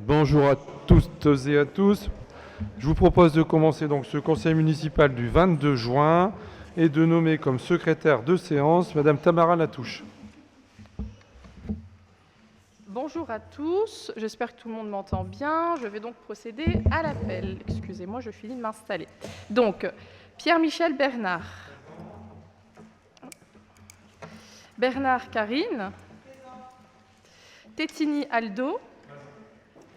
Bonjour à tous et à tous. Je vous propose de commencer donc ce conseil municipal du 22 juin et de nommer comme secrétaire de séance Madame Tamara Latouche. Bonjour à tous, j'espère que tout le monde m'entend bien. Je vais donc procéder à l'appel. Excusez-moi, je finis de m'installer. Donc, Pierre-Michel Bernard. Bernard Karine. Tétini Aldo.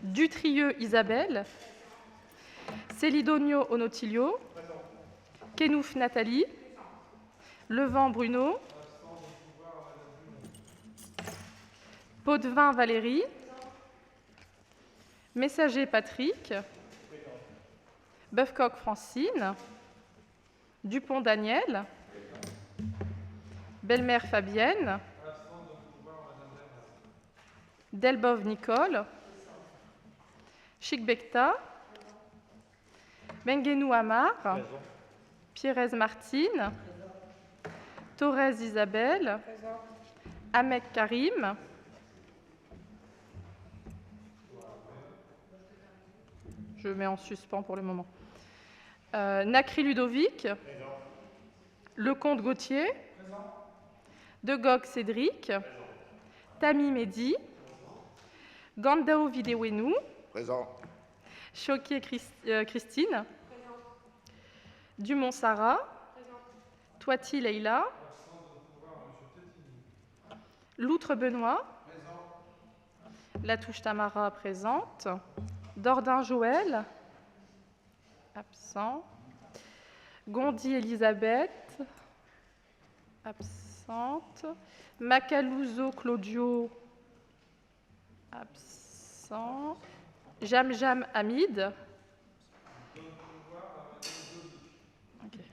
Dutrieux Isabelle. Célidonio Onotilio. Kenouf Nathalie. Levent Bruno. Potvin Valérie. Messager Patrick. Boeufcoq Francine. Dupont Daniel. Bellemare Fabienne. Delbove Nicole. Chikbekta. Benguenou Amar. Pierrez Martine. Thorez Isabelle. Amek Karim. Je mets en suspens pour le moment. Nacri Ludovic. Lecomte Gauthier. De Gogh Cédric. Tami Mehdi. Gandao Videwenou. Présent. Choquet Christine. Dumont Sarah. Toiti Leïla. Loutre Benoît. Latouche Tamara présente. Dordain Joël. Absent. Gondi Elisabeth. Absente. Macaluso Claudio. Absent. Jam Hamid. Okay.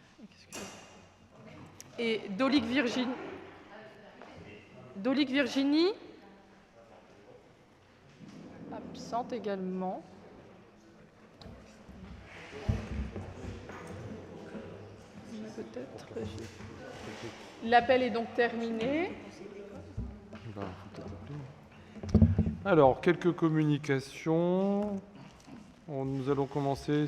Et Dolic Virginie. Absente également. Peut-être. L'appel est donc terminé. Alors, quelques communications. Nous allons commencer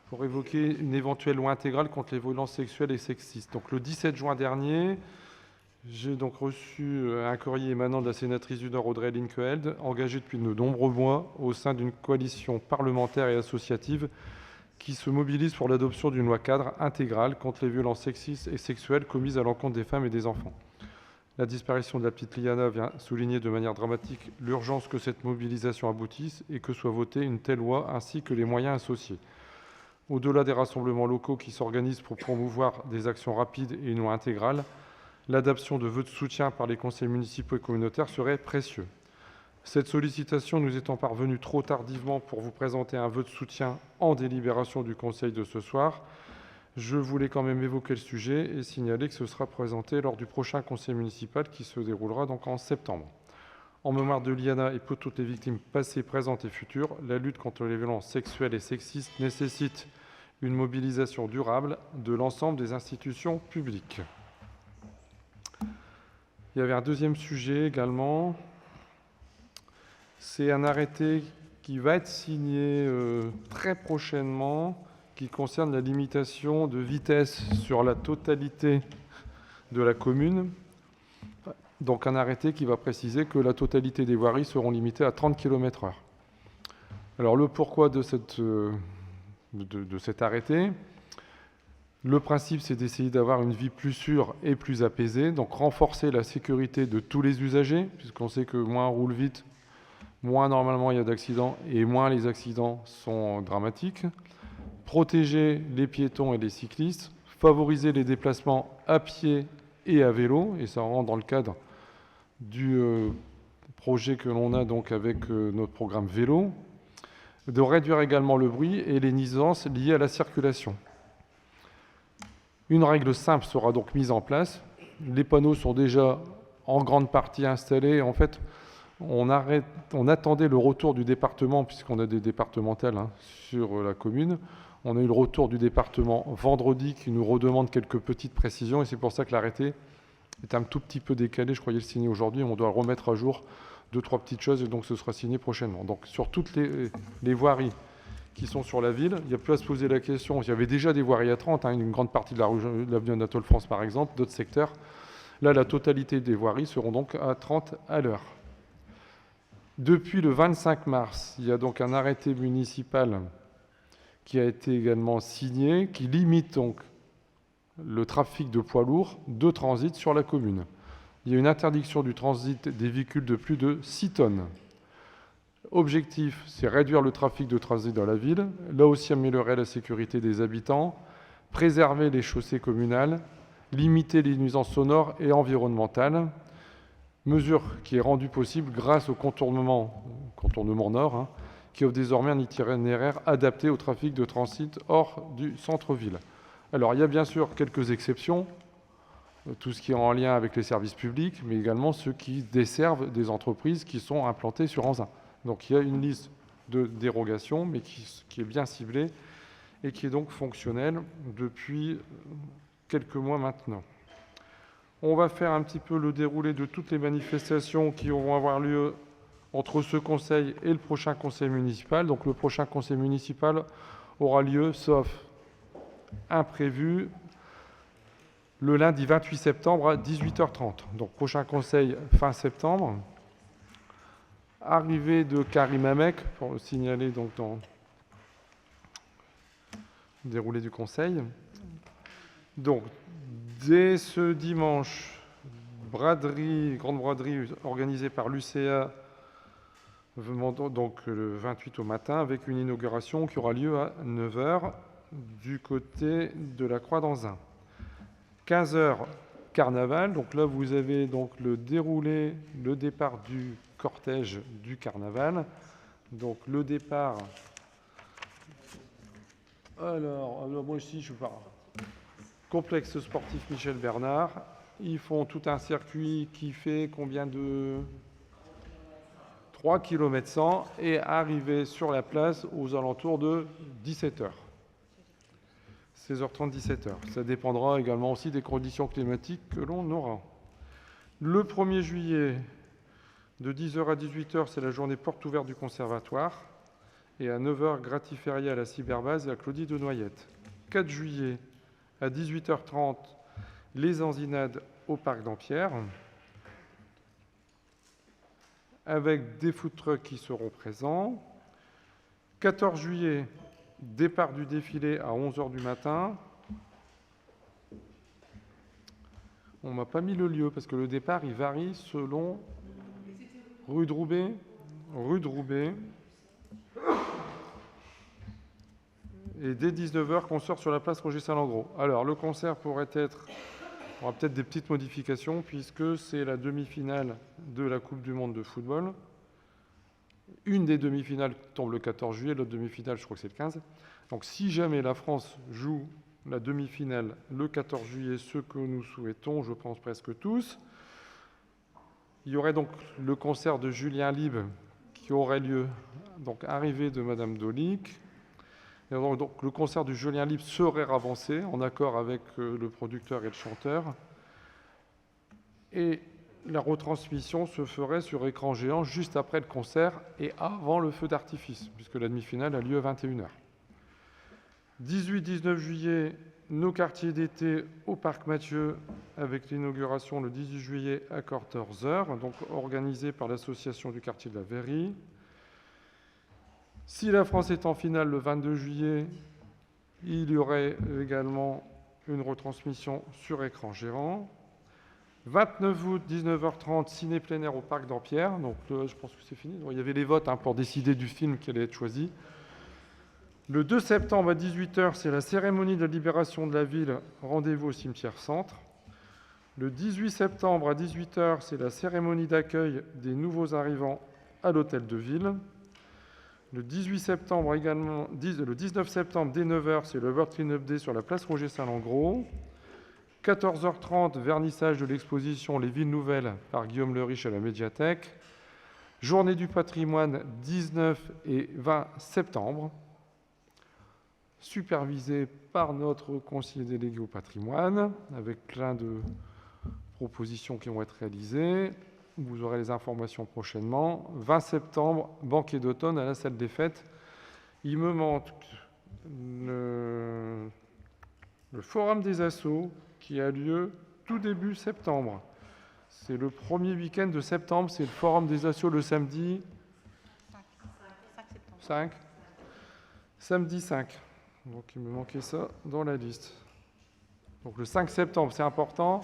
pour évoquer une éventuelle loi intégrale contre les violences sexuelles et sexistes. Donc, le 17 juin dernier, j'ai donc reçu un courrier émanant de la sénatrice du Nord, Audrey Linqueheld, engagée depuis de nombreux mois au sein d'une coalition parlementaire et associative qui se mobilise pour l'adoption d'une loi cadre intégrale contre les violences sexistes et sexuelles commises à l'encontre des femmes et des enfants. La disparition de la petite Liana vient souligner de manière dramatique l'urgence que cette mobilisation aboutisse et que soit votée une telle loi ainsi que les moyens associés. Au-delà des rassemblements locaux qui s'organisent pour promouvoir des actions rapides et une loi intégrale, l'adoption de vœux de soutien par les conseils municipaux et communautaires serait précieux. Cette sollicitation nous étant parvenue trop tardivement pour vous présenter un vœu de soutien en délibération du Conseil de ce soir, je voulais quand même évoquer le sujet et signaler que ce sera présenté lors du prochain Conseil municipal qui se déroulera donc en septembre. En mémoire de Liana et pour toutes les victimes passées, présentes et futures, la lutte contre les violences sexuelles et sexistes nécessite une mobilisation durable de l'ensemble des institutions publiques. Il y avait un deuxième sujet également. C'est un arrêté qui va être signé très prochainement, qui concerne la limitation de vitesse sur la totalité de la commune. Donc un arrêté qui va préciser que la totalité des voiries seront limitées à 30 km/h. Alors le pourquoi de cet arrêté, le principe c'est d'essayer d'avoir une vie plus sûre et plus apaisée, donc renforcer la sécurité de tous les usagers, puisqu'on sait que moins on roule vite, moins normalement il y a d'accidents et moins les accidents sont dramatiques. Protéger les piétons et les cyclistes, favoriser les déplacements à pied et à vélo, et ça rentre dans le cadre du projet que l'on a donc avec notre programme vélo, de réduire également le bruit et les nuisances liées à la circulation. Une règle simple sera donc mise en place. Les panneaux sont déjà en grande partie installés. En fait, on attendait le retour du département, puisqu'on a des départementales sur la commune. On a eu le retour du département vendredi qui nous redemande quelques petites précisions, et c'est pour ça que l'arrêté est un tout petit peu décalé. Je croyais le signer aujourd'hui, on doit le remettre à jour deux, trois petites choses, et donc ce sera signé prochainement. Donc sur toutes les voiries qui sont sur la ville, il n'y a plus à se poser la question. Il y avait déjà des voiries à 30, une grande partie de l'avenue Anatole France par exemple, d'autres secteurs. Là, la totalité des voiries seront donc à 30 à l'heure. Depuis le 25 mars, il y a donc un arrêté municipal qui a été également signé, qui limite donc le trafic de poids lourds de transit sur la commune. Il y a une interdiction du transit des véhicules de plus de 6 tonnes. Objectif, c'est réduire le trafic de transit dans la ville, là aussi améliorer la sécurité des habitants, préserver les chaussées communales, limiter les nuisances sonores et environnementales, mesure qui est rendue possible grâce au contournement nord, qui offre désormais un itinéraire adapté au trafic de transit hors du centre-ville. Alors, il y a bien sûr quelques exceptions, tout ce qui est en lien avec les services publics, mais également ceux qui desservent des entreprises qui sont implantées sur Anzin. Donc, il y a une liste de dérogations, mais qui est bien ciblée et qui est donc fonctionnelle depuis quelques mois maintenant. On va faire un petit peu le déroulé de toutes les manifestations qui vont avoir lieu entre ce conseil et le prochain conseil municipal. Donc le prochain conseil municipal aura lieu, sauf imprévu, le lundi 28 septembre à 18h30. Donc prochain conseil fin septembre. Arrivée de Karim Amek, pour le signaler donc dans le déroulé du conseil. Donc, dès ce dimanche, grande braderie organisée par l'UCA, donc le 28 au matin, avec une inauguration qui aura lieu à 9h du côté de la Croix d'Anzin. 15h, carnaval. Donc là, vous avez donc le déroulé, le départ du cortège du carnaval. Donc le départ. Alors moi ici, je pars. Complexe sportif Michel Bernard. Ils font tout un circuit qui fait combien de 3 km 100 et arriver sur la place aux alentours de 17h. 16h30, 17h. Ça dépendra également aussi des conditions climatiques que l'on aura. Le 1er juillet, de 10h à 18h, c'est la journée porte ouverte du conservatoire. Et à 9h, gratiférié à la cyberbase et à Claudie de Noyette. 4 juillet, à 18h30, les Anzinades au parc d'Ampierre, avec des food trucks qui seront présents. 14 juillet, départ du défilé à 11h du matin. On ne m'a pas mis le lieu parce que le départ, il varie selon rue de Roubaix. Et dès 19h, concert sur la place Roger Salengro. Alors, le concert pourrait être... On aura peut-être des petites modifications puisque c'est la demi-finale de la Coupe du Monde de football. Une des demi-finales tombe le 14 juillet, l'autre demi-finale, je crois que c'est le 15. Donc, si jamais la France joue la demi-finale le 14 juillet, ce que nous souhaitons, je pense presque tous, il y aurait donc le concert de Julien Lieb qui aurait lieu, donc arrivée de Madame Dolic. Et donc, le concert du Julien Lieb serait avancé en accord avec le producteur et le chanteur. Et la retransmission se ferait sur écran géant juste après le concert et avant le feu d'artifice, puisque la demi-finale a lieu à 21h. 18-19 juillet, nos quartiers d'été au Parc Mathieu, avec l'inauguration le 18 juillet à 14h, donc organisée par l'association du quartier de la Verrie. Si la France est en finale le 22 juillet, il y aurait également une retransmission sur écran géant. 29 août, 19h30, ciné plein air au Parc d'Ampierre. Donc je pense que c'est fini. Donc, il y avait les votes pour décider du film qui allait être choisi. Le 2 septembre à 18h, c'est la cérémonie de libération de la ville. Rendez-vous au cimetière centre. Le 18 septembre à 18h, c'est la cérémonie d'accueil des nouveaux arrivants à l'hôtel de ville. Le 18 septembre également, le 19 septembre dès 9h, c'est le World Clean-up Day sur la place Roger Salengro. 14h30, vernissage de l'exposition Les Villes Nouvelles par Guillaume Le Riche à la médiathèque. Journée du patrimoine 19 et 20 septembre, supervisée par notre conseiller délégué au patrimoine, avec plein de propositions qui vont être réalisées. vous aurez les informations prochainement. 20 septembre, banquet d'automne à la salle des fêtes. Il me manque le forum des assos qui a lieu tout début septembre. C'est le premier week-end de septembre, c'est le forum des assos le samedi 5. Samedi 5. Donc il me manquait ça dans la liste. Donc le 5 septembre, c'est important.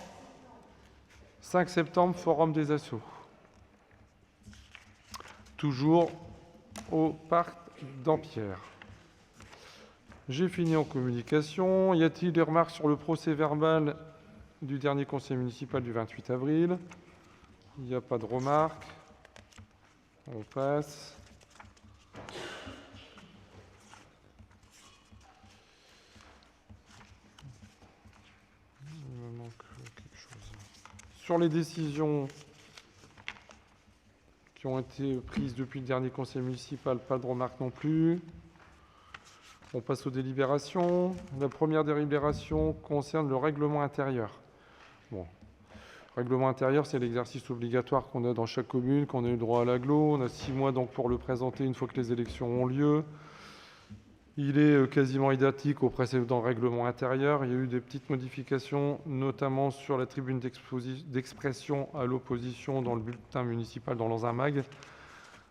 5 septembre, forum des assos. Toujours au parc d'Ampierre. J'ai fini en communication. Y a-t-il des remarques sur le procès-verbal du dernier conseil municipal du 28 avril? Il n'y a pas de remarques. On passe. Il me manque quelque chose. Sur les décisions qui ont été prises depuis le dernier conseil municipal, pas de remarques non plus. On passe aux délibérations. La première délibération concerne le règlement intérieur. Bon. Règlement intérieur, c'est l'exercice obligatoire qu'on a dans chaque commune, qu'on a eu droit à l'agglo. On a 6 mois donc pour le présenter une fois que les élections ont lieu. Il est quasiment identique au précédent règlement intérieur. Il y a eu des petites modifications, notamment sur la tribune d'expression à l'opposition dans le bulletin municipal dans l'Anzin-Mag,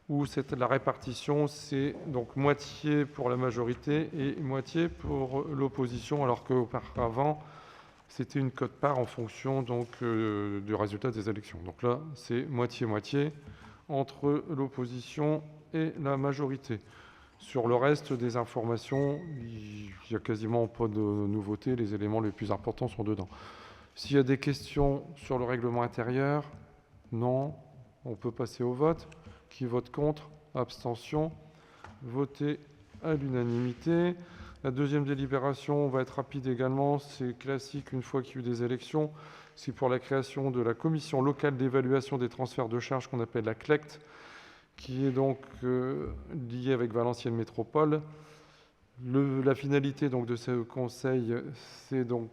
où la répartition, c'est donc moitié pour la majorité et moitié pour l'opposition, alors qu'auparavant, c'était une quote-part en fonction donc, du résultat des élections. Donc là, c'est moitié-moitié entre l'opposition et la majorité. Sur le reste des informations, il n'y a quasiment pas de nouveautés. Les éléments les plus importants sont dedans. S'il y a des questions sur le règlement intérieur, non, on peut passer au vote. Qui vote contre? Abstention. Voté à l'unanimité. La deuxième délibération va être rapide également. C'est classique une fois qu'il y a eu des élections. C'est pour la création de la commission locale d'évaluation des transferts de charges qu'on appelle la CLECT, qui est donc liée avec Valenciennes Métropole. La finalité donc, de ce conseil, c'est donc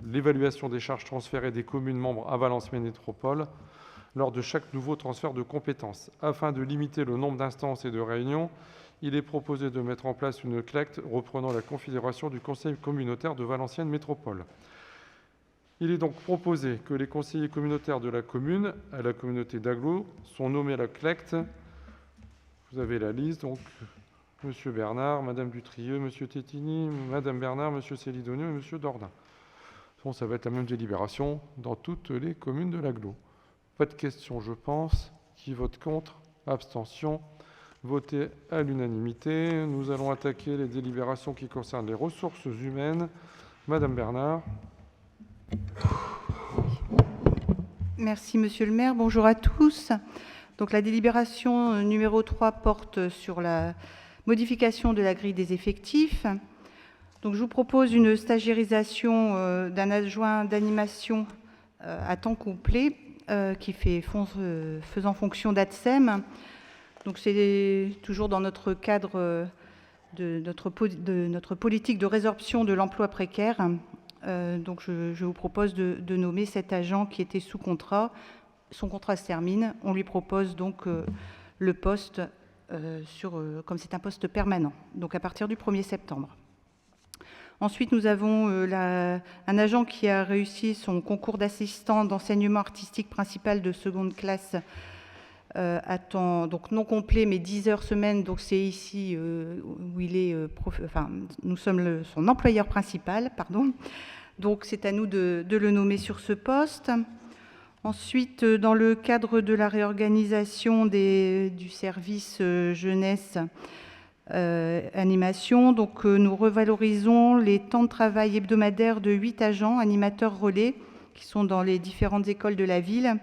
l'évaluation des charges transférées des communes membres à Valenciennes Métropole lors de chaque nouveau transfert de compétences. Afin de limiter le nombre d'instances et de réunions, il est proposé de mettre en place une CLECT reprenant la configuration du conseil communautaire de Valenciennes Métropole. Il est donc proposé que les conseillers communautaires de la commune, à la communauté d'agglo, sont nommés à la CLECT. Vous avez la liste, donc M. Bernard, Mme Dutrieux, M. Tétini, Mme Bernard, M. Célidonio et M. Dordain. Bon, ça va être la même délibération dans toutes les communes de l'agglo. Pas de questions, je pense. Qui vote contre? Abstention. Voté à l'unanimité. Nous allons attaquer les délibérations qui concernent les ressources humaines. Mme Bernard. Merci, Monsieur le maire. Bonjour à tous. Donc, la délibération numéro 3 porte sur la modification de la grille des effectifs. Donc, je vous propose une stagiairisation d'un adjoint d'animation à temps complet qui faisant fonction d'ATSEM. Donc, c'est toujours dans notre cadre de notre politique de résorption de l'emploi précaire. Donc, je vous propose de nommer cet agent qui était sous contrat. Son contrat se termine. On lui propose donc le poste, comme c'est un poste permanent, donc à partir du 1er septembre. Ensuite, nous avons un agent qui a réussi son concours d'assistant d'enseignement artistique principal de seconde classe à temps donc non complet, mais 10 heures semaine. Donc, c'est ici où il est, nous sommes son employeur principal, pardon. Donc, c'est à nous de le nommer sur ce poste. Ensuite, dans le cadre de la réorganisation du service jeunesse animation, donc nous revalorisons les temps de travail hebdomadaires de 8 agents animateurs relais qui sont dans les différentes écoles de la ville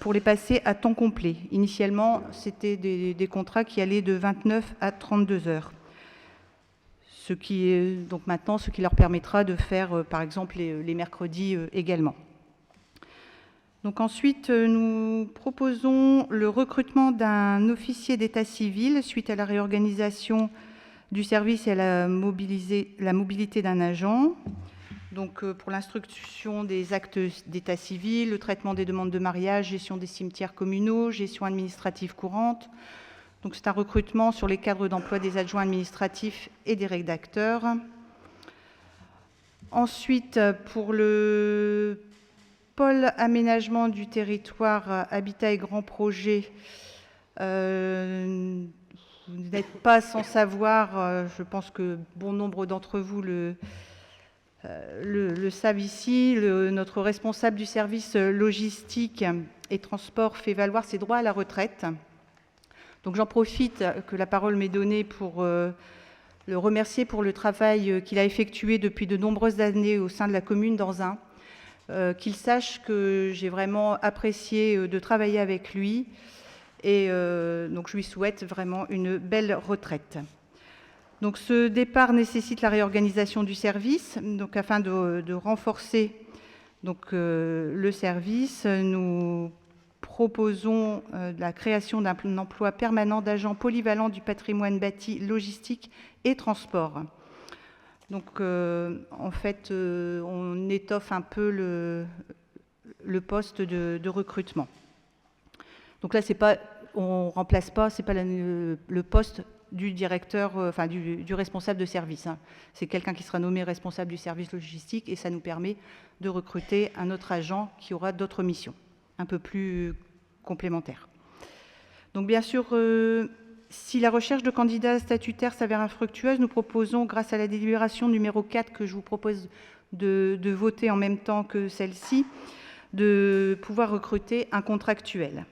pour les passer à temps complet. Initialement, c'était des contrats qui allaient de 29 à 32 heures. Ce qui leur permettra de faire, par exemple, les mercredis également. Donc ensuite, nous proposons le recrutement d'un officier d'état civil suite à la réorganisation du service et à la mobilité d'un agent. Donc, pour l'instruction des actes d'état civil, le traitement des demandes de mariage, gestion des cimetières communaux, gestion administrative courante. Donc, c'est un recrutement sur les cadres d'emploi des adjoints administratifs et des rédacteurs. Ensuite, pour le pôle aménagement du territoire, habitat et grands projets, vous n'êtes pas sans savoir, je pense que bon nombre d'entre vous le savent ici, notre responsable du service logistique et transport fait valoir ses droits à la retraite. Donc j'en profite que la parole m'est donnée pour le remercier pour le travail qu'il a effectué depuis de nombreuses années au sein de la commune d'Anzin. Qu'il sache que j'ai vraiment apprécié de travailler avec lui et donc je lui souhaite vraiment une belle retraite. Donc ce départ nécessite la réorganisation du service. Donc afin de renforcer donc, le service, nous proposons la création d'un emploi permanent d'agent polyvalent du patrimoine bâti, logistique et transport. Donc en fait, on étoffe un peu le poste de recrutement. Donc là, on remplace pas, c'est pas le poste du directeur, enfin du responsable de service. Hein. C'est quelqu'un qui sera nommé responsable du service logistique et ça nous permet de recruter un autre agent qui aura d'autres missions, un peu plus complémentaires. Donc bien sûr, si la recherche de candidats statutaires s'avère infructueuse, nous proposons, grâce à la délibération numéro 4 que je vous propose de voter en même temps que celle-ci, de pouvoir recruter un contractuel.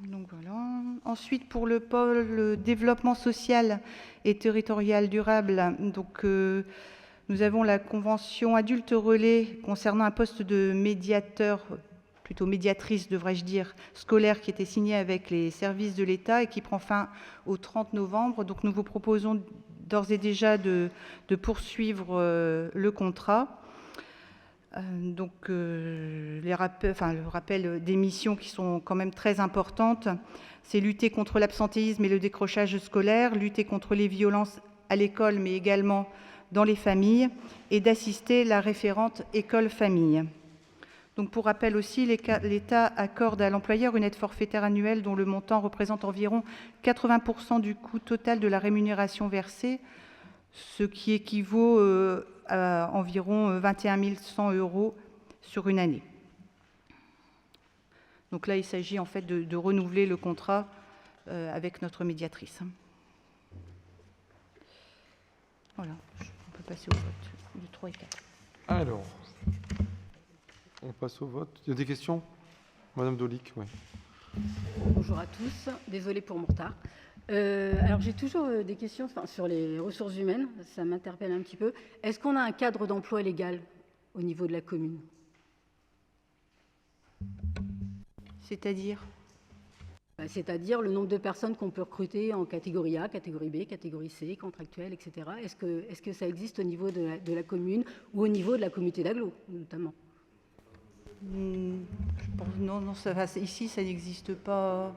Donc voilà. Ensuite, pour le pôle développement social et territorial durable, donc, nous avons la convention adulte relais concernant un poste de médiateur, plutôt médiatrice devrais-je dire, scolaire, qui était signée avec les services de l'État et qui prend fin au 30 novembre. Donc nous vous proposons d'ores et déjà de poursuivre le contrat. Donc le rappel des missions qui sont quand même très importantes, c'est lutter contre l'absentéisme et le décrochage scolaire, lutter contre les violences à l'école mais également dans les familles et d'assister la référente école-famille. Donc pour rappel aussi, l'État accorde à l'employeur une aide forfaitaire annuelle dont le montant représente environ 80% du coût total de la rémunération versée, ce qui équivaut à environ 21 100 € sur une année. Donc là, il s'agit en fait de renouveler le contrat avec notre médiatrice. Voilà, on peut passer au vote du 3 et 4. Alors, on passe au vote. Il y a des questions ? Madame Dolic, oui. Bonjour à tous, désolée pour mon retard. Alors j'ai toujours des questions sur les ressources humaines, ça m'interpelle un petit peu. Est-ce qu'on a un cadre d'emploi légal au niveau de la commune ? C'est-à-dire ? C'est-à-dire le nombre de personnes qu'on peut recruter en catégorie A, catégorie B, catégorie C, contractuelle, etc. Est-ce que ça existe au niveau de la commune ou au niveau de la communauté d'agglo, notamment ? Je pense, non, ici, ça n'existe pas.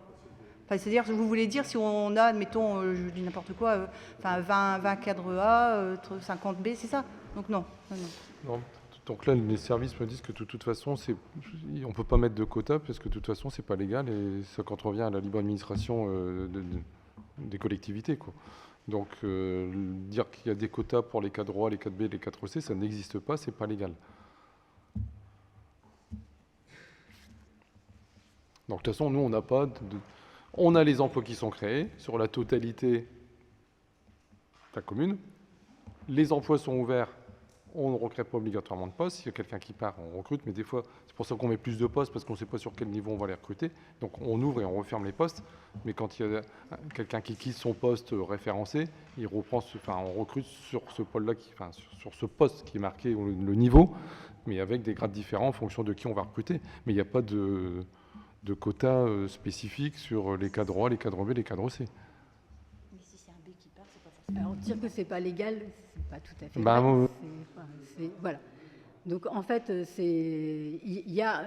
Enfin, c'est-à-dire, vous voulez dire si on a, admettons, je dis n'importe quoi, 20 cadres A, 50 B, c'est ça ? Donc non. Donc là, les services me disent que de toute façon, on ne peut pas mettre de quotas parce que de toute façon, ce n'est pas légal et ça contrevient à la libre administration des collectivités, quoi. Donc, dire qu'il y a des quotas pour les cadres A, les 4B, les 4C, ça n'existe pas, ce n'est pas légal. Donc, de toute façon, nous, on n'a pas on a les emplois qui sont créés sur la totalité de la commune. Les emplois sont ouverts. On ne recrée pas obligatoirement de postes. S'il y a quelqu'un qui part, on recrute. Mais des fois, c'est pour ça qu'on met plus de postes parce qu'on ne sait pas sur quel niveau on va les recruter. Donc, on ouvre et on referme les postes. Mais quand il y a quelqu'un qui quitte son poste référencé, on recrute sur ce pôle-là, sur ce poste qui est marqué le niveau, mais avec des grades différents en fonction de qui on va recruter. Mais il n'y a pas de quotas spécifiques sur les cadres A, les cadres B, les cadres C. Mais si c'est un B qui part, c'est pas forcément... Alors dire que c'est pas légal, c'est pas tout à fait vrai. Voilà. Donc en fait, il y a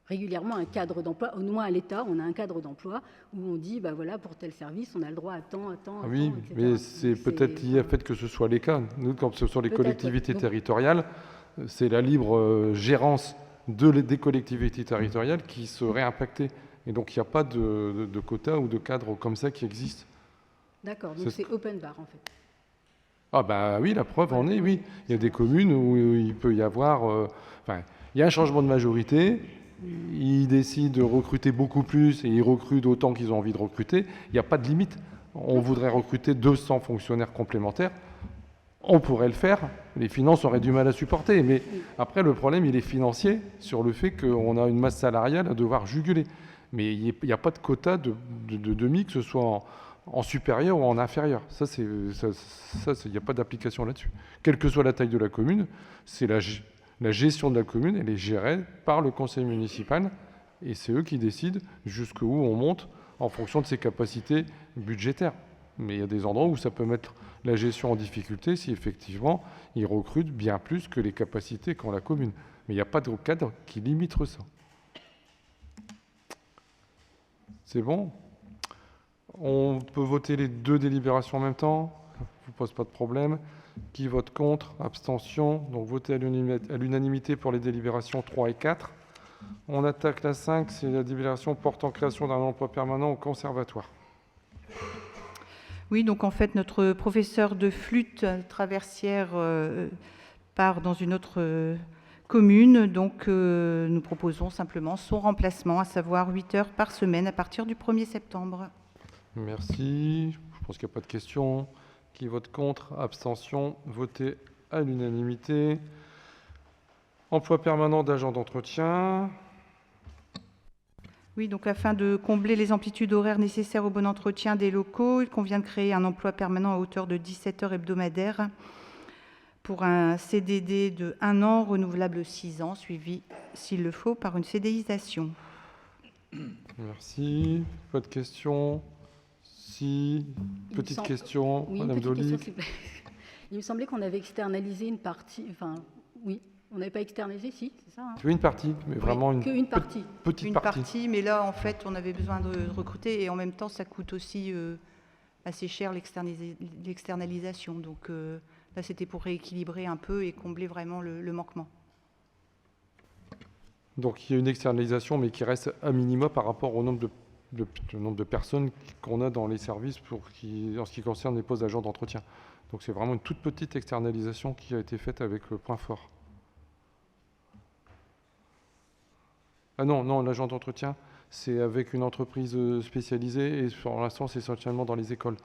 régulièrement un cadre d'emploi, au moins à l'État, on a un cadre d'emploi où on dit, bah voilà, pour tel service, on a le droit à temps, Oui, etc. mais c'est peut-être lié au fait que ce soit les cas. Nous, quand ce sont les Peut-être, collectivités donc- territoriales, c'est la libre gérance des collectivités territoriales qui serait impactée. Et donc, il n'y a pas de quota ou de cadre comme ça qui existe. D'accord, donc C'est- c'est open bar en fait. Ah bah oui, la preuve en Voilà. est, oui. Il y a des communes où il peut y avoir... enfin, il y a un changement de majorité, ils décident de recruter beaucoup plus et ils recrutent autant qu'ils ont envie de recruter. Il n'y a pas de limite. On voudrait recruter 200 fonctionnaires complémentaires. On pourrait le faire. Les finances auraient du mal à supporter. Mais après, le problème, il est financier sur le fait qu'on a une masse salariale à devoir juguler. Mais il n'y a pas de quota de demi, que ce soit en supérieur ou en inférieur. Ça, il n'y a pas d'application là-dessus. Quelle que soit la taille de la commune, c'est la gestion de la commune, elle est gérée par le conseil municipal et c'est eux qui décident jusqu'où on monte en fonction de ses capacités budgétaires. Mais il y a des endroits où ça peut mettre la gestion en difficulté si effectivement ils recrutent bien plus que les capacités qu'ont la commune. Mais il n'y a pas de cadre qui limite ça. C'est bon ? On peut voter les deux délibérations en même temps, ça ne vous pose pas de problème. Qui vote contre? Abstention. Donc voter à l'unanimité pour les délibérations 3 et 4. On attaque la 5, c'est la délibération portant création d'un emploi permanent au conservatoire. Oui, donc en fait, notre professeur de flûte traversière part dans une autre commune. Donc nous proposons simplement son remplacement, à savoir 8 heures par semaine à partir du 1er septembre. Merci. Je pense qu'il n'y a pas de questions. Qui vote contre? Abstention. Voté à l'unanimité. Emploi permanent d'agent d'entretien. Oui, donc afin de combler les amplitudes horaires nécessaires au bon entretien des locaux, il convient de créer un emploi permanent à hauteur de 17 heures hebdomadaires pour un CDD de 1 an, renouvelable 6 ans, suivi, s'il le faut, par une CDIsation. Merci. Pas de questions? Si. Petite question, Oui, Madame petite question, Dolic. s'il vous plaît. Il me semblait qu'on avait externalisé une partie, enfin, oui, on n'avait pas externalisé, si, c'est ça, hein? Tu veux une partie, mais vraiment une Qu'une partie. petite Une partie. partie, mais là, en fait, on avait besoin de recruter et en même temps, ça coûte aussi assez cher l'externalisation. Donc là, c'était pour rééquilibrer un peu et combler vraiment le manquement. Donc il y a une externalisation, mais qui reste à minima par rapport au nombre de personnes qu'on a dans les services en ce qui concerne les postes d'agents d'entretien. Donc c'est vraiment une toute petite externalisation qui a été faite avec le point fort. Ah non, l'agent d'entretien, c'est avec une entreprise spécialisée et pour l'instant, c'est essentiellement dans les écoles.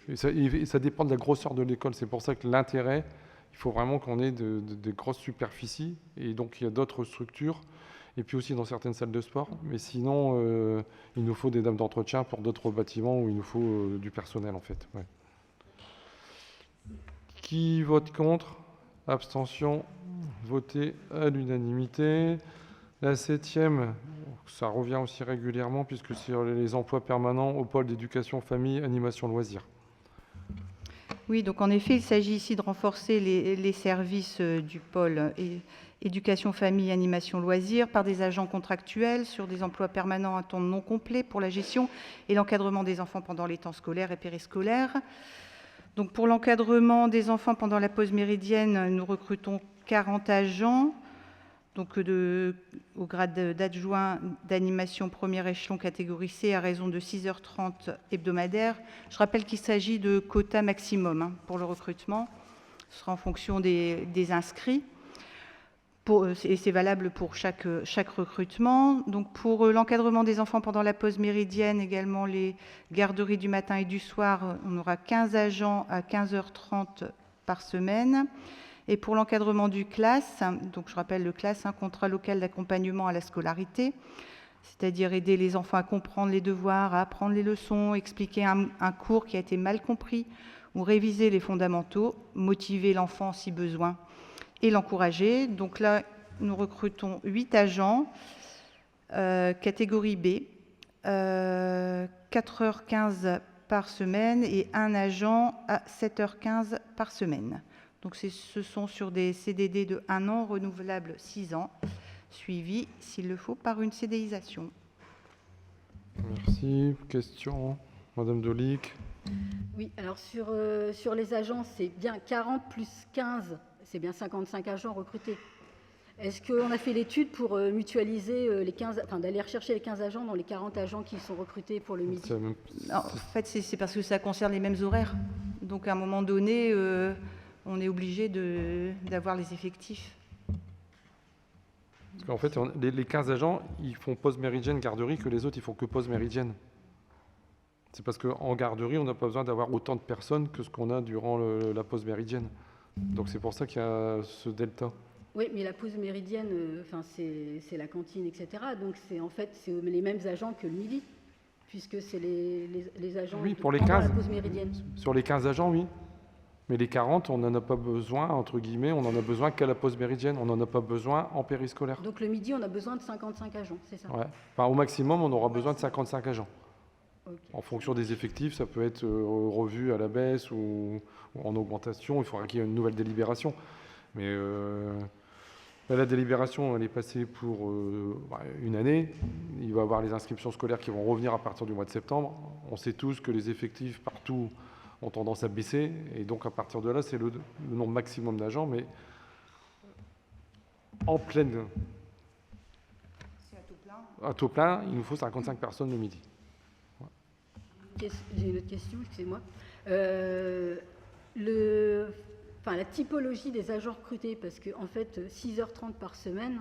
Et ça dépend de la grosseur de l'école. C'est pour ça que l'intérêt, il faut vraiment qu'on ait de grosses superficies. Et donc, il y a d'autres structures. Et puis aussi dans certaines salles de sport. Mais sinon, il nous faut des dames d'entretien pour d'autres bâtiments où il nous faut du personnel, en fait. Ouais. Qui vote contre? Abstention. Voté à l'unanimité. La 7e, ça revient aussi régulièrement puisque c'est les emplois permanents au pôle d'éducation, famille, animation, loisirs. Oui, donc en effet, il s'agit ici de renforcer les services du pôle éducation, famille, animation, loisirs par des agents contractuels sur des emplois permanents à temps non complet pour la gestion et l'encadrement des enfants pendant les temps scolaires et périscolaires. Donc pour l'encadrement des enfants pendant la pause méridienne, nous recrutons 40 agents. Donc au grade d'adjoint d'animation premier échelon catégorie C à raison de 6h30 hebdomadaires. Je rappelle qu'il s'agit de quotas maximum pour le recrutement. Ce sera en fonction des inscrits. Et c'est valable pour chaque recrutement. Donc pour l'encadrement des enfants pendant la pause méridienne, également les garderies du matin et du soir, on aura 15 agents à 15h30 par semaine. Et pour l'encadrement du CLAS, donc je rappelle le CLAS, un contrat local d'accompagnement à la scolarité, c'est-à-dire aider les enfants à comprendre les devoirs, à apprendre les leçons, expliquer un cours qui a été mal compris ou réviser les fondamentaux, motiver l'enfant si besoin et l'encourager. Donc là, nous recrutons 8 agents, catégorie B, 4h15 par semaine et un agent à 7h15 par semaine. Donc ce sont sur des CDD de 1 an, renouvelables 6 ans, suivis, s'il le faut, par une CDIsation. Merci. Question, Madame Dolic. Oui, alors sur les agents, c'est bien 40 plus 15, c'est bien 55 agents recrutés. Est-ce qu'on a fait l'étude pour mutualiser les 15, enfin d'aller rechercher les 15 agents dans les 40 agents qui sont recrutés pour le midi? Non, en fait, c'est parce que ça concerne les mêmes horaires. Donc à un moment donné, on est obligé d'avoir les effectifs. Parce qu'en fait, les 15 agents, ils font pause méridienne, garderie, que les autres, ils font que pause méridienne. C'est parce qu'en garderie, on n'a pas besoin d'avoir autant de personnes que ce qu'on a durant la pause méridienne. Donc c'est pour ça qu'il y a ce delta. Oui, mais la pause méridienne, enfin, c'est la cantine, etc. Donc en fait, c'est les mêmes agents que le midi, puisque c'est les agents Oui, pour les pendant 15. la pause méridienne. Sur les 15 agents, oui. Mais les 40, on n'en a pas besoin, entre guillemets, on n'en a besoin qu'à la pause méridienne. On n'en a pas besoin en périscolaire. Donc le midi, on a besoin de 55 agents, c'est ça? Ouais. Enfin, au maximum, on aura besoin de 55 agents. Ok. En fonction des effectifs, ça peut être revu à la baisse ou en augmentation. Il faudra qu'il y ait une nouvelle délibération. Mais là, la délibération, elle est passée pour une année. Il va y avoir les inscriptions scolaires qui vont revenir à partir du mois de septembre. On sait tous que les effectifs partout ont tendance à baisser. Et donc, à partir de là, c'est le nombre maximum d'agents. Mais en pleine... À taux plein, il nous faut 55 personnes le midi. J'ai une autre question, excusez-moi. La typologie des agents recrutés, parce qu'en fait, 6h30 par semaine,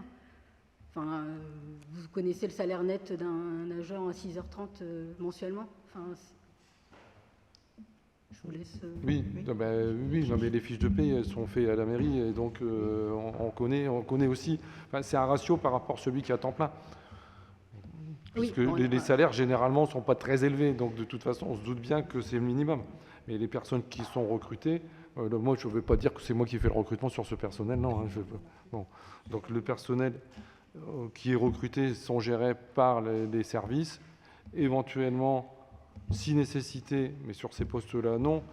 vous connaissez le salaire net d'un agent à 6h30 mensuellement? Je vous laisse... Oui, non, mais les fiches de paie, elles sont faites à la mairie, et donc on connaît aussi. Enfin, c'est un ratio par rapport à celui qui est à temps plein. Parce que les salaires, généralement, ne sont pas très élevés. Donc, de toute façon, on se doute bien que c'est le minimum. Mais les personnes qui sont recrutées, moi, je ne veux pas dire que c'est moi qui fais le recrutement sur ce personnel, non. Bon. Donc, le personnel qui est recruté sont gérés par les services. Éventuellement, si nécessité, mais sur ces postes-là, non.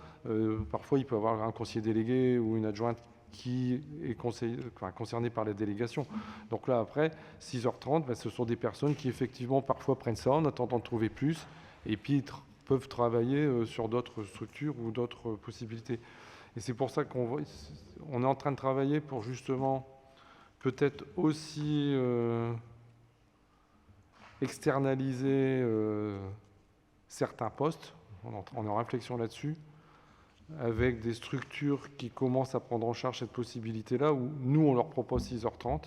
Parfois, il peut y avoir un conseiller délégué ou une adjointe qui est concerné par la délégation. Donc là, après, 6h30, ce sont des personnes qui, effectivement, parfois prennent ça en attendant de trouver plus, et puis peuvent travailler sur d'autres structures ou d'autres possibilités. Et c'est pour ça qu'on est en train de travailler pour, justement, peut-être aussi externaliser certains postes. On est en réflexion là-dessus, avec des structures qui commencent à prendre en charge cette possibilité-là, où nous, on leur propose 6h30,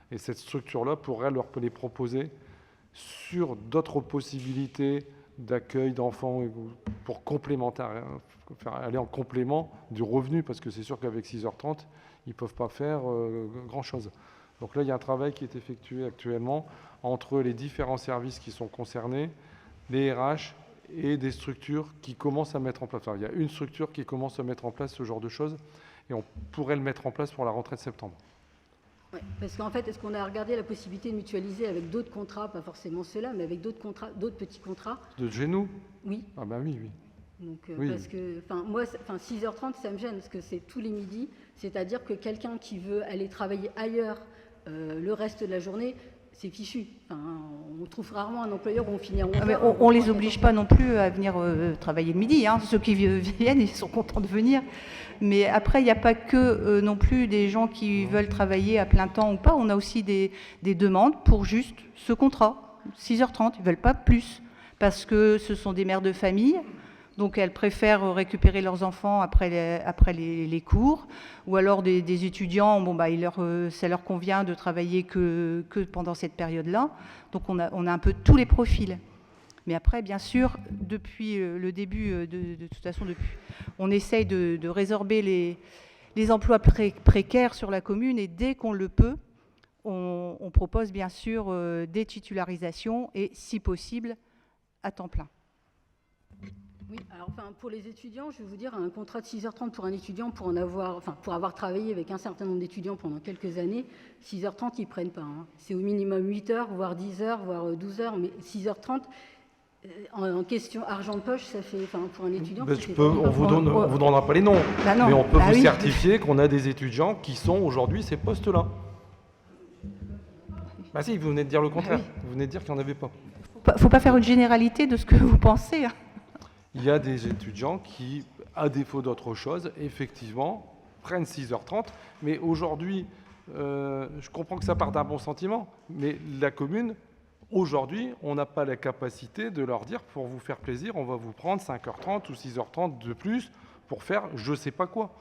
et cette structure-là pourrait leur les proposer sur d'autres possibilités d'accueil d'enfants pour complémentaire, faire aller en complément du revenu, parce que c'est sûr qu'avec 6h30, ils ne peuvent pas faire grand-chose. Donc là, il y a un travail qui est effectué actuellement entre les différents services qui sont concernés, les RH, et des structures qui commencent à mettre en place. Enfin, il y a une structure qui commence à mettre en place ce genre de choses, et on pourrait le mettre en place pour la rentrée de septembre. Ouais, parce qu'en fait, est-ce qu'on a regardé la possibilité de mutualiser avec d'autres contrats, pas forcément ceux-là, mais avec d'autres contrats, d'autres petits contrats? De chez nous? Oui. Ah ben oui. Donc, oui. Parce que, moi, 6h30, ça me gêne, parce que c'est tous les midis, c'est-à-dire que quelqu'un qui veut aller travailler ailleurs le reste de la journée, c'est fichu. On trouve rarement un employeur où on finit à 11h. On ne les oblige pas non plus à venir travailler le midi. Hein. Ceux qui viennent, ils sont contents de venir. Mais après, il n'y a pas que non plus des gens qui veulent travailler à plein temps ou pas. On a aussi des demandes pour juste ce contrat, 6h30. Ils ne veulent pas plus, parce que ce sont des mères de famille. Donc, elles préfèrent récupérer leurs enfants après les cours, ou alors des étudiants, ça leur convient de travailler que pendant cette période-là. Donc, on a un peu tous les profils. Mais après, bien sûr, depuis le début, de toute façon, on essaye de résorber les emplois précaires sur la commune, et dès qu'on le peut, on propose bien sûr des titularisations et, si possible, à temps plein. Oui, alors pour les étudiants, je vais vous dire, un contrat de 6h30 pour un étudiant, pour avoir travaillé avec un certain nombre d'étudiants pendant quelques années, 6h30, ils ne prennent pas. Hein. C'est au minimum 8 heures, voire 10 heures, voire 12 heures, mais 6h30, en question argent de poche, ça fait, pour un étudiant... On ne vous donnera pas les noms, mais on peut vous certifier qu'on a des étudiants qui sont aujourd'hui ces postes-là. Bah si, vous venez de dire le contraire. Vous venez de dire qu'il n'y en avait pas. Faut pas faire une généralité de ce que vous pensez, hein. Il y a des étudiants qui, à défaut d'autre chose, effectivement, prennent 6h30. Mais aujourd'hui, je comprends que ça part d'un bon sentiment, mais la commune, aujourd'hui, on n'a pas la capacité de leur dire, pour vous faire plaisir, on va vous prendre 5h30 ou 6h30 de plus pour faire je ne sais pas quoi.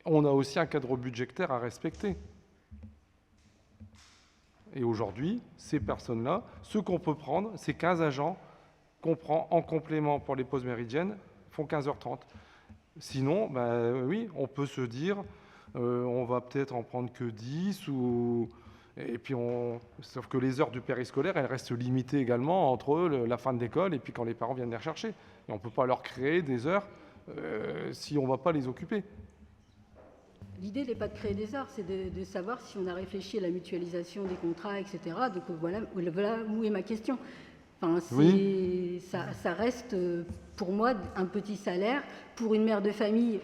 On a aussi un cadre budgétaire à respecter. Et aujourd'hui, ces personnes-là, ce qu'on peut prendre, c'est 15 agents qu'on prend en complément pour les pauses méridiennes, font 15h30. Sinon, ben, oui, on peut se dire, on va peut-être en prendre que 10, et puis sauf que les heures du périscolaire, elles restent limitées également entre la fin de l'école et puis quand les parents viennent les rechercher. Et on ne peut pas leur créer des heures si on ne va pas les occuper. L'idée n'est pas de créer des heures, c'est de savoir si on a réfléchi à la mutualisation des contrats, etc. Donc voilà où est ma question. Enfin, Oui. ça reste pour moi un petit salaire. Pour une mère de famille,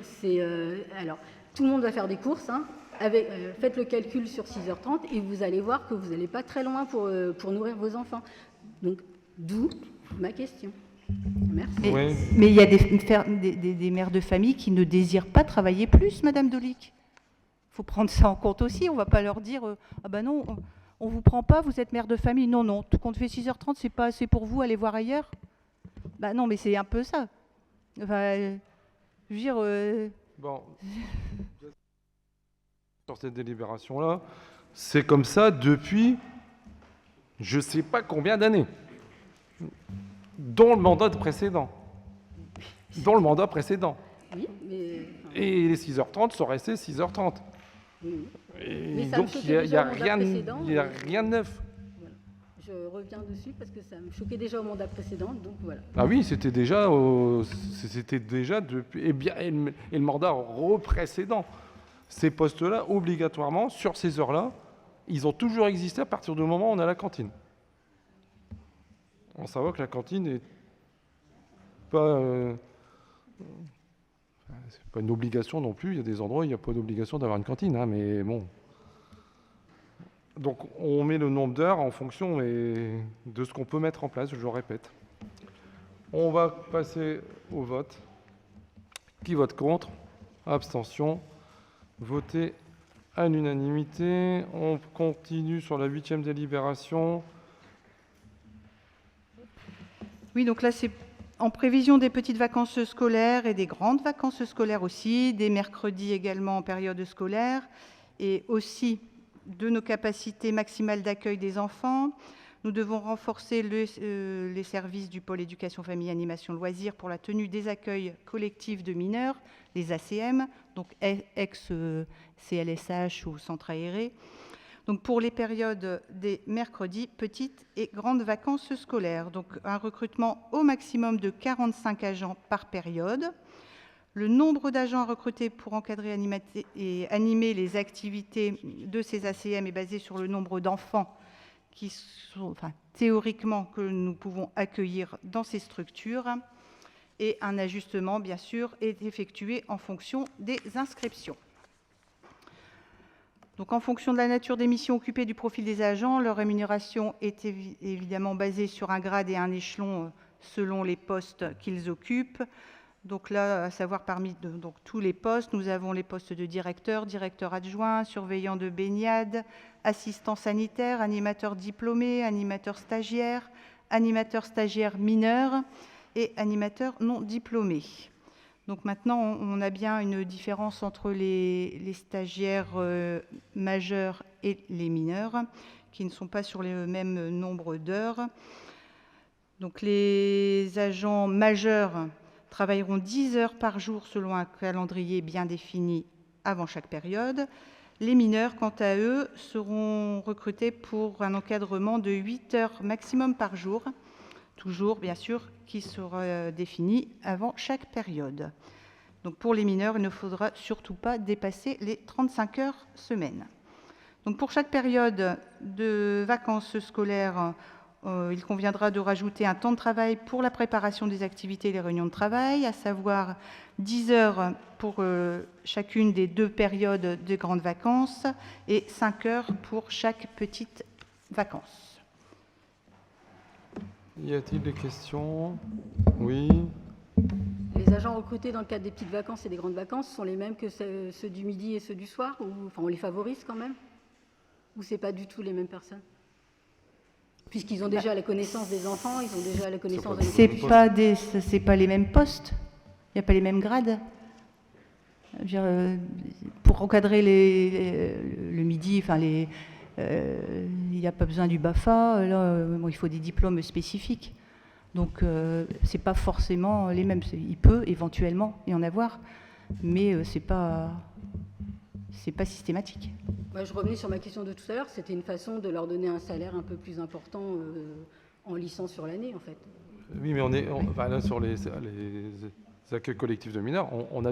alors tout le monde va faire des courses, hein, faites le calcul sur 6h30 et vous allez voir que vous n'allez pas très loin pour nourrir vos enfants. Donc d'où ma question. Merci. Mais il y a des mères de famille qui ne désirent pas travailler plus, Madame Dolic. Il faut prendre ça en compte aussi. On ne va pas leur dire ah ben non, on ne vous prend pas, vous êtes mère de famille. Non, non, tout compte fait 6h30, c'est pas assez pour vous, allez voir ailleurs. Ben non, mais c'est un peu ça. Enfin, je veux dire. Bon. Sur cette délibération-là, c'est comme ça depuis je ne sais pas combien d'années. Dont le mandat précédent. Oui, mais... Et les 6h30 sont restés 6h30. Oui. Et donc il n'y a rien de neuf. Voilà. Je reviens dessus parce que ça me choquait déjà au mandat précédent, donc voilà. Ah oui, c'était déjà depuis et le mandat précédent. Ces postes-là, obligatoirement, sur ces heures-là, ils ont toujours existé à partir du moment où on a la cantine. On savoir que la cantine n'est pas... c'est pas une obligation non plus. Il y a des endroits où il n'y a pas d'obligation d'avoir une cantine, hein, mais bon. Donc on met le nombre d'heures en fonction de ce qu'on peut mettre en place, je le répète. On va passer au vote. Qui vote contre? Abstention. Voté à l'unanimité. On continue sur la 8e délibération. Oui, donc là, c'est en prévision des petites vacances scolaires et des grandes vacances scolaires aussi, des mercredis également en période scolaire, et aussi de nos capacités maximales d'accueil des enfants. Nous devons renforcer les services du pôle éducation, famille, animation, loisirs pour la tenue des accueils collectifs de mineurs, les ACM, donc ex-CLSH ou centre aéré. Donc pour les périodes des mercredis, petites et grandes vacances scolaires. Donc un recrutement au maximum de 45 agents par période. Le nombre d'agents à recruter pour encadrer et animer les activités de ces ACM est basé sur le nombre d'enfants qui sont, théoriquement, que nous pouvons accueillir dans ces structures. Et un ajustement, bien sûr, est effectué en fonction des inscriptions. Donc, en fonction de la nature des missions occupées, du profil des agents, leur rémunération est évidemment basée sur un grade et un échelon selon les postes qu'ils occupent. Donc là, à savoir parmi tous les postes, nous avons les postes de directeur, directeur adjoint, surveillant de baignade, assistant sanitaire, animateur diplômé, animateur stagiaire mineur et animateur non diplômé. Donc maintenant, on a bien une différence entre les stagiaires majeurs et les mineurs, qui ne sont pas sur le même nombre d'heures. Donc les agents majeurs travailleront 10 heures par jour selon un calendrier bien défini avant chaque période. Les mineurs, quant à eux, seront recrutés pour un encadrement de 8 heures maximum par jour, toujours bien sûr qui sera défini avant chaque période. Donc pour les mineurs, il ne faudra surtout pas dépasser les 35 heures semaine. Donc pour chaque période de vacances scolaires, il conviendra de rajouter un temps de travail pour la préparation des activités et les réunions de travail, à savoir 10 heures pour chacune des 2 périodes de grandes vacances et 5 heures pour chaque petite vacances. Y a-t-il des questions? Oui. Les agents recrutés dans le cadre des petites vacances et des grandes vacances sont les mêmes que ceux du midi et ceux du soir, ou enfin, on les favorise quand même? Ou c'est pas du tout les mêmes personnes? Puisqu'ils ont déjà la connaissance des enfants, ils ont déjà la connaissance de C'est pas les mêmes postes, il n'y a pas les mêmes grades. Je veux dire, pour encadrer le midi, enfin il n'y a pas besoin du BAFA, là, bon, il faut des diplômes spécifiques. Donc c'est pas forcément les mêmes. Il peut éventuellement y en avoir, mais c'est pas systématique. Moi, je revenais sur ma question de tout à l'heure, c'était une façon de leur donner un salaire un peu plus important en licence sur l'année, en fait. Oui, mais enfin, là, sur les accueils collectifs de mineurs,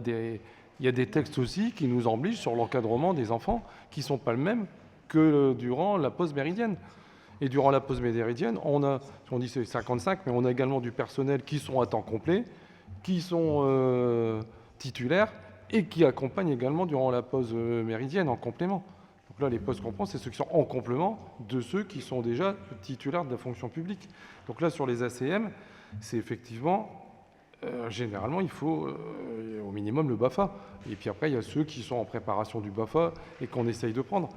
il y a des textes aussi qui nous obligent sur l'encadrement des enfants qui ne sont pas le même que durant la pause méridienne. Et durant la pause méridienne, on dit c'est 55, mais on a également du personnel qui sont à temps complet, qui sont titulaires et qui accompagnent également durant la pause méridienne en complément. Donc là, les postes qu'on prend, c'est ceux qui sont en complément de ceux qui sont déjà titulaires de la fonction publique. Donc là, sur les ACM, c'est effectivement, généralement, il faut au minimum le BAFA. Et puis après, il y a ceux qui sont en préparation du BAFA et qu'on essaye de prendre.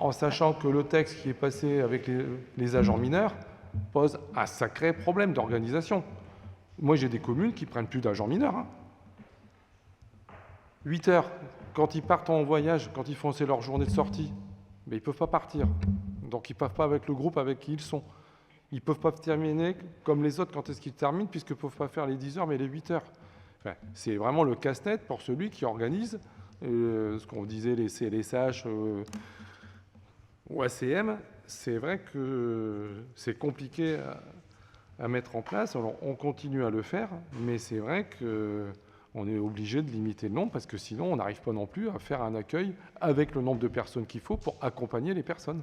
En sachant que le texte qui est passé avec les agents mineurs pose un sacré problème d'organisation. Moi, j'ai des communes qui ne prennent plus d'agents mineurs. 8 heures, quand ils partent en voyage, quand ils font leur journée de sortie, mais ils ne peuvent pas partir. Donc, ils ne peuvent pas avec le groupe avec qui ils sont. Ils ne peuvent pas terminer comme les autres quand est-ce qu'ils terminent, puisqu'ils ne peuvent pas faire les 10 heures, mais les 8 heures. Enfin, c'est vraiment le casse-tête pour celui qui organise ce qu'on disait, les CLSH ou ACM. C'est vrai que c'est compliqué à mettre en place. Alors, on continue à le faire, mais c'est vrai qu'on est obligé de limiter le nombre parce que sinon, on n'arrive pas non plus à faire un accueil avec le nombre de personnes qu'il faut pour accompagner les personnes.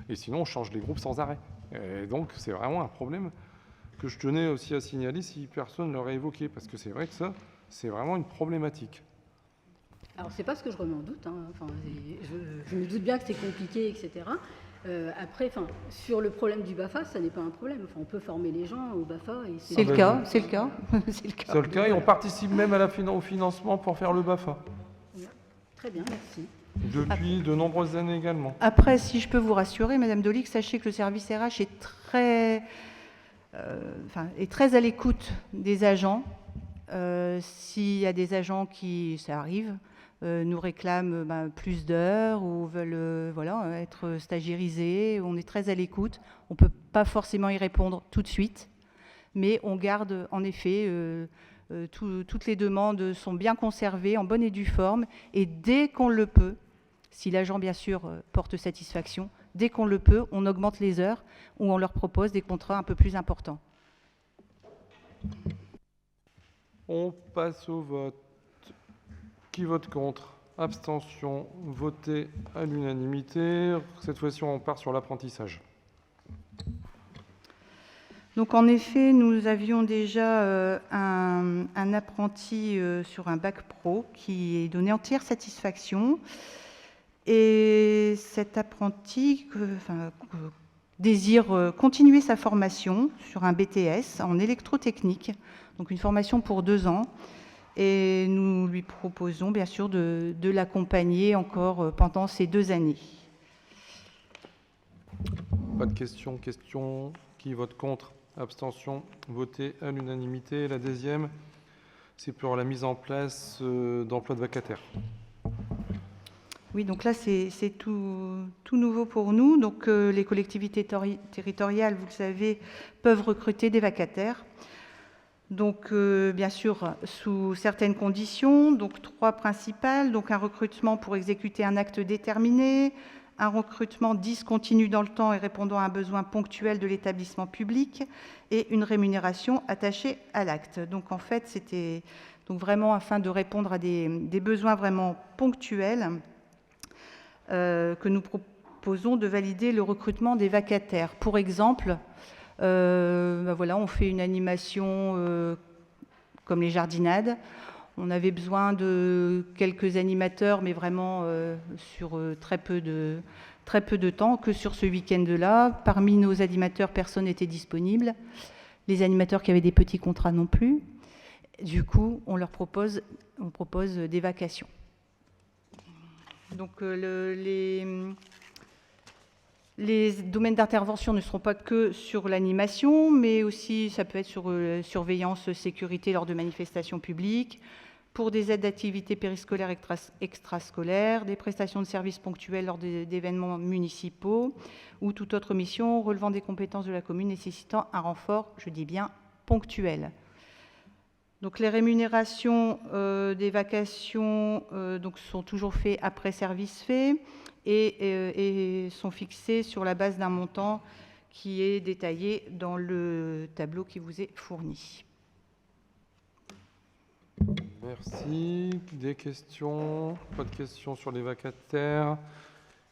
Et sinon, on change les groupes sans arrêt. Et donc, c'est vraiment un problème que je tenais aussi à signaler si personne ne l'aurait évoqué, parce que c'est vrai que ça, c'est vraiment une problématique. Alors, c'est pas ce que je remets en doute. Hein. Enfin, je me doute bien que c'est compliqué, etc. Après, enfin, sur le problème du BAFA, ça n'est pas un problème. Enfin, on peut former les gens au BAFA. C'est le cas, c'est le cas. C'est le cas, et on participe même au financement pour faire le BAFA. Très bien, merci. Depuis de nombreuses années également. Après, si je peux vous rassurer, Madame Dolic, sachez que le service RH est très à l'écoute des agents. S'il y a des agents qui, ça arrive, nous réclament plus d'heures ou veulent être stagiairisés, on est très à l'écoute. On ne peut pas forcément y répondre tout de suite, mais on garde en effet, toutes les demandes sont bien conservées, en bonne et due forme, et dès qu'on le peut, si l'agent bien sûr porte satisfaction, dès qu'on le peut, on augmente les heures ou on leur propose des contrats un peu plus importants. On passe au vote. Qui vote contre? Abstention. Voté à l'unanimité. Cette fois-ci, on part sur l'apprentissage. Donc en effet, nous avions déjà un apprenti sur un bac pro qui est donné entière satisfaction. Et cet apprenti désire continuer sa formation sur un BTS en électrotechnique, donc une formation pour 2 ans. Et nous lui proposons bien sûr de l'accompagner encore pendant ces 2 années. Pas de questions. Qui vote contre? Abstention. Voté à l'unanimité. La deuxième, c'est pour la mise en place d'emplois de vacataires. Oui, donc là, c'est tout nouveau pour nous. Donc, les collectivités territoriales, vous le savez, peuvent recruter des vacataires. Donc, bien sûr, sous certaines conditions, donc 3 principales. Donc, un recrutement pour exécuter un acte déterminé, un recrutement discontinu dans le temps et répondant à un besoin ponctuel de l'établissement public et une rémunération attachée à l'acte. Donc, en fait, c'était donc vraiment afin de répondre à des besoins vraiment ponctuels que nous proposons de valider le recrutement des vacataires. Pour exemple, on fait une animation comme les jardinades. On avait besoin de quelques animateurs, mais vraiment sur très peu de temps, que sur ce week-end-là. Parmi nos animateurs, personne n'était disponible. Les animateurs qui avaient des petits contrats non plus. Du coup, on propose des vacations. Donc les domaines d'intervention ne seront pas que sur l'animation, mais aussi ça peut être sur surveillance, sécurité lors de manifestations publiques, pour des aides d'activités périscolaires extrascolaires, des prestations de services ponctuels lors d'événements municipaux ou toute autre mission relevant des compétences de la commune nécessitant un renfort, je dis bien, ponctuel. Donc les rémunérations des vacations donc, sont toujours faites après service fait et sont fixées sur la base d'un montant qui est détaillé dans le tableau qui vous est fourni. Merci. Des questions? Pas de questions sur les vacataires.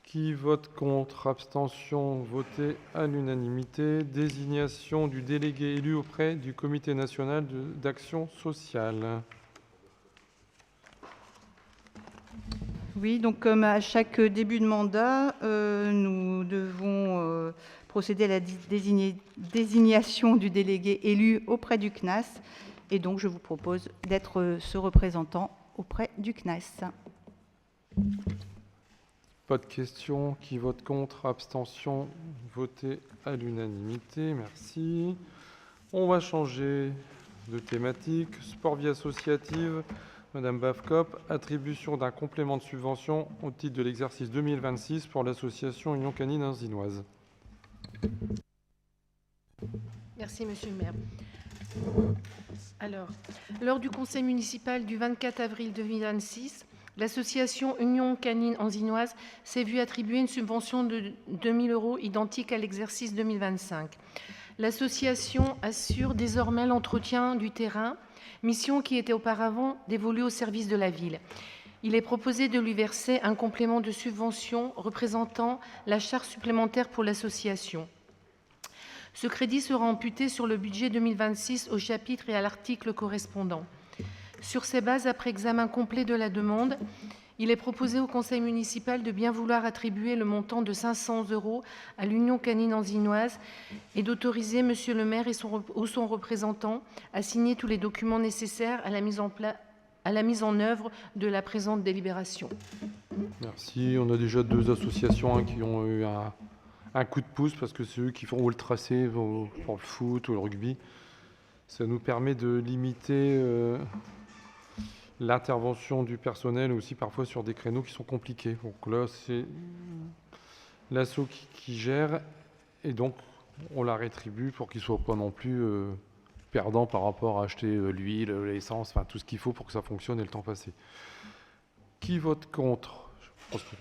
Qui vote contre? Abstention? Voté à l'unanimité. Désignation du délégué élu auprès du Comité national d'action sociale. Oui, donc comme à chaque début de mandat, nous devons procéder à la désignation du délégué élu auprès du CNAS. Et donc, je vous propose d'être ce représentant auprès du CNAS. Pas de questions. Qui vote contre? Abstention? Voté à l'unanimité. Merci. On va changer de thématique. Sport vie associative. Madame Bavkop, attribution d'un complément de subvention au titre de l'exercice 2026 pour l'association Union Canine Arzinoise. Merci, Monsieur le maire. Alors, lors du conseil municipal du 24 avril 2026, l'association Union Canine Arzinoise s'est vue attribuer une subvention de 2 000 € identique à l'exercice 2025. L'association assure désormais l'entretien du terrain, mission qui était auparavant dévolue au service de la ville. Il est proposé de lui verser un complément de subvention représentant la charge supplémentaire pour l'association. Ce crédit sera amputé sur le budget 2026 au chapitre et à l'article correspondant. Sur ces bases, après examen complet de la demande, il est proposé au conseil municipal de bien vouloir attribuer le montant de 500 € à l'Union canine arzinoise et d'autoriser Monsieur le maire et son représentant à signer tous les documents nécessaires à la mise en œuvre de la présente délibération. Merci. On a déjà deux associations qui ont eu un coup de pouce parce que c'est eux qui font le tracé pour le foot ou le rugby. Ça nous permet de limiter l'intervention du personnel aussi parfois sur des créneaux qui sont compliqués. Donc là, c'est l'asso qui gère et donc on la rétribue pour qu'il ne soit pas non plus perdant par rapport à acheter l'huile, l'essence, enfin tout ce qu'il faut pour que ça fonctionne et le temps passé. Qui vote contre? Je pense que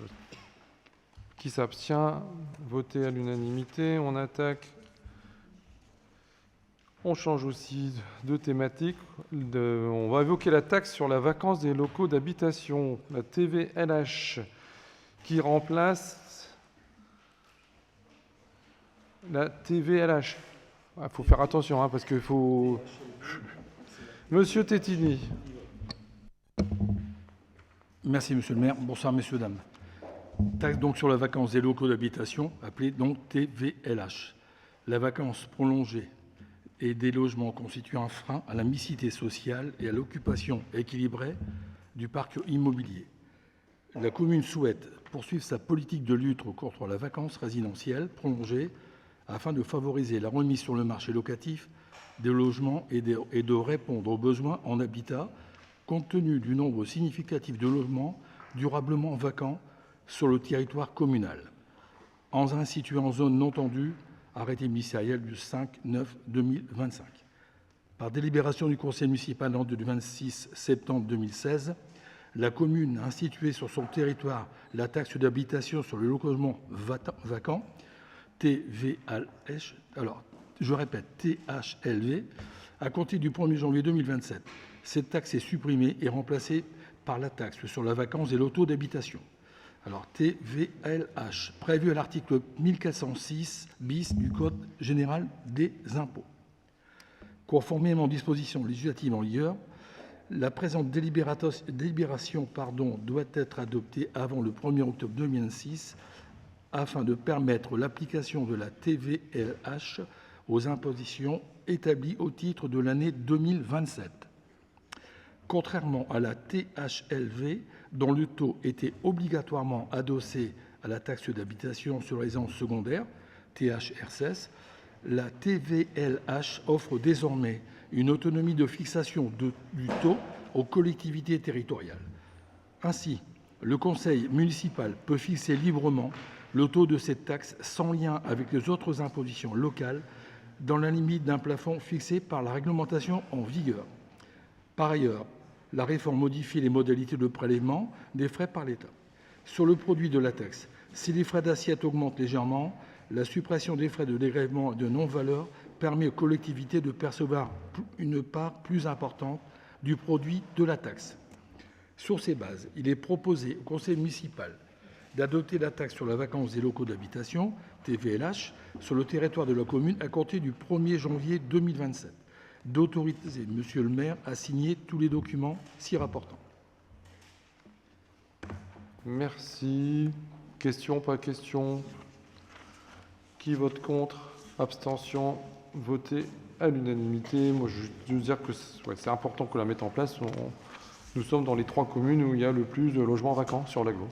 qui s'abstient? Voté à l'unanimité. On attaque. On change aussi de thématique. On va évoquer la taxe sur la vacance des locaux d'habitation, la TVLH, qui remplace la TVLH. Il faut faire attention, parce qu'il faut... Monsieur Tétini. Merci, monsieur le maire. Bonsoir, messieurs, dames. Taxe donc sur la vacance des locaux d'habitation, appelée donc TVLH. La vacance prolongée et des logements constituent un frein à la mixité sociale et à l'occupation équilibrée du parc immobilier. La commune souhaite poursuivre sa politique de lutte contre la vacance résidentielle prolongée afin de favoriser la remise sur le marché locatif des logements et de répondre aux besoins en habitat compte tenu du nombre significatif de logements durablement vacants sur le territoire communal. En situé en zone non tendue, arrêté ministériel du 5/9/2025. Par délibération du conseil municipal du 26 septembre 2016, la commune a institué sur son territoire la taxe d'habitation sur le logement vacant, TVLH, alors je répète, THLV, à compter du 1er janvier 2027. Cette taxe est supprimée et remplacée par la taxe sur la vacance des locaux d'habitation. Alors, TVLH, prévu à l'article 1406 bis du Code général des impôts. Conformément aux dispositions législatives en vigueur, La présente délibération doit être adoptée avant le 1er octobre 2026 afin de permettre l'application de la TVLH aux impositions établies au titre de l'année 2027. Contrairement à la THLV, dont le taux était obligatoirement adossé à la taxe d'habitation sur les résidences secondaires, THRS, la TVLH offre désormais une autonomie de fixation du taux aux collectivités territoriales. Ainsi, le conseil municipal peut fixer librement le taux de cette taxe sans lien avec les autres impositions locales dans la limite d'un plafond fixé par la réglementation en vigueur. Par ailleurs, la réforme modifie les modalités de prélèvement des frais par l'État. Sur le produit de la taxe, si les frais d'assiette augmentent légèrement, la suppression des frais de dégrèvement et de non-valeur permet aux collectivités de percevoir une part plus importante du produit de la taxe. Sur ces bases, il est proposé au conseil municipal d'adopter la taxe sur la vacance des locaux d'habitation, TVLH, sur le territoire de la commune à compter du 1er janvier 2027, d'autoriser Monsieur le maire à signer tous les documents s'y rapportant. Merci. Question, pas question? Qui vote contre? Abstention? Voté à l'unanimité. Moi, je veux dire que c'est important qu'on la mette en place. Nous sommes dans les 3 communes où il y a le plus de logements vacants sur l'aglo.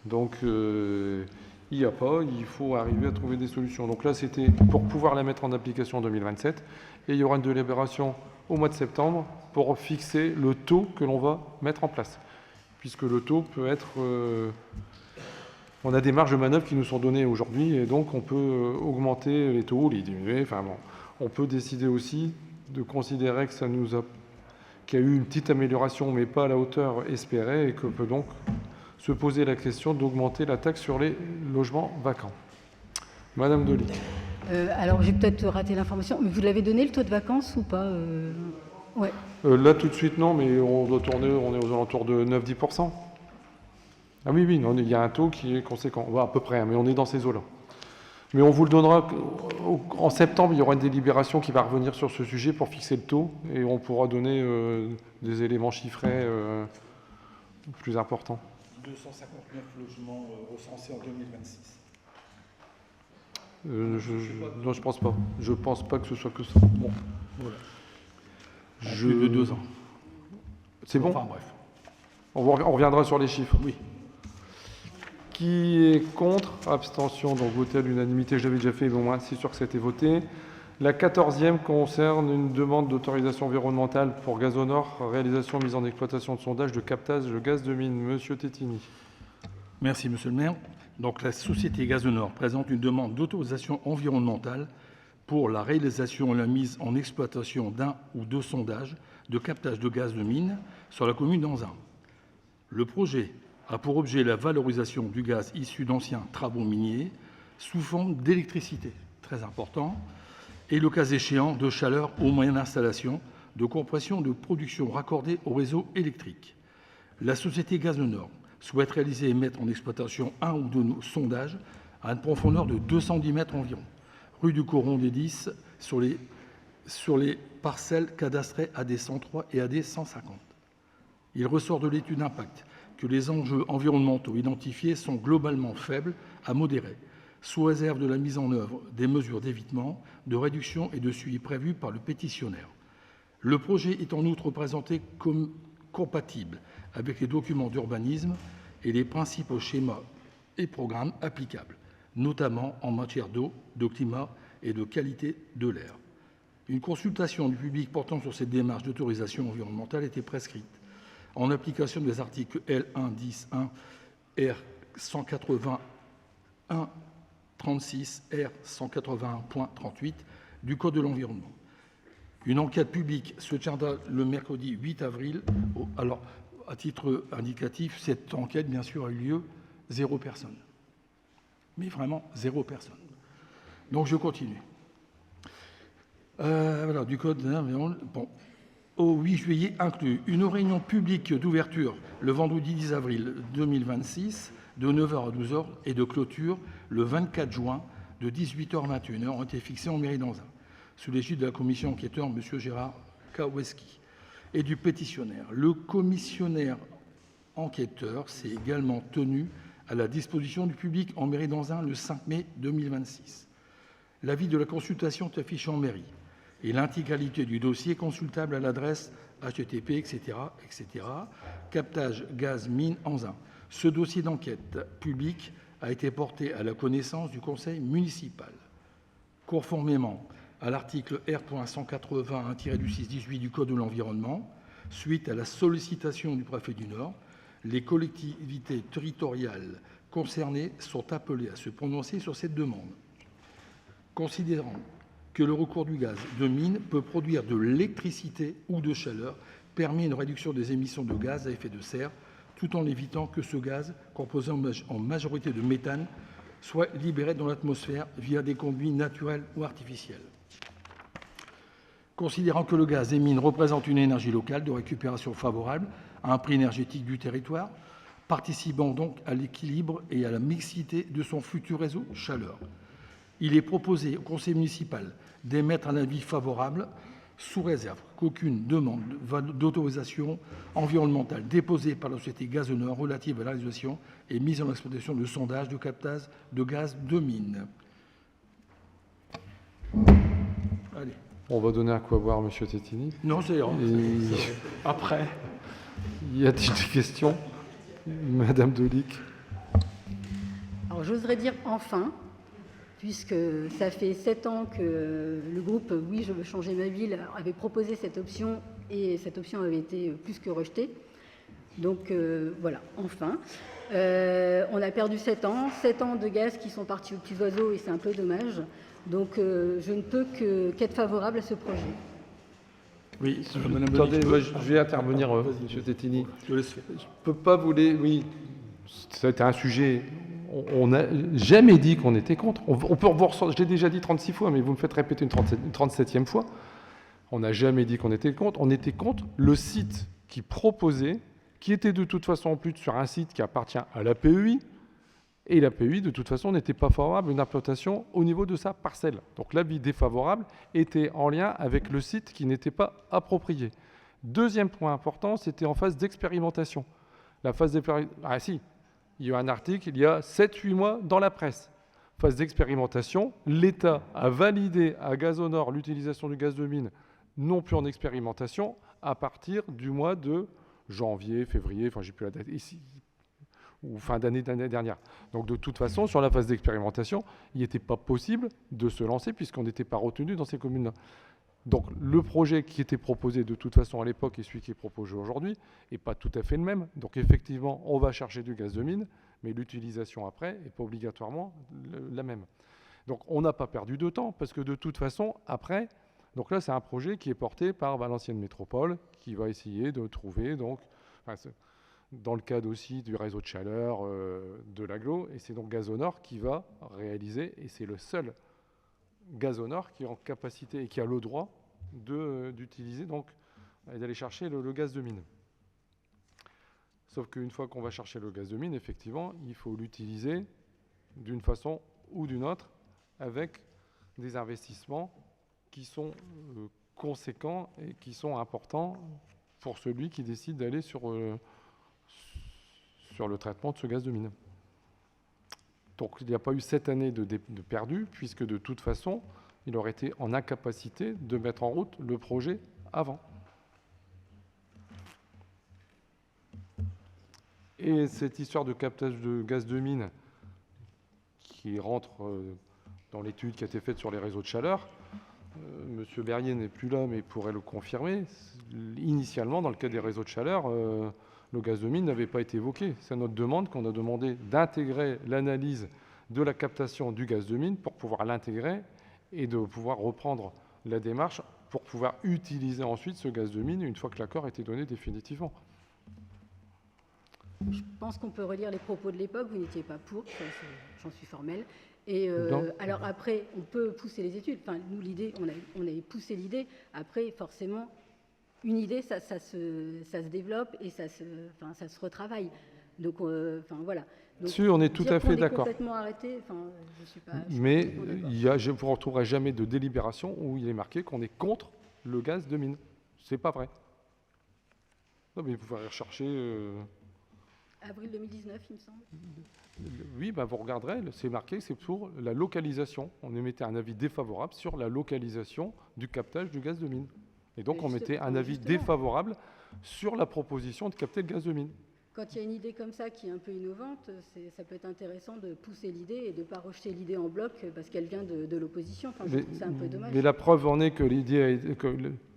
Donc, il n'y a pas, il faut arriver à trouver des solutions. Donc là, c'était pour pouvoir la mettre en application en 2027. Et il y aura une délibération au mois de septembre pour fixer le taux que l'on va mettre en place. Puisque le taux peut être... on a des marges de manœuvre qui nous sont données aujourd'hui et donc on peut augmenter les taux, les diminuer. Enfin bon, on peut décider aussi de considérer que qu'il y a eu une petite amélioration, mais pas à la hauteur espérée, et que peut donc se poser la question d'augmenter la taxe sur les logements vacants. Madame Delis. Alors, j'ai peut-être raté l'information, mais vous l'avez donné le taux de vacances ou pas ouais. Là, tout de suite, non, mais on doit tourner, on est aux alentours de 9-10%. Ah oui, non, il y a un taux qui est conséquent, à peu près, mais on est dans ces eaux-là. Mais on vous le donnera en septembre, il y aura une délibération qui va revenir sur ce sujet pour fixer le taux, et on pourra donner des éléments chiffrés plus importants. 259 logements recensés en 2026. Non, je pense pas. Je pense pas que ce soit que ça. Bon. Voilà. Plus de 2 ans. C'est bon. Enfin bref. On reviendra sur les chiffres. Oui. Qui est contre? Abstention, donc voté à l'unanimité. Je l'avais déjà fait, mais au moins c'est sûr que ça a été voté. La 14e concerne une demande d'autorisation environnementale pour Gazonor, réalisation mise en exploitation de sondage de captage de gaz de mine. Monsieur Tétini. Merci, monsieur le maire. Donc, la société Gazonor présente une demande d'autorisation environnementale pour la réalisation et la mise en exploitation d'un ou 2 sondages de captage de gaz de mine sur la commune d'Anzin. Le projet a pour objet la valorisation du gaz issu d'anciens travaux miniers sous forme d'électricité, très important, et le cas échéant de chaleur au moyen d'installation de compression de production raccordée au réseau électrique. La société Gazonor souhaite réaliser et mettre en exploitation un ou 2 sondages à une profondeur de 210 mètres environ, rue du Coron des 10, sur les parcelles cadastrées AD 103 et AD 150. Il ressort de l'étude d'impact que les enjeux environnementaux identifiés sont globalement faibles à modérés, sous réserve de la mise en œuvre des mesures d'évitement, de réduction et de suivi prévues par le pétitionnaire. Le projet est en outre présenté comme compatible avec les documents d'urbanisme et les principaux schémas et programmes applicables, notamment en matière d'eau, de climat et de qualité de l'air. Une consultation du public portant sur cette démarche d'autorisation environnementale était prescrite en application des articles L1-10-1, R181, 36, R181.38 du Code de l'environnement. Une enquête publique se tiendra le mercredi 8 avril. Alors, à titre indicatif, cette enquête, bien sûr, a eu lieu 0 personne. Mais vraiment 0 personne. Donc, je continue. Voilà, du Code de l'environnement. Bon. Au 8 juillet inclus, une réunion publique d'ouverture le vendredi 10 avril 2026 de 9h à 12h et de clôture le 24 juin de 18h à 21h ont été fixées en mairie d'Anzin, sous l'égide de la commission enquêteur M. Gérard Kaweski. et du pétitionnaire. Le commissionnaire enquêteur s'est également tenu à la disposition du public en mairie d'Anzin le 5 mai 2026. L'avis de la consultation est affiché en mairie et l'intégralité du dossier est consultable à l'adresse http etc. captage gaz mine Anzin. Ce dossier d'enquête publique a été porté à la connaissance du conseil municipal. Conformément à l'article R.181-18 du Code de l'environnement, suite à la sollicitation du préfet du Nord, les collectivités territoriales concernées sont appelées à se prononcer sur cette demande. Considérant que le recours du gaz de mine peut produire de l'électricité ou de chaleur, permet une réduction des émissions de gaz à effet de serre, tout en évitant que ce gaz, composé en majorité de méthane, soit libéré dans l'atmosphère via des conduits naturels ou artificiels. Considérant que le gaz des mines représente une énergie locale de récupération favorable à un prix énergétique du territoire, participant donc à l'équilibre et à la mixité de son futur réseau chaleur. Il est proposé au conseil municipal d'émettre un avis favorable sous réserve qu'aucune demande d'autorisation environnementale déposée par la société Gazonor relative à la réalisation et mise en exploitation de sondage de captage de gaz de mine. Allez. On va donner à quoi boire, monsieur Tettini. Non, c'est après. Y a-t-il des questions? Madame Dolic. Alors j'oserais dire enfin, puisque ça fait 7 ans que le groupe « Oui, je veux changer ma ville » avait proposé cette option et cette option avait été plus que rejetée. Donc voilà, enfin. On a perdu 7 ans de gaz qui sont partis aux petits oiseaux et c'est un peu dommage. Donc je ne peux qu'être favorable à ce projet. Oui, attendez, je vais intervenir, monsieur Tettini. Je ne peux pas vous les... Oui, ça a été un sujet... On n'a jamais dit qu'on était contre. On peut vous je l'ai déjà dit 36 fois, mais vous me faites répéter une 37e fois. On n'a jamais dit qu'on était contre. On était contre le site qui proposait, qui était de toute façon en plus sur un site qui appartient à la PEI. Et la PEI, de toute façon, n'était pas favorable à une implantation au niveau de sa parcelle. Donc l'avis défavorable était en lien avec le site qui n'était pas approprié. Deuxième point important, c'était en phase d'expérimentation. La phase d'expérimentation... Ah si, il y a eu un article il y a 7-8 mois dans la presse. Phase d'expérimentation, l'État a validé à Gazonor l'utilisation du gaz de mine, non plus en expérimentation, à partir du mois de janvier, février, enfin j'ai plus la date ici, ou fin d'année dernière. Donc de toute façon, sur la phase d'expérimentation, il n'était pas possible de se lancer puisqu'on n'était pas retenu dans ces communes-là. Donc le projet qui était proposé de toute façon à l'époque et celui qui est proposé aujourd'hui n'est pas tout à fait le même. Donc effectivement, on va chercher du gaz de mine, mais l'utilisation après n'est pas obligatoirement la même. Donc on n'a pas perdu de temps parce que de toute façon, après, donc là c'est un projet qui est porté par Valenciennes Métropole qui va essayer de trouver, donc, dans le cadre aussi du réseau de chaleur de l'agglo, et c'est donc Gazonor qui va réaliser, et c'est le seul Gazonor qui est en capacité et qui a le droit d'utiliser, donc d'aller chercher le gaz de mine. Sauf qu'une fois qu'on va chercher le gaz de mine, effectivement, il faut l'utiliser d'une façon ou d'une autre avec des investissements qui sont conséquents et qui sont importants pour celui qui décide d'aller sur le traitement de ce gaz de mine. Donc il n'y a pas eu 7 années de perdu, puisque de toute façon, il aurait été en incapacité de mettre en route le projet avant. Et cette histoire de captage de gaz de mine qui rentre dans l'étude qui a été faite sur les réseaux de chaleur, Monsieur Berrier n'est plus là, mais pourrait le confirmer. Initialement, dans le cas des réseaux de chaleur, le gaz de mine n'avait pas été évoqué. C'est notre demande qu'on a demandé d'intégrer l'analyse de la captation du gaz de mine pour pouvoir l'intégrer et de pouvoir reprendre la démarche pour pouvoir utiliser ensuite ce gaz de mine une fois que l'accord a été donné définitivement. Je pense qu'on peut relire les propos de l'époque. Vous n'étiez pas pour, j'en suis formelle. Et alors après, on peut pousser les études. Enfin, nous, l'idée, on avait poussé l'idée. Après, forcément, une idée, ça se développe et ça se retravaille. Donc, voilà. Donc, si, on est tout à fait d'accord. Complètement arrêté. Je suis pas. Mais vous ne retrouverez jamais de délibération où il est marqué qu'on est contre le gaz de mine. C'est pas vrai. Non, mais vous pouvez aller rechercher. Avril 2019, il me semble. Oui, ben vous regarderez, c'est marqué, c'est pour la localisation. On émettait un avis défavorable sur la localisation du captage du gaz de mine. Et donc, Mais on mettait un avis justement. défavorable sur la proposition de capter le gaz de mine. Quand il y a une idée comme ça qui est un peu innovante, ça peut être intéressant de pousser l'idée et de ne pas rejeter l'idée en bloc parce qu'elle vient de l'opposition. Enfin, je trouve que c'est un peu dommage. Mais la preuve en est que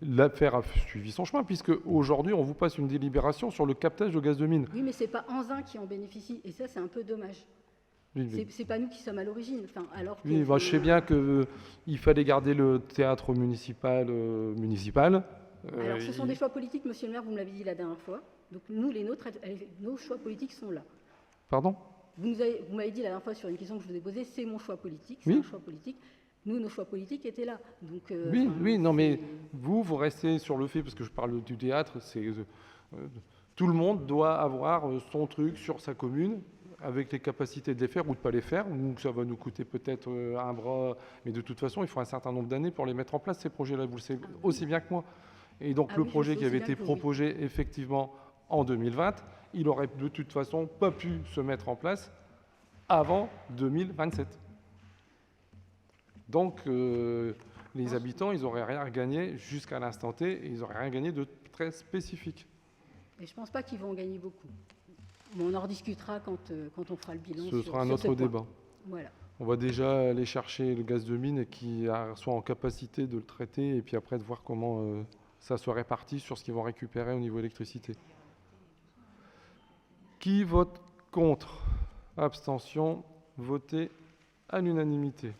l'affaire a suivi son chemin, puisque aujourd'hui, on vous passe une délibération sur le captage de gaz de mine. Oui, mais c'est pas Anzin qui en bénéficie, et ça, c'est un peu dommage. C'est pas nous qui sommes à l'origine. Enfin, alors que Oui, bah, je sais bien qu'il fallait garder le théâtre municipal. Alors, ce sont des choix politiques, monsieur le maire, vous me l'avez dit la dernière fois. Donc, nous, nos choix politiques sont là. Pardon ? Vous m'avez dit la dernière fois sur une question que je vous ai posée, c'est mon choix politique, c'est Oui. un choix politique. Nous, nos choix politiques étaient là. Donc, Oui, non, mais vous restez sur le fait, parce que je parle du théâtre, tout le monde doit avoir son truc sur sa commune, avec les capacités de les faire ou de ne pas les faire. Donc, ça va nous coûter peut-être un bras, mais de toute façon, il faut un certain nombre d'années pour les mettre en place, ces projets-là, vous le savez aussi bien que moi. Et donc, le oui, je projet sais qui avait aussi été bien que vous, oui. proposé effectivement en 2020, il aurait de toute façon pas pu se mettre en place avant 2027. Donc, les habitants, ils n'auraient rien gagné jusqu'à l'instant T, et ils n'auraient rien gagné de très spécifique. Et je ne pense pas qu'ils vont en gagner beaucoup. Bon, on en rediscutera quand on fera le bilan. Ce sera un sur autre ce point. débat. Voilà. On va déjà aller chercher le gaz de mine et qui soit en capacité de le traiter, et puis après de voir comment ça se répartit sur ce qu'ils vont récupérer au niveau électricité. Qui vote contre? Abstention. Voté à l'unanimité.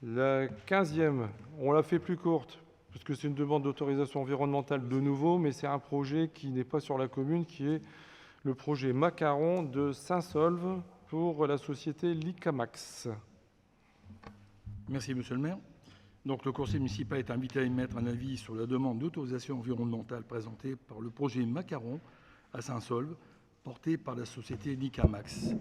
La 15e, on l'a fait plus courte, parce que c'est une demande d'autorisation environnementale de nouveau, mais c'est un projet qui n'est pas sur la commune, qui est le projet Macaron de Saint-Saulve pour la société Licamax. Merci, monsieur le maire. Donc, le conseil municipal est invité à émettre un avis sur la demande d'autorisation environnementale présentée par le projet Macaron à Saint-Saulve, porté par la société Licamax.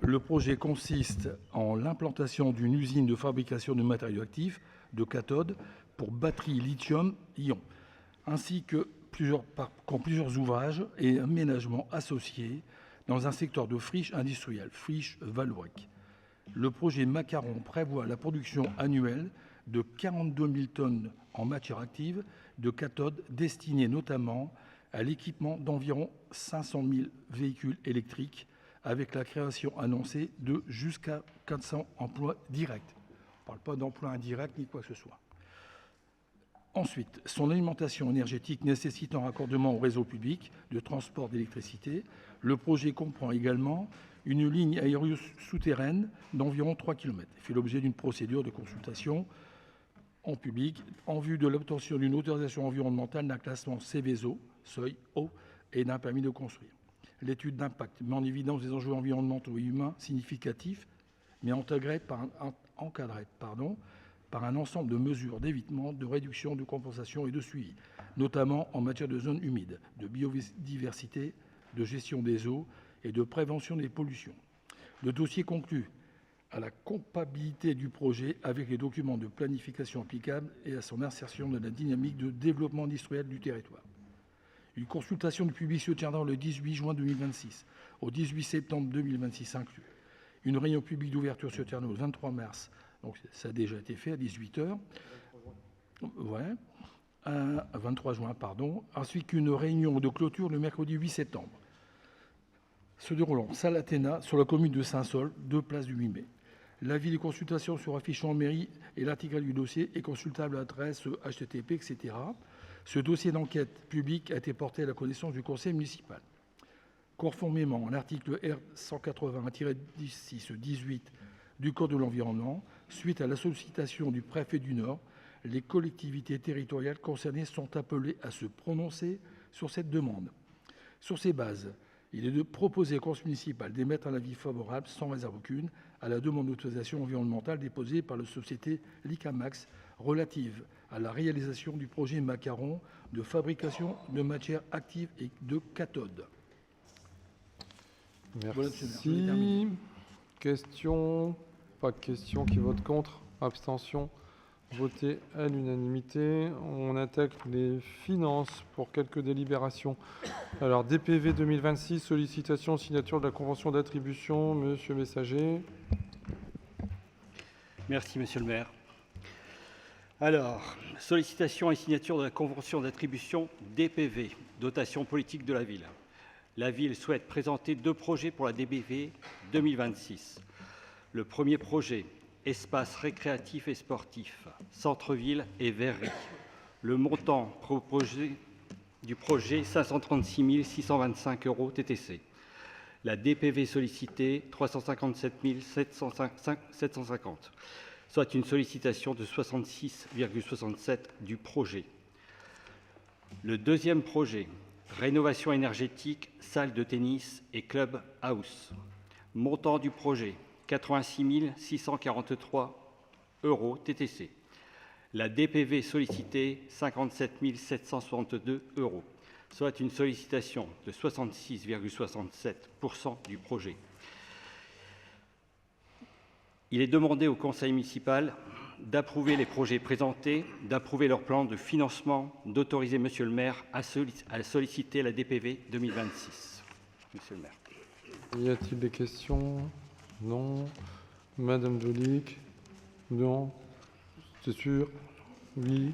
Le projet consiste en l'implantation d'une usine de fabrication de matériaux actifs, de cathodes, pour batteries lithium-ion, ainsi que plusieurs ouvrages et aménagements associés dans un secteur de friche industrielle, friche Valouac. Le projet Macaron prévoit la production annuelle de 42 000 tonnes en matière active de cathodes destinées notamment à l'équipement d'environ 500 000 véhicules électriques, avec la création annoncée de jusqu'à 400 emplois directs. On ne parle pas d'emplois indirects ni quoi que ce soit. Ensuite, son alimentation énergétique nécessite un raccordement au réseau public de transport d'électricité. Le projet comprend également une ligne aérienne souterraine d'environ 3 km. Il fait l'objet d'une procédure de consultation en public en vue de l'obtention d'une autorisation environnementale d'un classement Céveso, seuil haut, et d'un permis de construire. L'étude d'impact met en évidence des enjeux environnementaux et humains significatifs, mais encadrés par un ensemble de mesures d'évitement, de réduction, de compensation et de suivi, notamment en matière de zones humides, de biodiversité, de gestion des eaux et de prévention des pollutions. Le dossier conclut à la compatibilité du projet avec les documents de planification applicables et à son insertion dans la dynamique de développement industriel du territoire. Une consultation du public se tiendra le 18 juin 2026 au 18 septembre 2026 inclus. Une réunion publique d'ouverture se tiendra le 23 mars, donc ça a déjà été fait à 18h. Ouais, 23 juin, pardon, ainsi qu'une réunion de clôture le mercredi 8 septembre. Se déroulant salle Athéna sur la commune de Saint-Saulve, 2 places du 8 mai. L'avis de consultation sera affiché en mairie et l'article du dossier est consultable à l'adresse http, etc. Ce dossier d'enquête publique a été porté à la connaissance du conseil municipal. Conformément à l'article R180-18 du Code de l'environnement, suite à la sollicitation du préfet du Nord, les collectivités territoriales concernées sont appelées à se prononcer sur cette demande. Sur ces bases, il est de proposer au conseil municipal d'émettre un avis favorable, sans réserve aucune, à la demande d'autorisation environnementale déposée par la société Licamax relative à la réalisation du projet Macaron de fabrication de matières actives et de cathodes. Merci. Question? Pas de question. Qui vote contre? Abstention? Voté à l'unanimité. On attaque les finances pour quelques délibérations. Alors, DPV 2026, sollicitation, signature de la convention d'attribution. Monsieur Messager. Merci, monsieur le maire. Alors, sollicitation et signature de la convention d'attribution DPV, dotation politique de la ville. La ville souhaite présenter 2 projets pour la DPV 2026. Le premier projet, espace récréatif et sportif, centre-ville et verrerie. Le montant proposé du projet, 536 625 € TTC. La DPV sollicitée, 357 750, soit une sollicitation de 66,67 du projet. Le deuxième projet, rénovation énergétique, salle de tennis et club house. Montant du projet, 86 643 € TTC. La DPV sollicitée, 57 762 €, soit une sollicitation de 66,67% du projet. Il est demandé au conseil municipal d'approuver les projets présentés, d'approuver leur plan de financement, d'autoriser monsieur le maire à solliciter la DPV 2026. Monsieur le maire. Y a-t-il des questions? Non. Madame Dolic? Non. C'est sûr? Oui.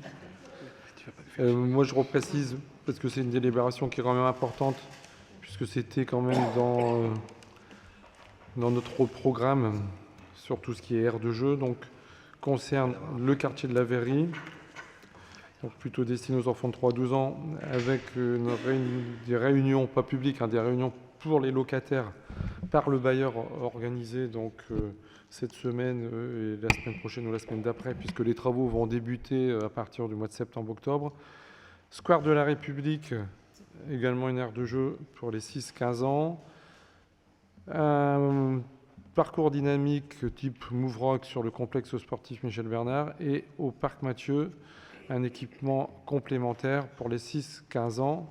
Moi, je reprécise, parce que c'est une délibération qui est quand même importante, puisque c'était quand même dans notre programme sur tout ce qui est aire de jeu, donc concerne le quartier de la Verrerie, donc plutôt destiné aux enfants de 3 à 12 ans, avec des réunions, pas publiques, des réunions pour les locataires par le bailleur organisé donc cette semaine et la semaine prochaine ou la semaine d'après, puisque les travaux vont débuter à partir du mois de septembre-octobre. Square de la République, également une aire de jeu pour les 6-15 ans. Un parcours dynamique type Move Rock sur le complexe sportif Michel Bernard, et au Parc Mathieu, un équipement complémentaire pour les 6-15 ans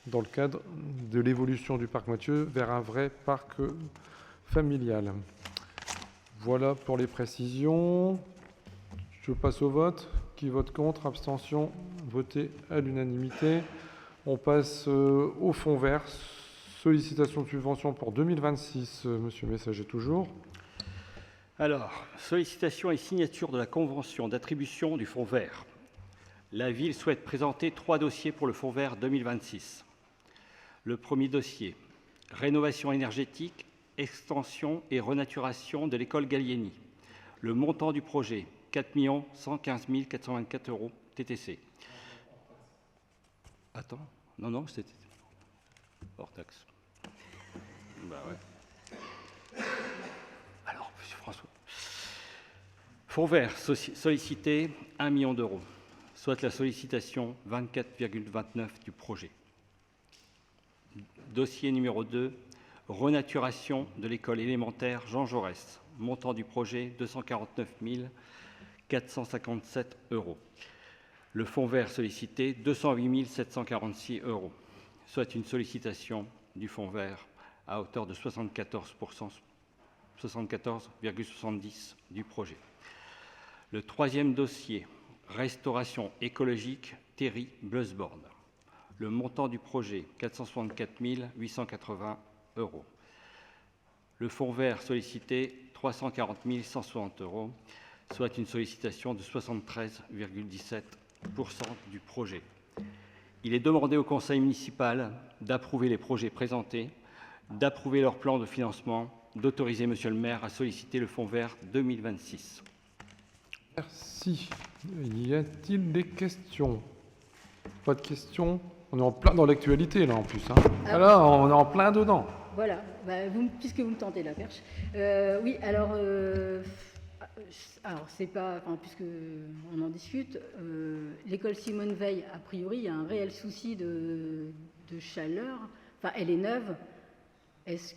dans le cadre de l'évolution du Parc Mathieu vers un vrai parc familial. Voilà pour les précisions. Je passe au vote. Qui vote contre? Abstention? Voté à l'unanimité. On passe au fonds vert. Sollicitation de subvention pour 2026. Monsieur Messager, toujours. Alors, sollicitation et signature de la convention d'attribution du fonds vert. La ville souhaite présenter 3 dossiers pour le fonds vert 2026. Le premier dossier, rénovation énergétique, extension et renaturation de l'école Gallieni. Le montant du projet, 4 115 424 € TTC. Attends, non, c'était hors taxe. Bah ouais. Alors, monsieur François. Fonds vert sollicité 1 million d'euros, soit la sollicitation 24,29 du projet. Dossier numéro 2, renaturation de l'école élémentaire Jean Jaurès. Montant du projet 249 457 €. Le fonds vert sollicité 208 746 €, soit une sollicitation du fonds vert à hauteur de 74,70 du projet. Le troisième dossier, restauration écologique Terry Bleusborn. Le montant du projet, 464 880 €. Le fonds vert sollicité, 340 160 €, soit une sollicitation de 73,17% du projet. Il est demandé au conseil municipal d'approuver les projets présentés, d'approuver leur plan de financement, d'autoriser monsieur le maire à solliciter le fonds vert 2026. Merci. Y a-t-il des questions? Pas de questions? On est en plein dans l'actualité, là, en plus. Ah, là, on est en plein dedans. Voilà, puisque vous me tentez la perche. Oui, alors c'est pas, puisque on en discute, l'école Simone Veil, a priori, il y a un réel souci de chaleur. Enfin, elle est neuve. Est-ce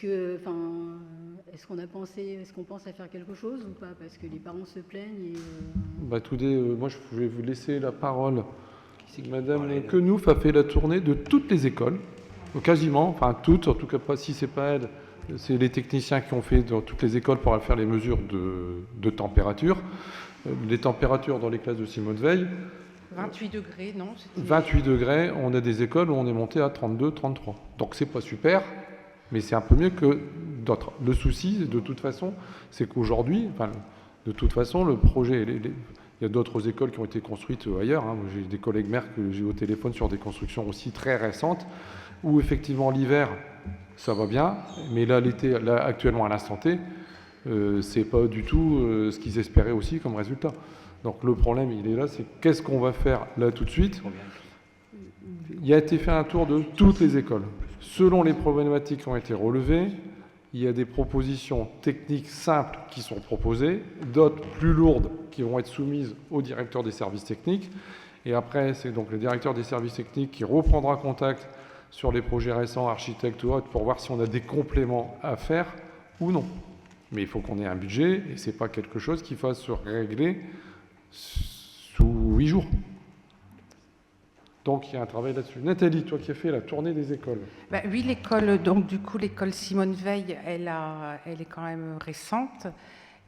qu'on pense à faire quelque chose ou pas? Parce que les parents se plaignent. Moi, je vais vous laisser la parole. Madame Quenouf a fait la tournée de toutes les écoles, quasiment, enfin toutes, en tout cas pas si c'est pas elle, c'est les techniciens qui ont fait dans toutes les écoles pour faire les mesures de température. Les températures dans les classes de Simone Veil, 28 degrés, non? 28 degrés, on a des écoles où on est monté à 32, 33. Donc c'est pas super, mais c'est un peu mieux que d'autres. Le souci, de toute façon, c'est qu'aujourd'hui, de toute façon, le projet, il y a d'autres écoles qui ont été construites ailleurs. Hein. J'ai des collègues maires que j'ai au téléphone sur des constructions aussi très récentes, où effectivement l'hiver, ça va bien, mais là, l'été, là, actuellement à l'instant T, c'est pas du tout ce qu'ils espéraient aussi comme résultat. Donc le problème, il est là, c'est qu'est-ce qu'on va faire là tout de suite. Il a été fait un tour de toutes les écoles. Selon les problématiques qui ont été relevées, il y a des propositions techniques simples qui sont proposées, d'autres plus lourdes qui vont être soumises au directeur des services techniques. Et après, c'est donc le directeur des services techniques qui reprendra contact sur les projets récents, architectes ou autres, pour voir si on a des compléments à faire ou non. Mais il faut qu'on ait un budget, et ce n'est pas quelque chose qui fasse se régler sous 8 jours. Donc il y a un travail là-dessus. Nathalie, toi qui as fait la tournée des écoles. Oui, l'école, donc du coup, l'école Simone Veil, elle est quand même récente,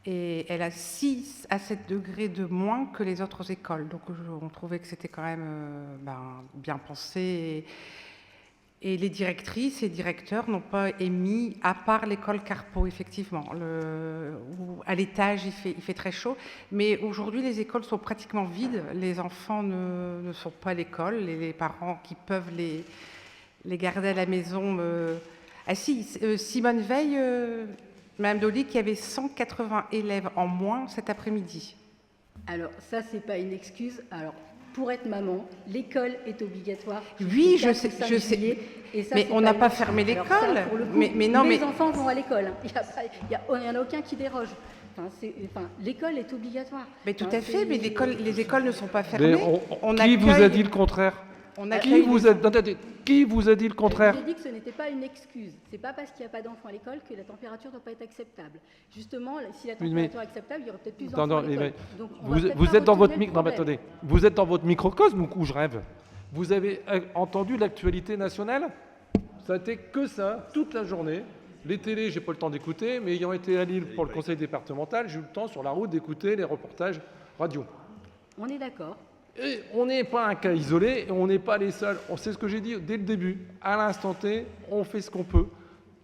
et elle a 6 à 7 degrés de moins que les autres écoles. Donc on trouvait que c'était quand même bien pensé. Et les directrices et directeurs n'ont pas émis, à part l'école Carpeaux, effectivement. Où à l'étage, il fait très chaud. Mais aujourd'hui, les écoles sont pratiquement vides. Les enfants ne sont pas à l'école. Les parents qui peuvent les garder à la maison... Ah si, Simone Veil, Mme Dolly, qui avait 180 élèves en moins cet après-midi. Alors, ça, c'est pas une excuse. Alors, pour être maman, l'école est obligatoire. Oui, je sais. Et ça, mais on n'a pas fermé l'école. Les enfants vont à l'école. Il n'y en a aucun qui déroge. L'école est obligatoire. Mais tout à fait, mais les écoles ne sont pas fermées. Qui vous a dit le contraire? Qui vous a dit le contraire? J'ai dit que ce n'était pas une excuse. C'est pas parce qu'il n'y a pas d'enfants à l'école que la température ne doit pas être acceptable. Justement, si la température est acceptable, il y aurait peut-être plus d'enfants à l'école. Vous êtes dans votre vous êtes dans votre microcosme ou je rêve? Vous avez entendu l'actualité nationale? Ça a été que ça toute la journée. Les télés, j'ai pas le temps d'écouter, mais ayant été à Lille pour le conseil départemental, j'ai eu le temps sur la route d'écouter les reportages radio. On est d'accord. Et on n'est pas un cas isolé et on n'est pas les seuls. C'est ce que j'ai dit dès le début. À l'instant T, on fait ce qu'on peut.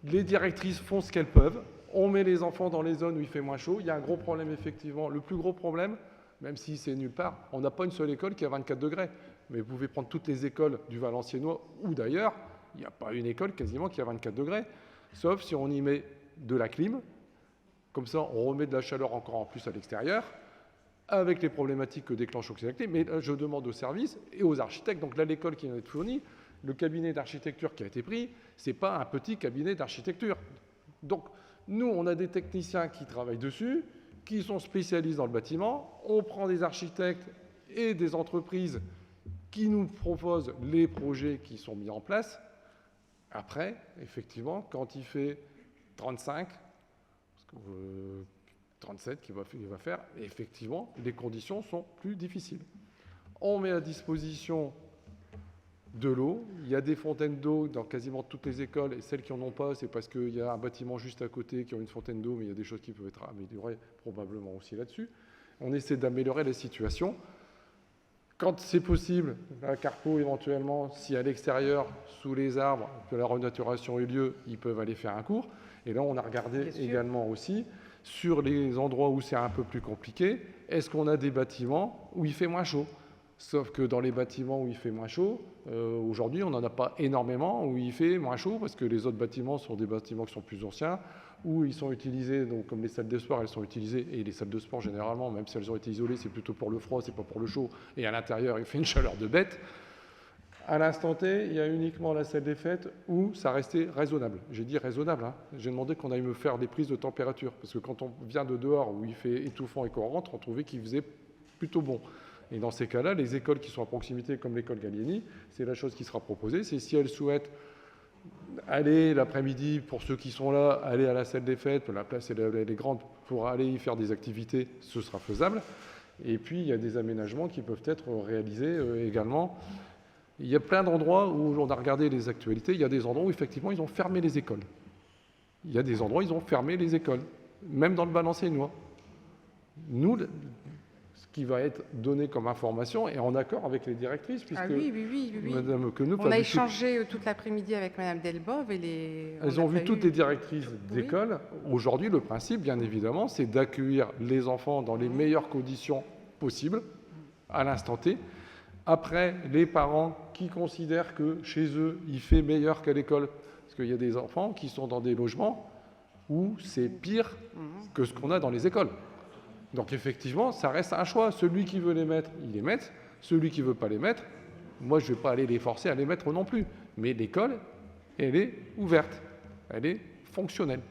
Les directrices font ce qu'elles peuvent. On met les enfants dans les zones où il fait moins chaud. Il y a un gros problème, effectivement. Le plus gros problème, même si c'est nulle part, on n'a pas une seule école qui a 24 degrés. Mais vous pouvez prendre toutes les écoles du Valenciennois ou d'ailleurs, il n'y a pas une école quasiment qui a 24 degrés. Sauf si on y met de la clim. Comme ça, on remet de la chaleur encore en plus à l'extérieur, avec les problématiques que déclenche l'oxygène. Mais je demande aux services et aux architectes, donc là l'école qui vient d'être fournie, le cabinet d'architecture qui a été pris, ce n'est pas un petit cabinet d'architecture. Donc nous, on a des techniciens qui travaillent dessus, qui sont spécialistes dans le bâtiment, on prend des architectes et des entreprises qui nous proposent les projets qui sont mis en place. Après, effectivement, quand il fait 35, 37 qu'il va faire, effectivement, les conditions sont plus difficiles. On met à disposition de l'eau. Il y a des fontaines d'eau dans quasiment toutes les écoles, et celles qui n'en ont pas, c'est parce qu'il y a un bâtiment juste à côté qui a une fontaine d'eau, mais il y a des choses qui peuvent être améliorées probablement aussi là-dessus. On essaie d'améliorer la situation. Quand c'est possible, à Carpeaux éventuellement, si à l'extérieur, sous les arbres, que la renaturation ait lieu, ils peuvent aller faire un cours. Et là, on a regardé également aussi sur les endroits où c'est un peu plus compliqué, est-ce qu'on a des bâtiments où il fait moins chaud? Sauf que dans les bâtiments où il fait moins chaud, aujourd'hui, on n'en a pas énormément où il fait moins chaud, parce que les autres bâtiments sont des bâtiments qui sont plus anciens, où ils sont utilisés, donc comme les salles de sport, elles sont utilisées, et les salles de sport, généralement, même si elles ont été isolées, c'est plutôt pour le froid, c'est pas pour le chaud, et à l'intérieur, il fait une chaleur de bête. À l'instant T, il y a uniquement la salle des fêtes où ça restait raisonnable. J'ai dit raisonnable. Hein. J'ai demandé qu'on aille me faire des prises de température. Parce que quand on vient de dehors où il fait étouffant et qu'on rentre, on trouvait qu'il faisait plutôt bon. Et dans ces cas-là, les écoles qui sont à proximité, comme l'école Gallieni, c'est la chose qui sera proposée. C'est si elles souhaitent aller l'après-midi, pour ceux qui sont là, aller à la salle des fêtes, la place elle est grande, pour aller y faire des activités, ce sera faisable. Et puis, il y a des aménagements qui peuvent être réalisés également. Il y a plein d'endroits où on a regardé les actualités, il y a des endroits où effectivement ils ont fermé les écoles. Il y a des endroits où ils ont fermé les écoles, même dans le Valenciennois. Nous, qui va être donné comme information et en accord avec les directrices, puisque Ah oui. Madame Queneau On a échangé toute l'après-midi avec Madame Delbove et elles ont vu toutes les directrices d'école. Aujourd'hui, le principe, bien évidemment, c'est d'accueillir les enfants dans les meilleures conditions possibles, à l'instant T. Après, les parents qui considèrent que chez eux, il fait meilleur qu'à l'école, parce qu'il y a des enfants qui sont dans des logements où c'est pire que ce qu'on a dans les écoles. Donc effectivement, ça reste un choix. Celui qui veut les mettre, il les met. Celui qui ne veut pas les mettre, moi, je ne vais pas aller les forcer à les mettre non plus. Mais l'école, elle est ouverte. Elle est fonctionnelle.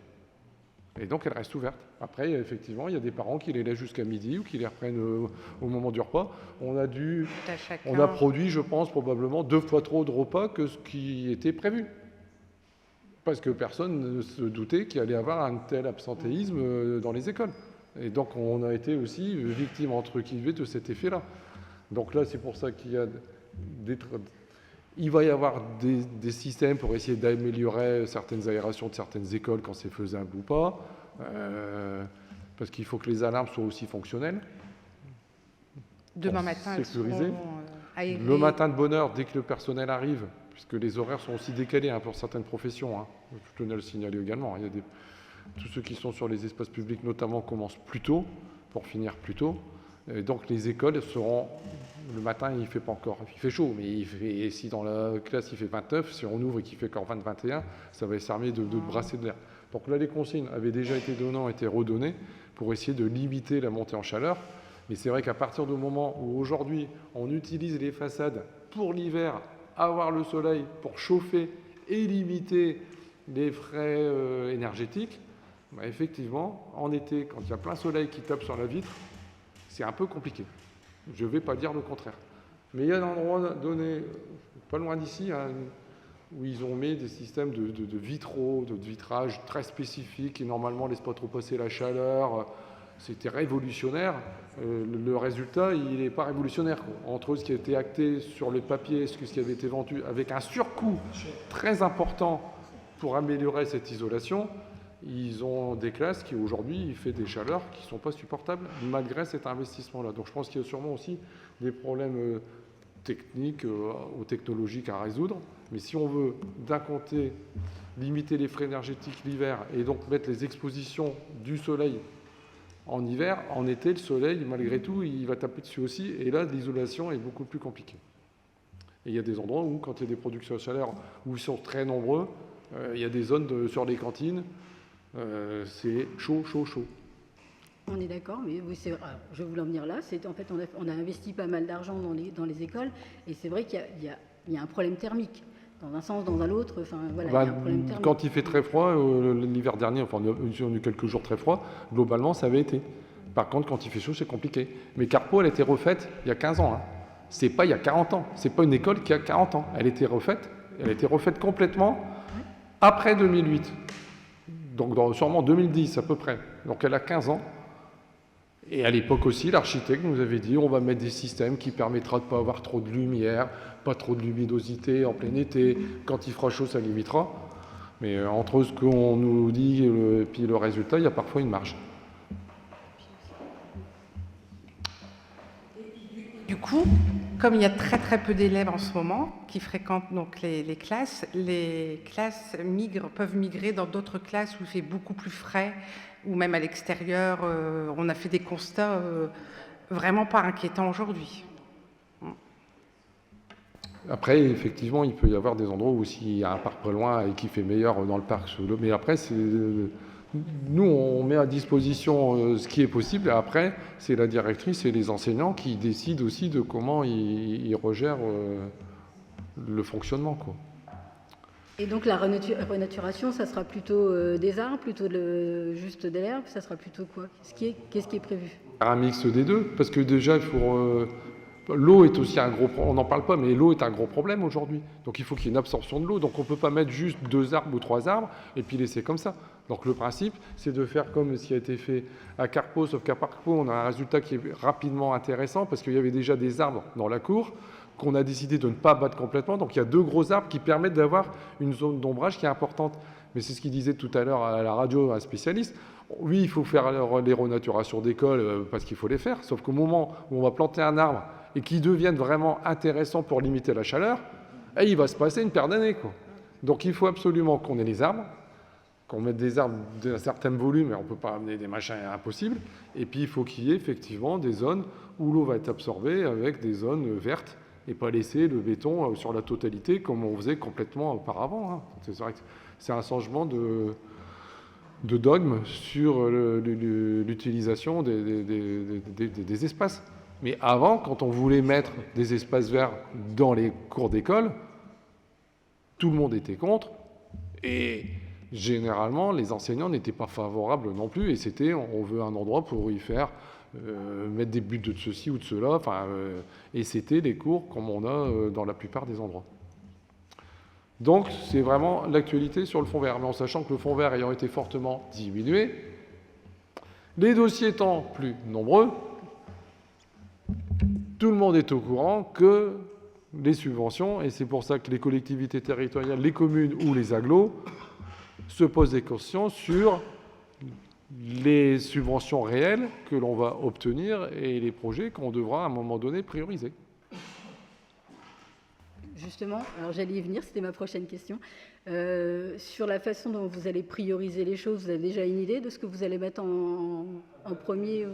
Et donc, elle reste ouverte. Après, effectivement, il y a des parents qui les laissent jusqu'à midi ou qui les reprennent au moment du repas. On a produit, je pense, probablement 2 fois trop de repas que ce qui était prévu. Parce que personne ne se doutait qu'il allait y avoir un tel absentéisme dans les écoles. Et donc, on a été aussi victime, entre guillemets, de cet effet-là. Donc là, c'est pour ça qu'il y a il va y avoir des systèmes pour essayer d'améliorer certaines aérations de certaines écoles quand c'est faisable ou pas, parce qu'il faut que les alarmes soient aussi fonctionnelles. Demain matin, elles sécurisées. seront aérées. Le matin de bonne heure, dès que le personnel arrive, puisque les horaires sont aussi décalés pour certaines professions, je tenais à le signaler également, il y a tous ceux qui sont sur les espaces publics notamment commencent plus tôt, pour finir plus tôt. Et donc les écoles seront, le matin il fait pas encore, il fait chaud, mais si dans la classe il fait 29, si on ouvre et qu'il fait encore 20-21, ça va s'armer de brasser de l'air. Donc là les consignes avaient déjà été redonnées pour essayer de limiter la montée en chaleur. Mais c'est vrai qu'à partir du moment où aujourd'hui on utilise les façades pour l'hiver, avoir le soleil pour chauffer et limiter les frais énergétiques, effectivement, en été, quand il y a plein soleil qui tape sur la vitre, c'est un peu compliqué. Je ne vais pas dire le contraire. Mais il y a un endroit donné, pas loin d'ici, où ils ont mis des systèmes de vitraux, de vitrage très spécifiques, et normalement, ne laissent pas trop passer la chaleur. C'était révolutionnaire. Le résultat, il n'est pas révolutionnaire, quoi. Entre ce qui a été acté sur le papier et ce qui avait été vendu, avec un surcoût très important pour améliorer cette isolation, ils ont des classes qui aujourd'hui il fait des chaleurs qui ne sont pas supportables malgré cet investissement-là. Donc je pense qu'il y a sûrement aussi des problèmes techniques ou technologiques à résoudre. Mais si on veut d'un côté limiter les frais énergétiques l'hiver et donc mettre les expositions du soleil en hiver, en été le soleil malgré tout il va taper dessus aussi et là l'isolation est beaucoup plus compliquée. Et il y a des endroits où quand il y a des productions de chaleur où ils sont très nombreux, il y a des zones sur les cantines, c'est chaud. On est d'accord, mais oui, alors, je voulais en venir là. En fait, on a investi pas mal d'argent dans les écoles, et c'est vrai qu'il y a un problème thermique, dans un sens, dans un autre. Enfin, voilà, il y a un problème thermique. Quand il fait très froid, l'hiver dernier, enfin, on a eu quelques jours très froids, globalement, ça avait été. Par contre, quand il fait chaud, c'est compliqué. Mais Carpeaux, elle a été refaite il y a 15 ans. C'est pas il y a 40 ans. C'est pas une école qui a 40 ans. Elle a été refaite complètement après 2008. Donc sûrement 2010 à peu près. Donc elle a 15 ans. Et à l'époque aussi, l'architecte nous avait dit on va mettre des systèmes qui permettra de ne pas avoir trop de lumière, pas trop de luminosité en plein été. Quand il fera chaud, ça limitera. Mais entre ce qu'on nous dit et puis le résultat, il y a parfois une marge. Du coup, comme il y a très peu d'élèves en ce moment qui fréquentent donc les classes peuvent migrer dans d'autres classes où il fait beaucoup plus frais, ou même à l'extérieur. On a fait des constats vraiment pas inquiétants aujourd'hui. Après, effectivement, il peut y avoir des endroits où s'il y a un parc pas loin et qui fait meilleur dans le parc, mais après, nous, on met à disposition ce qui est possible, et après, c'est la directrice et les enseignants qui décident aussi de comment ils regèrent le fonctionnement, quoi. Et donc la renaturation, ça sera plutôt des arbres, plutôt juste de l'herbe, ça sera plutôt quoi? Qu'est-ce qui est prévu? Un mix des deux, parce que déjà, il faut... L'eau est aussi un gros problème, on n'en parle pas, mais l'eau est un gros problème aujourd'hui. Donc il faut qu'il y ait une absorption de l'eau. Donc on ne peut pas mettre juste 2 arbres ou 3 arbres et puis laisser comme ça. Donc le principe, c'est de faire comme ce qui a été fait à Carpeaux, sauf qu'à Carpeaux, on a un résultat qui est rapidement intéressant parce qu'il y avait déjà des arbres dans la cour qu'on a décidé de ne pas battre complètement. Donc il y a 2 gros arbres qui permettent d'avoir une zone d'ombrage qui est importante. Mais c'est ce qu'il disait tout à l'heure à la radio, un spécialiste. Oui, il faut faire les renaturations d'école parce qu'il faut les faire, sauf qu'au moment où on va planter un arbre et qu'il devienne vraiment intéressant pour limiter la chaleur, il va se passer une paire d'années, quoi. Donc il faut absolument qu'on ait les arbres, qu'on mette des arbres d'un certain volume, mais on ne peut pas amener des machins impossibles. Et puis il faut qu'il y ait effectivement des zones où l'eau va être absorbée avec des zones vertes et pas laisser le béton sur la totalité comme on faisait complètement auparavant, hein. C'est vrai que c'est un changement de dogme sur l'utilisation des espaces. Mais avant, quand on voulait mettre des espaces verts dans les cours d'école, tout le monde était contre et généralement les enseignants n'étaient pas favorables non plus et c'était on veut un endroit pour y faire mettre des buts de ceci ou de cela, et c'était les cours comme on a dans la plupart des endroits. Donc c'est vraiment l'actualité sur le fonds vert, mais en sachant que le fonds vert ayant été fortement diminué, les dossiers étant plus nombreux, tout le monde est au courant que les subventions, et c'est pour ça que les collectivités territoriales, les communes ou les agglos se posent des questions sur les subventions réelles que l'on va obtenir et les projets qu'on devra à un moment donné prioriser. Justement, alors j'allais y venir, c'était ma prochaine question. Sur la façon dont vous allez prioriser les choses, vous avez déjà une idée de ce que vous allez mettre en premier?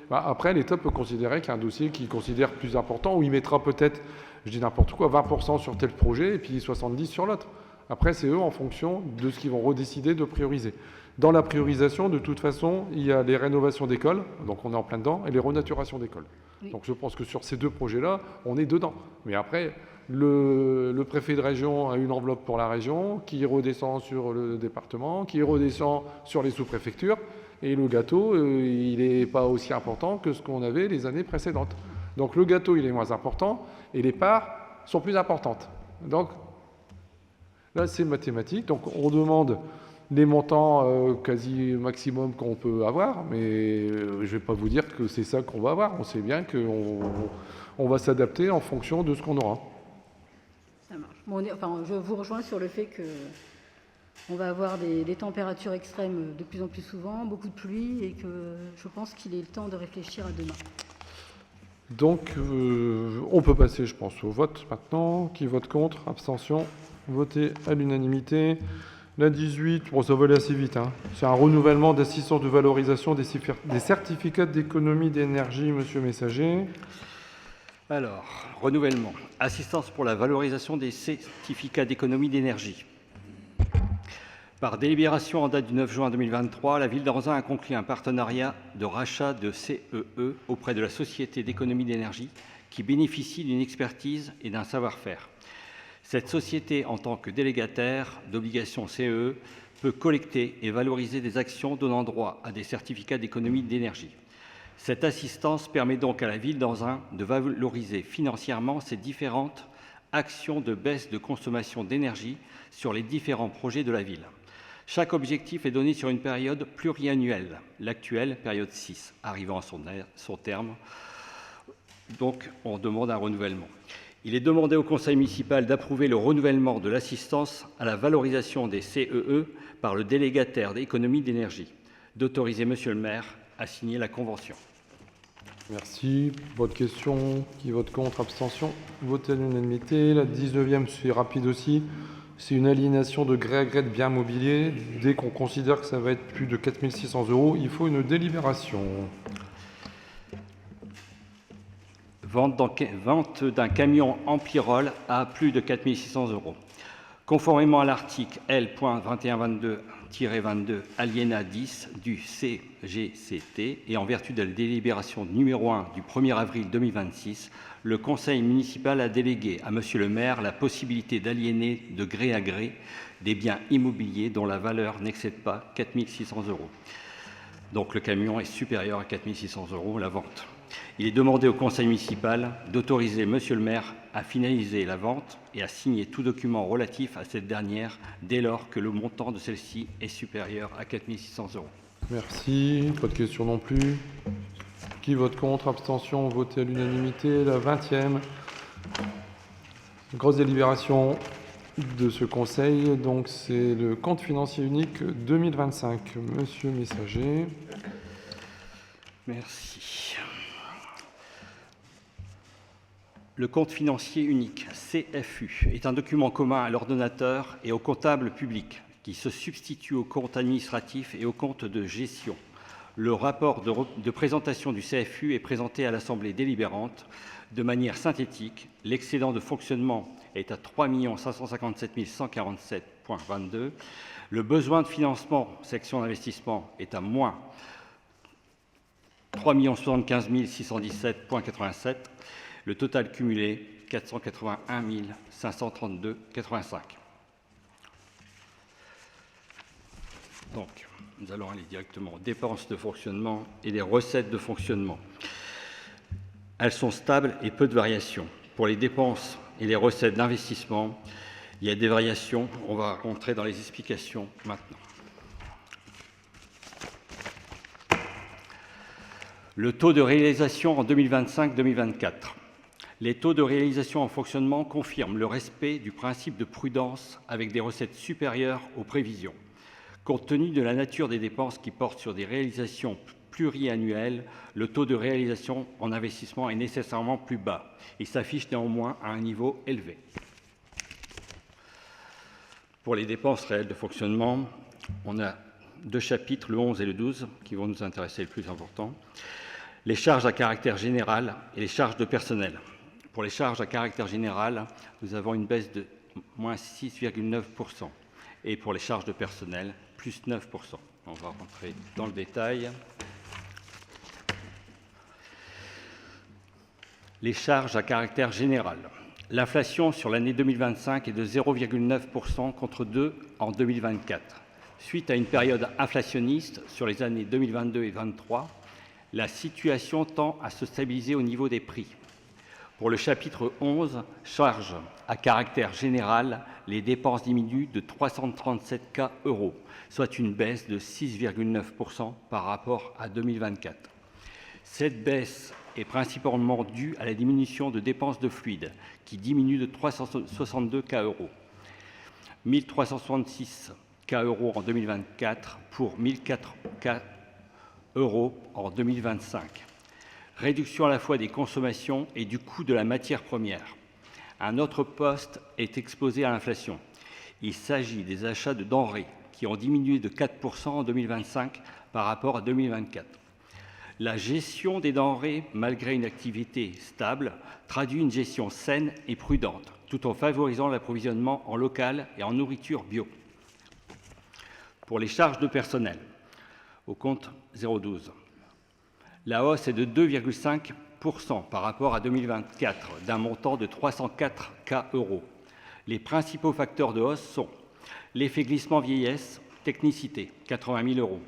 Après, l'État peut considérer qu'il y a un dossier qu'il considère plus important, où il mettra peut-être, je dis n'importe quoi, 20% sur tel projet et puis 70% sur l'autre. Après, c'est eux en fonction de ce qu'ils vont redécider de prioriser. Dans la priorisation, de toute façon, il y a les rénovations d'écoles, donc on est en plein dedans, et les renaturations d'écoles. Oui. Donc je pense que sur ces deux projets-là, on est dedans. Mais après, le préfet de région a une enveloppe pour la région, qui redescend sur le département, qui redescend sur les sous-préfectures, et le gâteau, il n'est pas aussi important que ce qu'on avait les années précédentes. Donc le gâteau, il est moins important, et les parts sont plus importantes. Donc là, c'est mathématique. Donc on demande les montants quasi maximum qu'on peut avoir, mais je ne vais pas vous dire que c'est ça qu'on va avoir. On sait bien qu'on va s'adapter en fonction de ce qu'on aura. Ça marche. Bon, je vous rejoins sur le fait qu'on va avoir des températures extrêmes de plus en plus souvent, beaucoup de pluie, et que je pense qu'il est le temps de réfléchir à demain. Donc, on peut passer, je pense, au vote maintenant. Qui vote contre? Abstention? Voté à l'unanimité. La 18, bon, ça va aller assez vite, hein. C'est un renouvellement d'assistance de valorisation des certificats d'économie d'énergie, monsieur Messager. Alors, renouvellement, assistance pour la valorisation des certificats d'économie d'énergie. Par délibération en date du 9 juin 2023, la ville d'Anzin a conclu un partenariat de rachat de CEE auprès de la Société d'économie d'énergie qui bénéficie d'une expertise et d'un savoir-faire. Cette société, en tant que délégataire d'obligations CEE, peut collecter et valoriser des actions donnant droit à des certificats d'économie d'énergie. Cette assistance permet donc à la ville d'Anzin de valoriser financièrement ces différentes actions de baisse de consommation d'énergie sur les différents projets de la ville. Chaque objectif est donné sur une période pluriannuelle, l'actuelle période 6, arrivant à son terme. Donc, on demande un renouvellement. Il est demandé au conseil municipal d'approuver le renouvellement de l'assistance à la valorisation des CEE par le délégataire d'économie d'énergie, d'autoriser monsieur le maire à signer la convention. Merci. Votre question, qui vote contre, abstention, voté à l'unanimité. La 19e, c'est rapide aussi. C'est une aliénation de gré à gré de biens mobiliers. Dès qu'on considère que ça va être plus de 4 600 €, il faut une délibération. Vente d'un camion Ampli-Roll à plus de 4 600 €. Conformément à l'article L.2122-22 alinéa 10 du CGCT et en vertu de la délibération numéro 1 du 1er avril 2026, le conseil municipal a délégué à monsieur le maire la possibilité d'aliéner de gré à gré des biens immobiliers dont la valeur n'excède pas 4 600 €. Donc le camion est supérieur à 4 600 € la vente. Il est demandé au conseil municipal d'autoriser monsieur le maire à finaliser la vente et à signer tout document relatif à cette dernière dès lors que le montant de celle-ci est supérieur à 4 600 €. Merci. Pas de question non plus. Qui vote contre? Abstention? Voté à l'unanimité. La 20e. Grosse délibération. de ce conseil. Donc, c'est le compte financier unique 2025. Monsieur Messager. Merci. Le compte financier unique, CFU, est un document commun à l'ordonnateur et au comptable public qui se substitue au compte administratif et au compte de gestion. Le rapport de présentation du CFU est présenté à l'Assemblée délibérante de manière synthétique. L'excédent de fonctionnement est à 3 557 147,22. Le besoin de financement, section d'investissement, est à moins 3 075 617,87. Le total cumulé, 481 532,85. Donc, nous allons aller directement aux dépenses de fonctionnement et les recettes de fonctionnement. Elles sont stables et peu de variations. Pour les dépenses et les recettes d'investissement, il y a des variations. On va rentrer dans les explications maintenant. Le taux de réalisation en 2025-2024. Les taux de réalisation en fonctionnement confirment le respect du principe de prudence avec des recettes supérieures aux prévisions. Compte tenu de la nature des dépenses qui portent sur des réalisations pluriannuelles, le taux de réalisation en investissement est nécessairement plus bas. Il s'affiche néanmoins à un niveau élevé. Pour les dépenses réelles de fonctionnement, on a deux chapitres, le 11 et le 12, qui vont nous intéresser le plus important. Les charges à caractère général et les charges de personnel. Pour les charges à caractère général, nous avons une baisse de moins 6,9%. Et pour les charges de personnel, plus 9%. On va rentrer dans le détail. Les charges à caractère général. L'inflation sur l'année 2025 est de 0,9% contre 2 en 2024. Suite à une période inflationniste sur les années 2022 et 2023, la situation tend à se stabiliser au niveau des prix. Pour le chapitre 11, charges à caractère général, les dépenses diminuent de 337 €, soit une baisse de 6,9% par rapport à 2024. Cette baisse est principalement due à la diminution de dépenses de fluide, qui diminue de 362 €, 1366 € en 2024 pour 1004 € en 2025. Réduction à la fois des consommations et du coût de la matière première. Un autre poste est exposé à l'inflation. Il s'agit des achats de denrées qui ont diminué de 4% en 2025 par rapport à 2024. La gestion des denrées, malgré une activité stable, traduit une gestion saine et prudente, tout en favorisant l'approvisionnement en local et en nourriture bio. Pour les charges de personnel, au compte 012, la hausse est de 2,5% par rapport à 2024, d'un montant de 304 €. Les principaux facteurs de hausse sont l'effet glissement vieillesse, technicité, 80 000 €,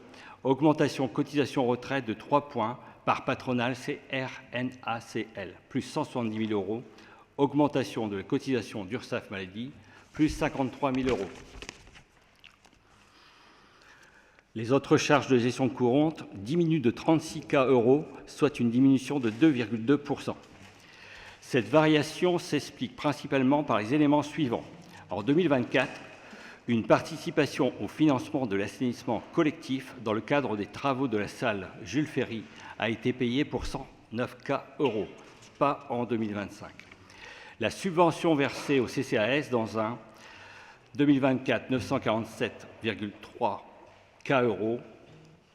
augmentation cotisation retraite de 3 points par patronal CRNACL, plus 170 000 €, augmentation de la cotisation d'URSSAF maladie, plus 53 000 €. Les autres charges de gestion courante diminuent de 36 €, soit une diminution de 2,2%. Cette variation s'explique principalement par les éléments suivants. En 2024, une participation au financement de l'assainissement collectif dans le cadre des travaux de la salle Jules Ferry a été payée pour 109 €, pas en 2025. La subvention versée au CCAS dans un 2024, 947,3 €,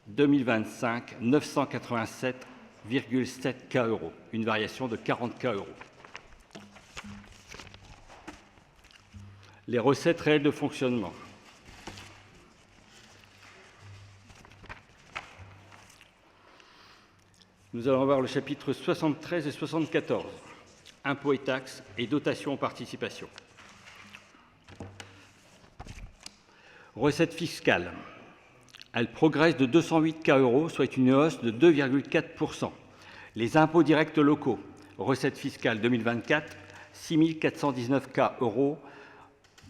2025, 987,7 €, une variation de 40 €. Les recettes réelles de fonctionnement. Nous allons voir le chapitre 73 et 74, impôts et taxes et dotations aux participations. Recettes fiscales. Elle progresse de 208 €, soit une hausse de 2,4%. Les impôts directs locaux, recettes fiscales 2024, 6 419 €,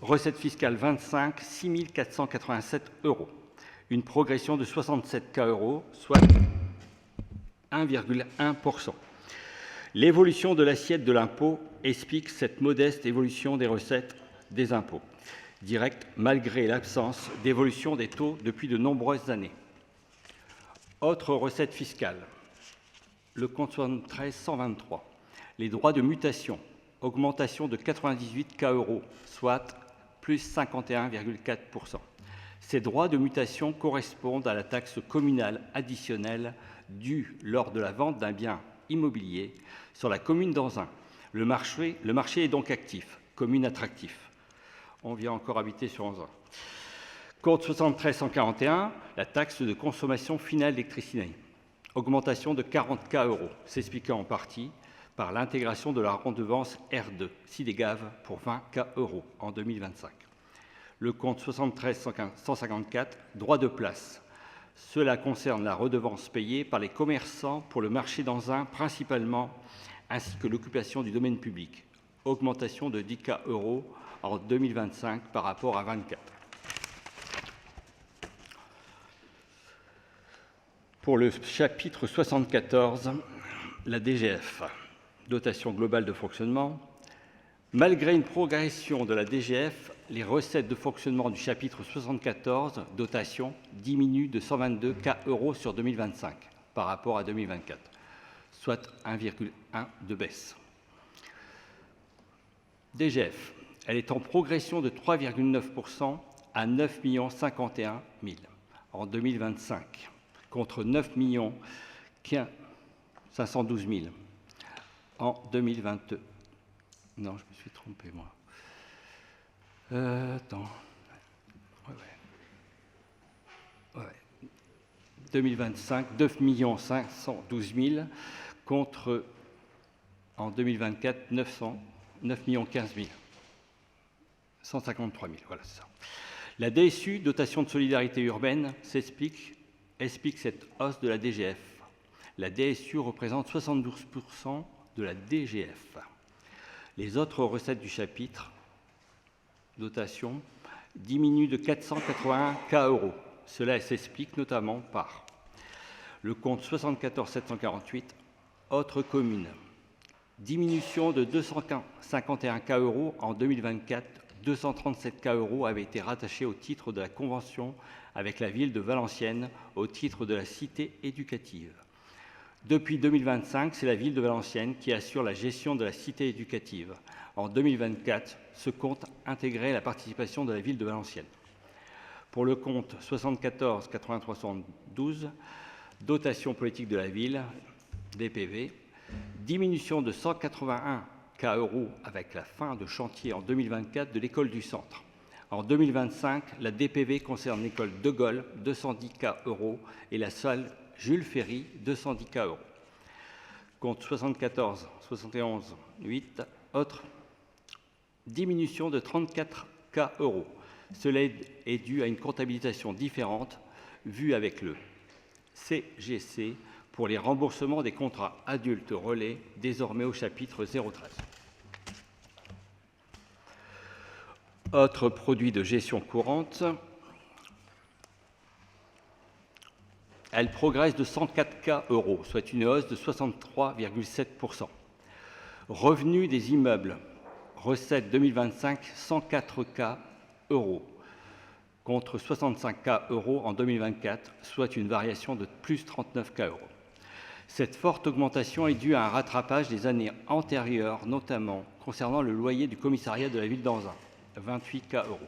recettes fiscales 25, 6 487 €. Une progression de 67 €, soit 1,1%. L'évolution de l'assiette de l'impôt explique cette modeste évolution des recettes des impôts. directe malgré l'absence d'évolution des taux depuis de nombreuses années. Autre recette fiscale, le compte 73-123, les droits de mutation, augmentation de 98 K €, soit plus 51,4%. Ces droits de mutation correspondent à la taxe communale additionnelle due lors de la vente d'un bien immobilier sur la commune d'Anzin. Le marché est donc actif, commune attractif. On vient encore habiter sur Anzin. Compte 73-141, la taxe de consommation finale d'électricité. Augmentation de 40 K €, s'expliquant en partie par l'intégration de la redevance R2, Sidégave, pour 20 K € en 2025. Le compte 73-154, droit de place. Cela concerne la redevance payée par les commerçants pour le marché d'Anzin principalement, ainsi que l'occupation du domaine public. Augmentation de 10 K € en 2025 par rapport à 2024. Pour le chapitre 74, la DGF, dotation globale de fonctionnement. Malgré une progression de la DGF, les recettes de fonctionnement du chapitre 74, dotation, diminuent de 122 K € sur 2025 par rapport à 2024, soit 1,1 de baisse. DGF, elle est en progression de 3,9% à 9 051 000 en 2025, contre 9 512 000 en 2022. Non, je me suis trompé, moi. Attends. Ouais. 2025, 9 512 000 contre, en 2024, 9 15 000. 153 000, voilà, c'est ça. La DSU, dotation de solidarité urbaine, explique cette hausse de la DGF. La DSU représente 72% de la DGF. Les autres recettes du chapitre, dotation, diminuent de 481 K €. Cela s'explique notamment par le compte 74 748, autres communes. Diminution de 251 K € en 2024, 237 K € avaient été rattachés au titre de la convention avec la ville de Valenciennes au titre de la cité éducative. Depuis 2025, c'est la ville de Valenciennes qui assure la gestion de la cité éducative. En 2024, ce compte intégrait la participation de la ville de Valenciennes. Pour le compte 74 83 72, dotation politique de la ville, DPV, diminution de 181 K € avec la fin de chantier en 2024 de l'école du centre. En 2025, la DPV concerne l'école de Gaulle, 210 K € et la salle Jules Ferry, 210 K €. Compte 74 71 8, autre, diminution de 34 K €. Cela est dû à une comptabilisation différente vue avec le CGC pour les remboursements des contrats adultes relais, désormais au chapitre 013. Autre produit de gestion courante, elle progresse de 104 K €, soit une hausse de 63,7%. Revenus des immeubles, recettes 2025, 104 K € contre 65 K € en 2024, soit une variation de plus 39 K €. Cette forte augmentation est due à un rattrapage des années antérieures, notamment concernant le loyer du commissariat de la ville d'Anzin, 28 K €.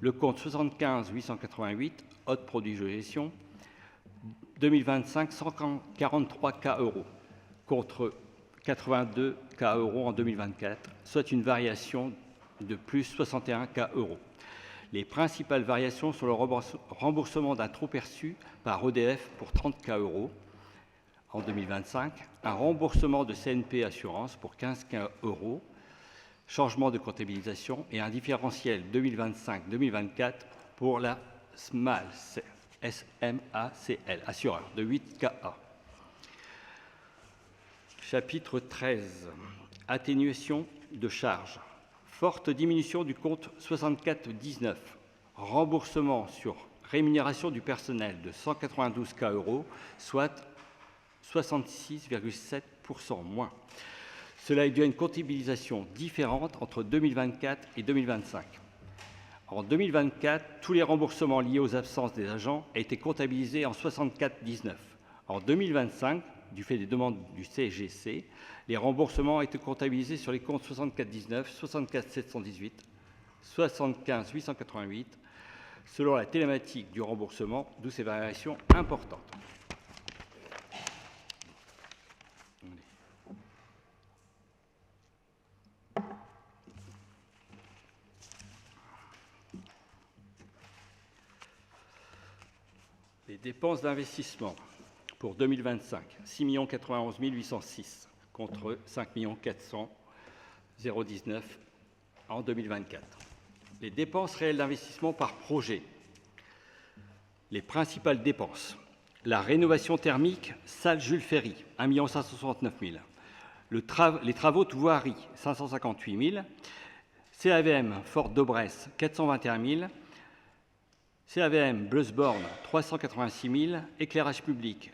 Le compte 75 888, autres produits de gestion, 2025, 143 K € contre 82 K € en 2024, soit une variation de plus 61 K €. Les principales variations sont le remboursement d'un trop perçu par EDF pour 30 K € en 2025, un remboursement de CNP Assurance pour 15 K €, changement de comptabilisation et un différentiel 2025-2024 pour la SMACL, assureur, de 8 KA. Chapitre 13, atténuation de charges. Forte diminution du compte 64-19, remboursement sur rémunération du personnel de 192 K €, soit 66,7% moins. Cela est dû à une comptabilisation différente entre 2024 et 2025. En 2024, tous les remboursements liés aux absences des agents ont été comptabilisés en 64,19. En 2025, du fait des demandes du CGC, les remboursements ont été comptabilisés sur les comptes 64,19, 64,718, 75,888, selon la thématique du remboursement, d'où ces variations importantes. Les dépenses d'investissement pour 2025, 6 091 806 contre 5 400 019 en 2024. Les dépenses réelles d'investissement par projet. Les principales dépenses. La rénovation thermique, salle Jules Ferry, 1 569 000. Les travaux de voirie, 558 000. CAVM Fort d'Aubresse, 421 000. CAVM Bleusborn, 386 000. Éclairage public,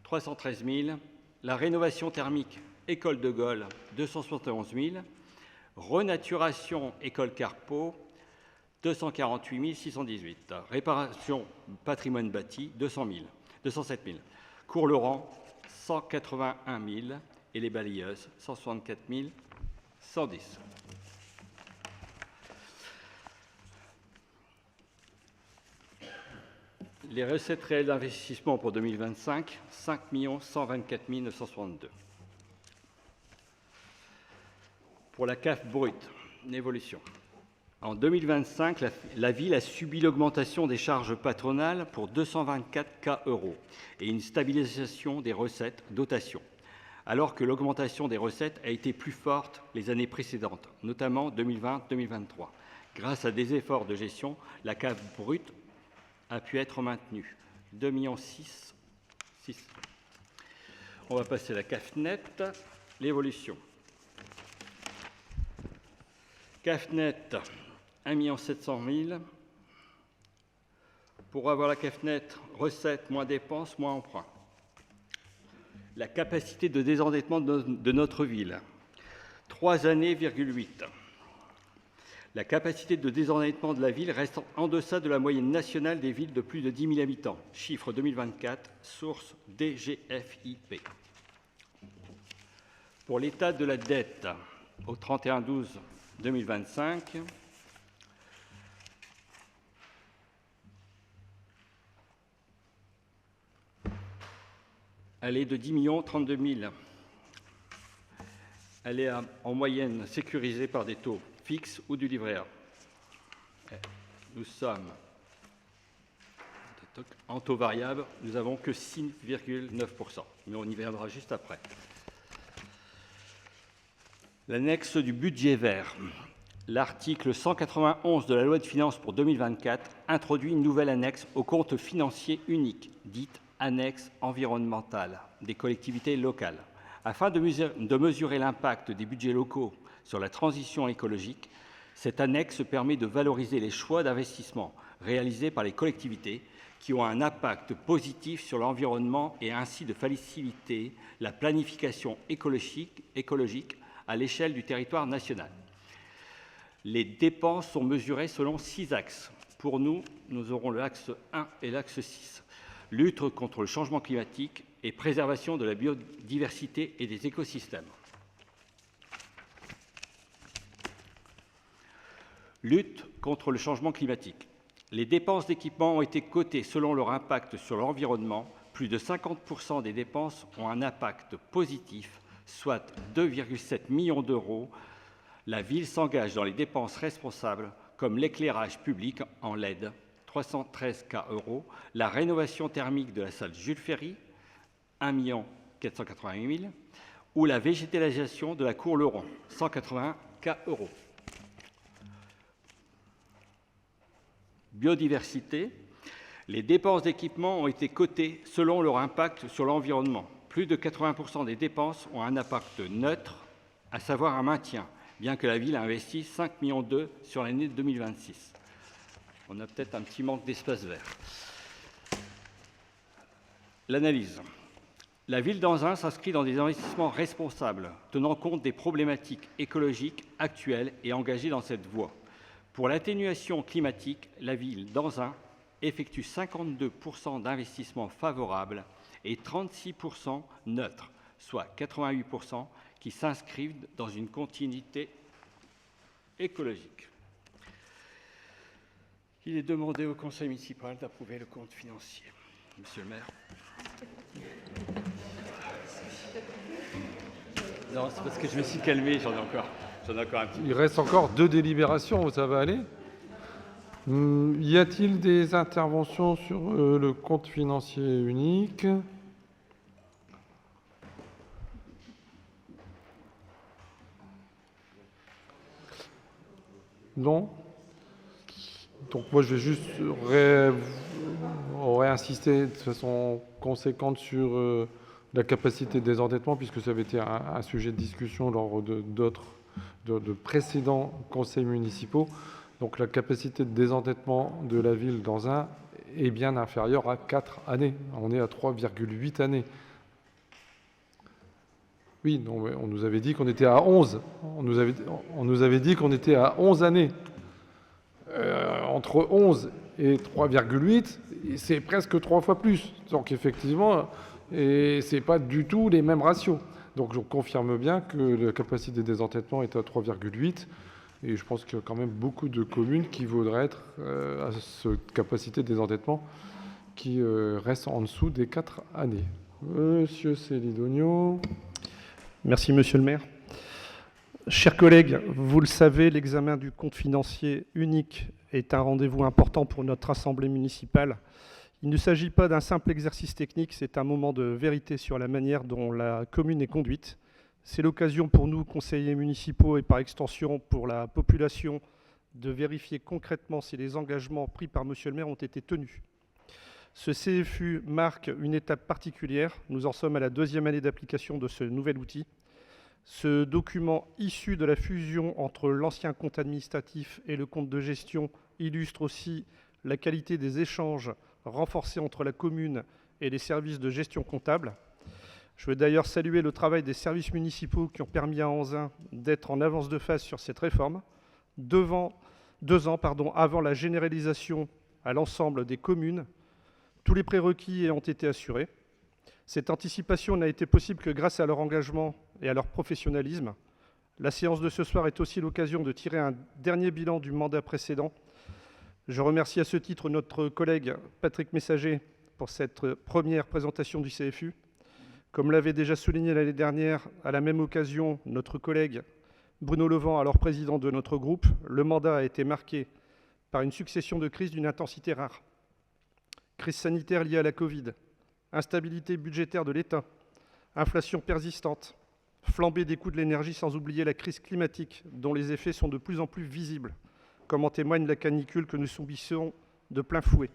313 000. La rénovation thermique, École de Gaulle, 271 000. Renaturation École Carpeau, 248 618. Réparation patrimoine bâti, 207 000. Cours Laurent, 181 000. Et les balayeuses, 164 110. Les recettes réelles d'investissement pour 2025, 5 124 962. Pour la CAF brute, une évolution. En 2025, la ville a subi l'augmentation des charges patronales pour 224 K € et une stabilisation des recettes dotation, alors que l'augmentation des recettes a été plus forte les années précédentes, notamment 2020-2023. Grâce à des efforts de gestion, la CAF brute a pu être maintenue. 2,6 millions. On va passer à la CAF nette, l'évolution. CAF nette, 1 700 000. Pour avoir la CAF nette, recettes moins dépenses moins emprunts. La capacité de désendettement de notre ville, 3 années,8. La capacité de désendettement de la ville reste en deçà de la moyenne nationale des villes de plus de 10 000 habitants. Chiffre 2024, source DGFiP. Pour l'état de la dette au 31/12/2025, elle est de 10 032 000. Elle est en moyenne sécurisée par des taux fixes ou du livret A. Nous sommes en taux variable, nous n'avons que 6,9%, mais on y viendra juste après. L'annexe du budget vert. L'article 191 de la loi de finances pour 2024 introduit une nouvelle annexe au compte financier unique, dite annexe environnementale des collectivités locales. Afin de mesurer l'impact des budgets locaux sur la transition écologique, cette annexe permet de valoriser les choix d'investissement réalisés par les collectivités qui ont un impact positif sur l'environnement et ainsi de faciliter la planification écologique à l'échelle du territoire national. Les dépenses sont mesurées selon 6 axes. Pour nous, nous aurons l'axe 1 et l'axe 6. Lutte contre le changement climatique et préservation de la biodiversité et des écosystèmes. Lutte contre le changement climatique. Les dépenses d'équipement ont été cotées selon leur impact sur l'environnement. Plus de 50% des dépenses ont un impact positif, soit 2,7 millions d'euros. La ville s'engage dans les dépenses responsables comme l'éclairage public en LED, 313 K €, la rénovation thermique de la salle Jules Ferry, 1 488 000, ou la végétalisation de la cour Laurent, 180 K €. Biodiversité. Les dépenses d'équipement ont été cotées selon leur impact sur l'environnement. Plus de 80% des dépenses ont un impact neutre, à savoir un maintien, bien que la ville a investi 5,2 millions sur l'année 2026. On a peut-être un petit manque d'espace vert. L'analyse. La ville d'Anzin s'inscrit dans des investissements responsables, tenant compte des problématiques écologiques actuelles et engagées dans cette voie. Pour l'atténuation climatique, la ville d'Anzin effectue 52% d'investissements favorables et 36% neutres, soit 88% qui s'inscrivent dans une continuité écologique. Il est demandé au conseil municipal d'approuver le compte financier. Monsieur le maire. Non, c'est parce que je me suis calmé, j'en ai encore un petit peu. Il reste encore 2 délibérations, ça va aller. Y a-t-il des interventions sur le compte financier unique? Non. Donc moi je vais juste réinsister de façon conséquente sur la capacité de désendettement, puisque ça avait été un sujet de discussion lors de précédents conseils municipaux. Donc la capacité de désendettement de la ville d'Anzin est bien inférieure à 4 années. On est à 3,8 années. Oui, non, on nous avait dit qu'on était à 11. On nous avait dit qu'on était à 11 années. Entre 11 et 3,8, c'est presque 3 fois plus. Donc effectivement, ce n'est pas du tout les mêmes ratios. Donc je confirme bien que la capacité de désendettement est à 3,8. Et je pense qu'il y a quand même beaucoup de communes qui voudraient être à cette capacité de désendettement qui reste en dessous des 4 années. Monsieur Célidonio. Merci, monsieur le maire. Chers collègues, vous le savez, l'examen du compte financier unique est un rendez-vous important pour notre assemblée municipale. Il ne s'agit pas d'un simple exercice technique, c'est un moment de vérité sur la manière dont la commune est conduite. C'est l'occasion pour nous, conseillers municipaux, et par extension pour la population, de vérifier concrètement si les engagements pris par monsieur le maire ont été tenus. Ce CFU marque une étape particulière. Nous en sommes à la 2e année d'application de ce nouvel outil. Ce document issu de la fusion entre l'ancien compte administratif et le compte de gestion illustre aussi la qualité des échanges renforcés entre la commune et les services de gestion comptable. Je veux d'ailleurs saluer le travail des services municipaux qui ont permis à Anzin d'être en avance de phase sur cette réforme, 2 ans avant la généralisation à l'ensemble des communes. Tous les prérequis ont été assurés. Cette anticipation n'a été possible que grâce à leur engagement et à leur professionnalisme. La séance de ce soir est aussi l'occasion de tirer un dernier bilan du mandat précédent. Je remercie à ce titre notre collègue Patrick Messager pour cette première présentation du CFU. Comme l'avait déjà souligné l'année dernière, à la même occasion, notre collègue Bruno Levent, alors président de notre groupe, le mandat a été marqué par une succession de crises d'une intensité rare. Crise sanitaire liée à la Covid, instabilité budgétaire de l'État, inflation persistante, flambée des coûts de l'énergie, sans oublier la crise climatique, dont les effets sont de plus en plus visibles, comme en témoigne la canicule que nous subissons de plein fouet.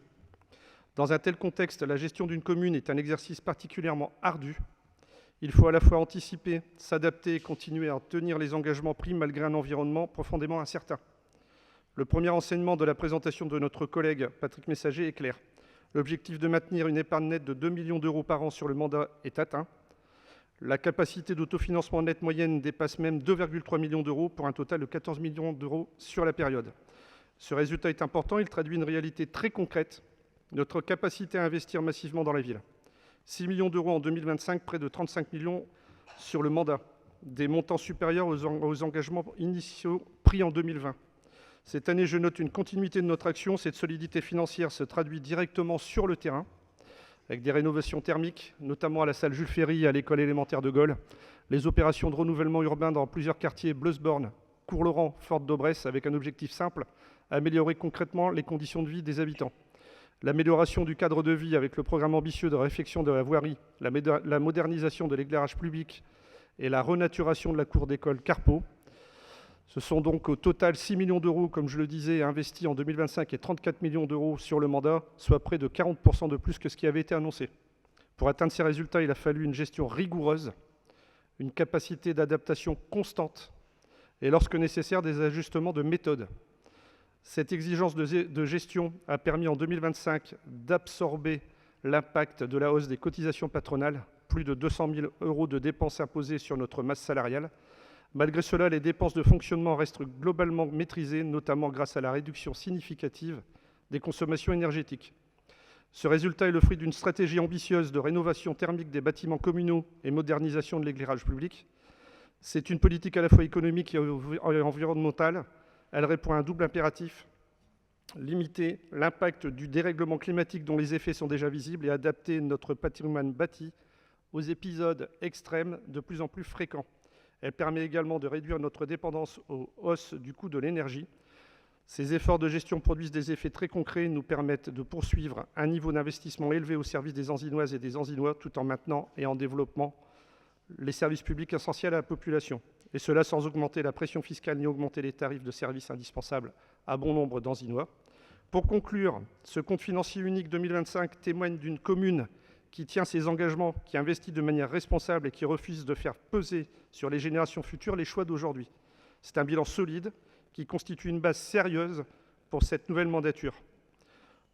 Dans un tel contexte, la gestion d'une commune est un exercice particulièrement ardu. Il faut à la fois anticiper, s'adapter et continuer à tenir les engagements pris malgré un environnement profondément incertain. Le premier enseignement de la présentation de notre collègue Patrick Messager est clair. L'objectif de maintenir une épargne nette de 2 millions d'euros par an sur le mandat est atteint. La capacité d'autofinancement net moyenne dépasse même 2,3 millions d'euros pour un total de 14 millions d'euros sur la période. Ce résultat est important, il traduit une réalité très concrète, notre capacité à investir massivement dans la ville. 6 millions d'euros en 2025, près de 35 millions sur le mandat, des montants supérieurs aux engagements initiaux pris en 2020. Cette année, je note une continuité de notre action. Cette solidité financière se traduit directement sur le terrain, avec des rénovations thermiques, notamment à la salle Jules Ferry et à l'école élémentaire de Gaulle, les opérations de renouvellement urbain dans plusieurs quartiers, Bleusborn, Cours-Laurent, Forte-d'Aubresse, avec un objectif simple, améliorer concrètement les conditions de vie des habitants. L'amélioration du cadre de vie avec le programme ambitieux de réfection de la voirie, la modernisation de l'éclairage public et la renaturation de la cour d'école Carpeaux. Ce sont donc au total 6 millions d'euros, comme je le disais, investis en 2025 et 34 millions d'euros sur le mandat, soit près de 40% de plus que ce qui avait été annoncé. Pour atteindre ces résultats, il a fallu une gestion rigoureuse, une capacité d'adaptation constante et, lorsque nécessaire, des ajustements de méthode. Cette exigence de gestion a permis en 2025 d'absorber l'impact de la hausse des cotisations patronales, plus de 200 000 euros de dépenses imposées sur notre masse salariale, Malgré cela, les dépenses de fonctionnement restent globalement maîtrisées, notamment grâce à la réduction significative des consommations énergétiques. Ce résultat est le fruit d'une stratégie ambitieuse de rénovation thermique des bâtiments communaux et modernisation de l'éclairage public. C'est une politique à la fois économique et environnementale. Elle répond à un double impératif: limiter l'impact du dérèglement climatique dont les effets sont déjà visibles et adapter notre patrimoine bâti aux épisodes extrêmes de plus en plus fréquents. Elle permet également de réduire notre dépendance aux hausses du coût de l'énergie. Ces efforts de gestion produisent des effets très concrets et nous permettent de poursuivre un niveau d'investissement élevé au service des Ancinoises et des Ancinois, tout en maintenant et en développant les services publics essentiels à la population. Et cela sans augmenter la pression fiscale ni augmenter les tarifs de services indispensables à bon nombre d'Ancinois. Pour conclure, ce compte financier unique 2025 témoigne d'une commune qui tient ses engagements, qui investit de manière responsable et qui refuse de faire peser sur les générations futures les choix d'aujourd'hui. C'est un bilan solide qui constitue une base sérieuse pour cette nouvelle mandature.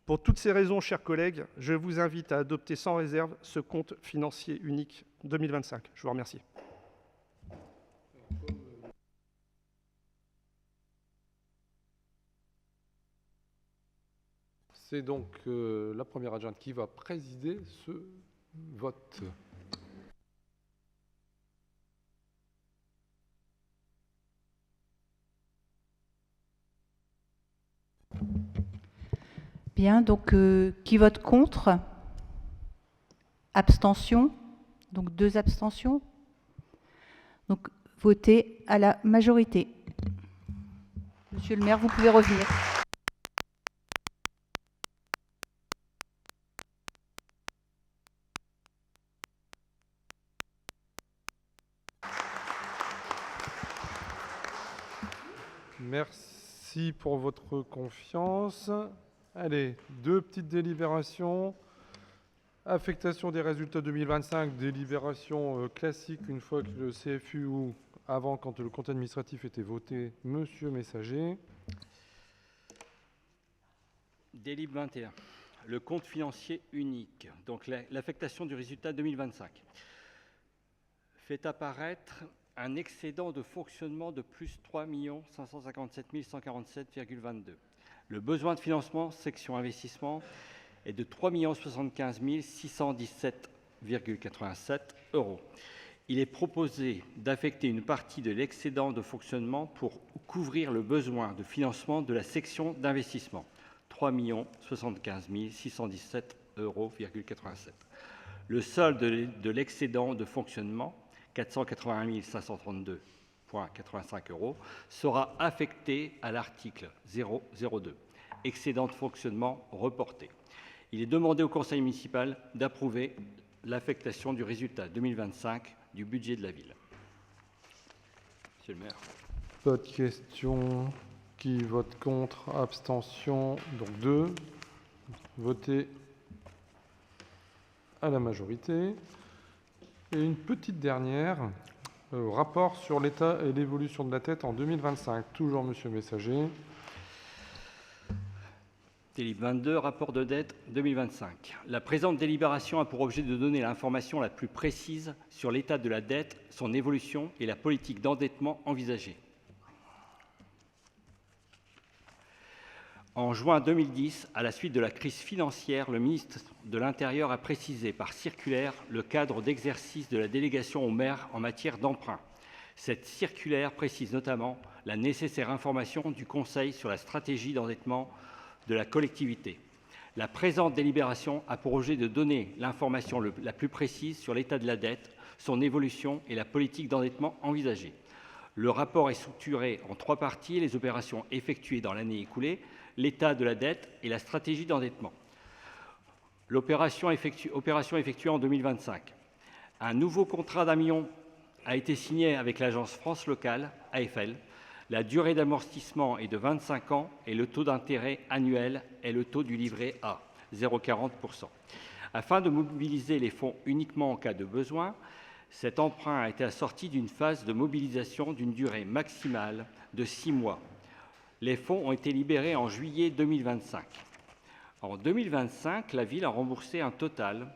Pour toutes ces raisons, chers collègues, je vous invite à adopter sans réserve ce compte financier unique 2025. Je vous remercie. C'est donc la première adjointe qui va présider ce vote. Bien, donc qui vote contre? Abstention? Donc 2 abstentions. Donc votez à la majorité. Monsieur le maire, vous pouvez revenir. Merci pour votre confiance. Allez, 2 petites délibérations. Affectation des résultats 2025, délibération classique une fois que le CFU ou avant, quand le compte administratif était voté. Monsieur Messager. Délib 21. Le compte financier unique, donc l'affectation du résultat 2025, fait apparaître un excédent de fonctionnement de plus 3 557 147,22. Le besoin de financement, section investissement, est de 3 075 617,87 €. Il est proposé d'affecter une partie de l'excédent de fonctionnement pour couvrir le besoin de financement de la section d'investissement, 3 075 617,87 €. Le solde de l'excédent de fonctionnement, 481 532,85 €, sera affecté à l'article 002, excédent de fonctionnement reporté. Il est demandé au conseil municipal d'approuver l'affectation du résultat 2025 du budget de la ville. Monsieur le maire. Pas de questions. Qui vote contre? Abstention. Donc 2. Votez à la majorité. Et une petite dernière. Rapport sur l'état et l'évolution de la dette en 2025. Toujours Monsieur Messager. Délib 22, rapport de dette 2025. La présente délibération a pour objet de donner l'information la plus précise sur l'état de la dette, son évolution et la politique d'endettement envisagée. En juin 2010, à la suite de la crise financière, le ministre de l'Intérieur a précisé par circulaire le cadre d'exercice de la délégation au maire en matière d'emprunt. Cette circulaire précise notamment la nécessaire information du Conseil sur la stratégie d'endettement de la collectivité. La présente délibération a pour objet de donner l'information la plus précise sur l'état de la dette, son évolution et la politique d'endettement envisagée. Le rapport est structuré en 3 parties: les opérations effectuées dans l'année écoulée, l'état de la dette et la stratégie d'endettement. Opération effectuée en 2025. Un nouveau contrat d'1 million a été signé avec l'agence France Locale, AFL. La durée d'amortissement est de 25 ans et le taux d'intérêt annuel est le taux du livret A, 0,40 %. Afin de mobiliser les fonds uniquement en cas de besoin, cet emprunt a été assorti d'une phase de mobilisation d'une durée maximale de 6 mois. Les fonds ont été libérés en juillet 2025. En 2025, la ville a remboursé un total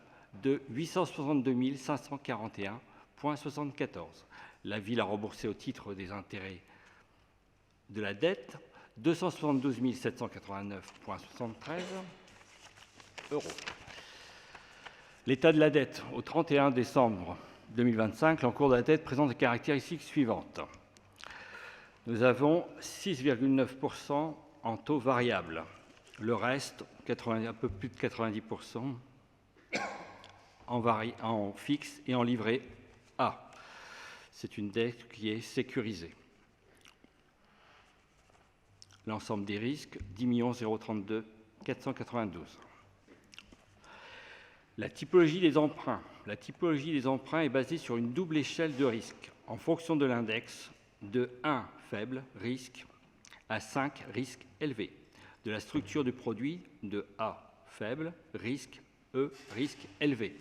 de 862 541,74 €. la ville a remboursé au titre des intérêts de la dette 272 789,73 €. L'état de la dette au 31 décembre 2025, l'encours de la dette présente les caractéristiques suivantes. Nous avons 6,9% en taux variable. Le reste, un peu plus de 90%, en fixe et en livret A. C'est une dette qui est sécurisée. L'ensemble des risques, 10 032 492. La typologie des emprunts. La typologie des emprunts est basée sur une double échelle de risque en fonction de l'index de 1 faible risque à 5 risques élevés, de la structure du produit de A faible risque, E risque élevé.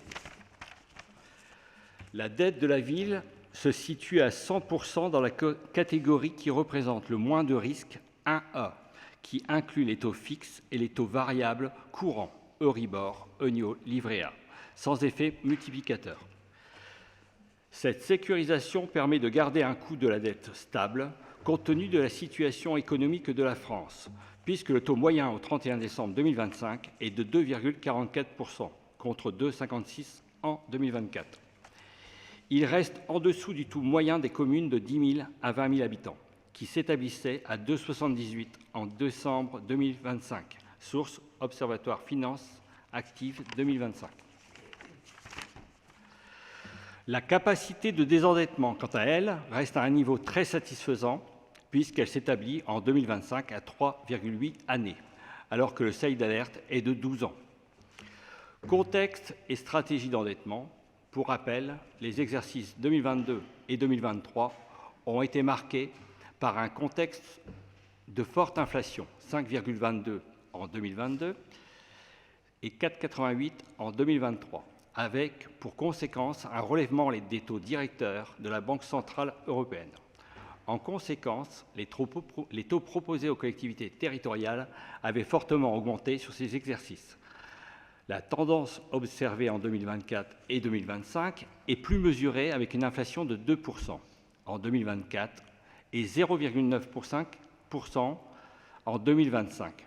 La dette de la ville se situe à 100% dans la catégorie qui représente le moins de risque 1A, qui inclut les taux fixes et les taux variables courants, Euribor, EUNIO, livret A, sans effet multiplicateur. Cette sécurisation permet de garder un coût de la dette stable, compte tenu de la situation économique de la France, puisque le taux moyen au 31 décembre 2025 est de 2,44%, contre 2,56% en 2024. Il reste en dessous du taux moyen des communes de 10 000 à 20 000 habitants, qui s'établissait à 2,78 en décembre 2025. Source Observatoire Finances Actives 2025. La capacité de désendettement, quant à elle, reste à un niveau très satisfaisant, puisqu'elle s'établit en 2025 à 3,8 années, alors que le seuil d'alerte est de 12 ans. Contexte et stratégie d'endettement. Pour rappel, les exercices 2022 et 2023 ont été marqués par un contexte de forte inflation, 5,22 en 2022 et 4,88 en 2023, avec pour conséquence un relèvement des taux directeurs de la Banque centrale européenne. En conséquence, les taux proposés aux collectivités territoriales avaient fortement augmenté sur ces exercices. La tendance observée en 2024 et 2025 est plus mesurée, avec une inflation de 2% en 2024 et 0,9% en 2025,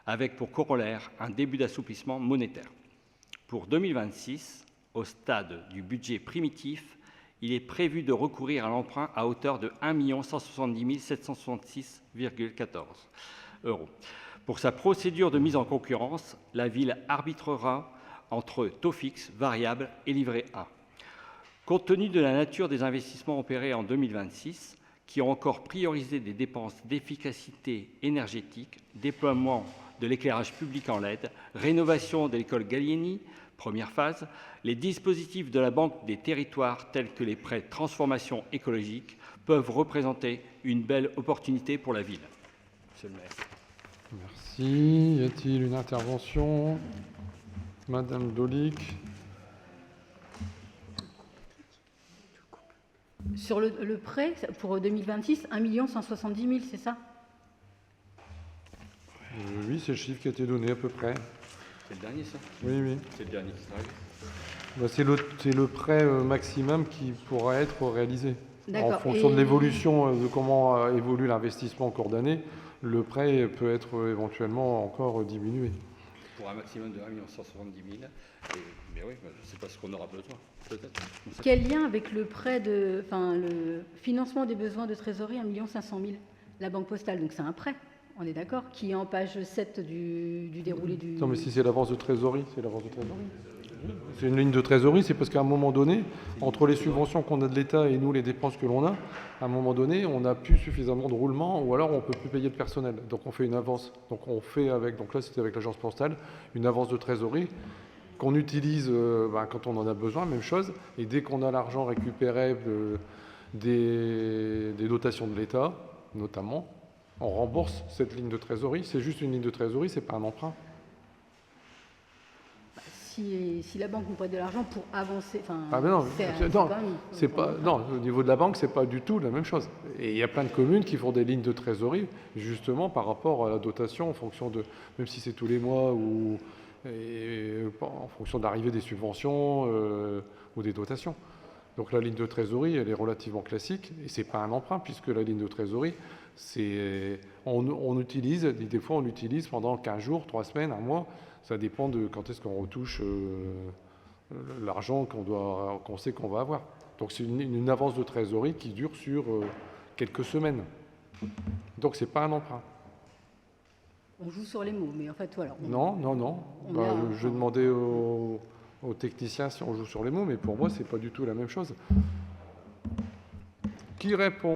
avec pour corollaire un début d'assouplissement monétaire. Pour 2026, au stade du budget primitif, il est prévu de recourir à l'emprunt à hauteur de 1 170 766,14 €. Pour sa procédure de mise en concurrence, la ville arbitrera entre taux fixe, variable et livret A. Compte tenu de la nature des investissements opérés en 2026, qui ont encore priorisé des dépenses d'efficacité énergétique, déploiement de l'éclairage public en LED, rénovation de l'école Gallieni, première phase, les dispositifs de la Banque des territoires tels que les prêts de transformation écologique peuvent représenter une belle opportunité pour la ville. Monsieur le maire. Merci. Y a-t-il une intervention? Madame Dolic. Sur le prêt, pour 2026, 1 170 000, c'est ça? Oui, c'est le chiffre qui a été donné à peu près. C'est le dernier, ça? Oui, oui. C'est le dernier qui sera arrivé. Bah, c'est le prêt maximum qui pourra être réalisé. En D'accord. fonction de l'évolution de comment évolue l'investissement en cours d'année, le prêt peut être éventuellement encore diminué. Pour un maximum de 1 170 000. Mais oui, je ne sais pas ce qu'on aura besoin, peut-être. Quel lien avec le prêt le financement des besoins de trésorerie 1 500 000, la Banque Postale? Donc c'est un prêt, on est d'accord, qui est en page 7 du déroulé du... Non, mais si c'est l'avance de trésorerie, c'est l'avance de trésorerie. C'est une ligne de trésorerie, c'est parce qu'à un moment donné, entre les subventions qu'on a de l'État et nous, les dépenses que l'on a, à un moment donné, on n'a plus suffisamment de roulement ou alors on ne peut plus payer de personnel. Donc on fait une avance. Donc on fait avec, donc là c'était avec l'agence postale, une avance de trésorerie qu'on utilise quand on en a besoin, même chose. Et dès qu'on a l'argent récupéré des dotations de l'État, notamment, on rembourse cette ligne de trésorerie. C'est juste une ligne de trésorerie, c'est pas un emprunt. Si la banque nous prête de l'argent pour avancer, au niveau de la banque, c'est pas du tout la même chose. Et il y a plein de communes qui font des lignes de trésorerie, justement par rapport à la dotation, en fonction de, même si c'est tous les mois ou en fonction de l'arrivée des subventions ou des dotations. Donc la ligne de trésorerie, elle est relativement classique, et c'est pas un emprunt, puisque la ligne de trésorerie, on utilise, des fois on l'utilise pendant 15 jours, 3 semaines, un mois, ça dépend de quand est-ce qu'on retouche l'argent qu'on sait qu'on va avoir. Donc c'est une avance de trésorerie qui dure sur quelques semaines. Donc c'est pas un emprunt. On joue sur les mots, mais en fait, voilà. Non. Je demandais aux techniciens si on joue sur les mots, mais pour moi, c'est pas du tout la même chose. Qui répond?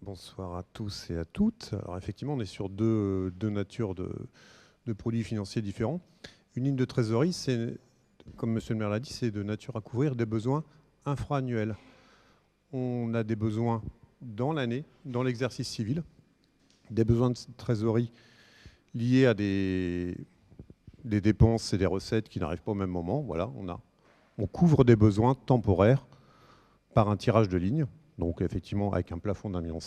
Bonsoir à tous et à toutes. Alors effectivement, on est sur deux natures de produits financiers différents. Une ligne de trésorerie, c'est, comme Monsieur le maire l'a dit, c'est de nature à couvrir des besoins infra-annuels. On a des besoins dans l'année, dans l'exercice civil, des besoins de trésorerie liés à des dépenses et des recettes qui n'arrivent pas au même moment. Voilà, on couvre des besoins temporaires par un tirage de ligne. Donc effectivement avec un plafond d'1,5 million.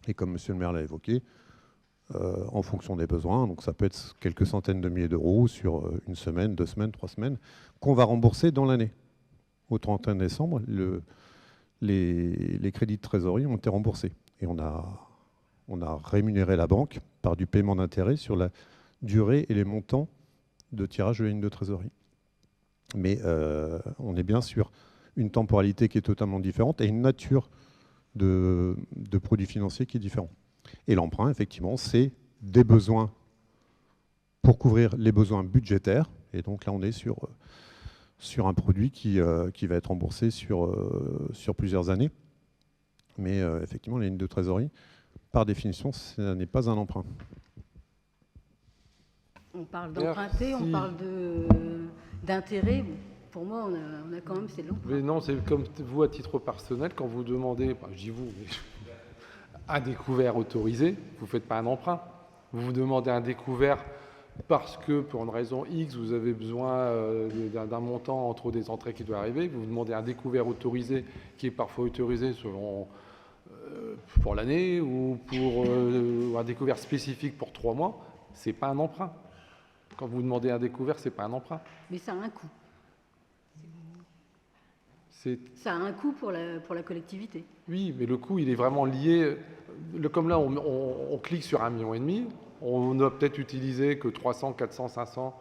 Et comme Monsieur le maire l'a évoqué, en fonction des besoins, donc ça peut être quelques centaines de milliers d'euros sur une semaine, 2 semaines, 3 semaines, qu'on va rembourser dans l'année. Au 31 décembre, les crédits de trésorerie ont été remboursés. Et on a rémunéré la banque par du paiement d'intérêt sur la durée et les montants de tirage de ligne de trésorerie. Mais on est bien sûr une temporalité qui est totalement différente et une nature de produits financiers qui est différente. Et l'emprunt, effectivement, c'est des besoins pour couvrir les besoins budgétaires. Et donc là, on est sur un produit qui va être remboursé sur plusieurs années. Mais effectivement, les lignes de trésorerie, par définition, ce n'est pas un emprunt. On parle d'emprunter, on parle d'intérêt. Pour moi, on a quand même, c'est de l'emprunt. Mais non, c'est comme vous, à titre personnel, quand vous demandez, je dis vous, mais un découvert autorisé, vous ne faites pas un emprunt. Vous demandez un découvert parce que, pour une raison X, vous avez besoin d'un montant entre des entrées qui doit arriver. Vous demandez un découvert autorisé qui est parfois autorisé selon pour l'année ou pour un découvert spécifique pour 3 mois. Ce n'est pas un emprunt. Quand vous demandez un découvert, ce n'est pas un emprunt. Mais ça a un coût. Ça a un coût pour la collectivité. Oui, mais le coût, il est vraiment lié. Comme là, on clique sur 1,5 million, on n'a peut-être utilisé que 300, 400, 500,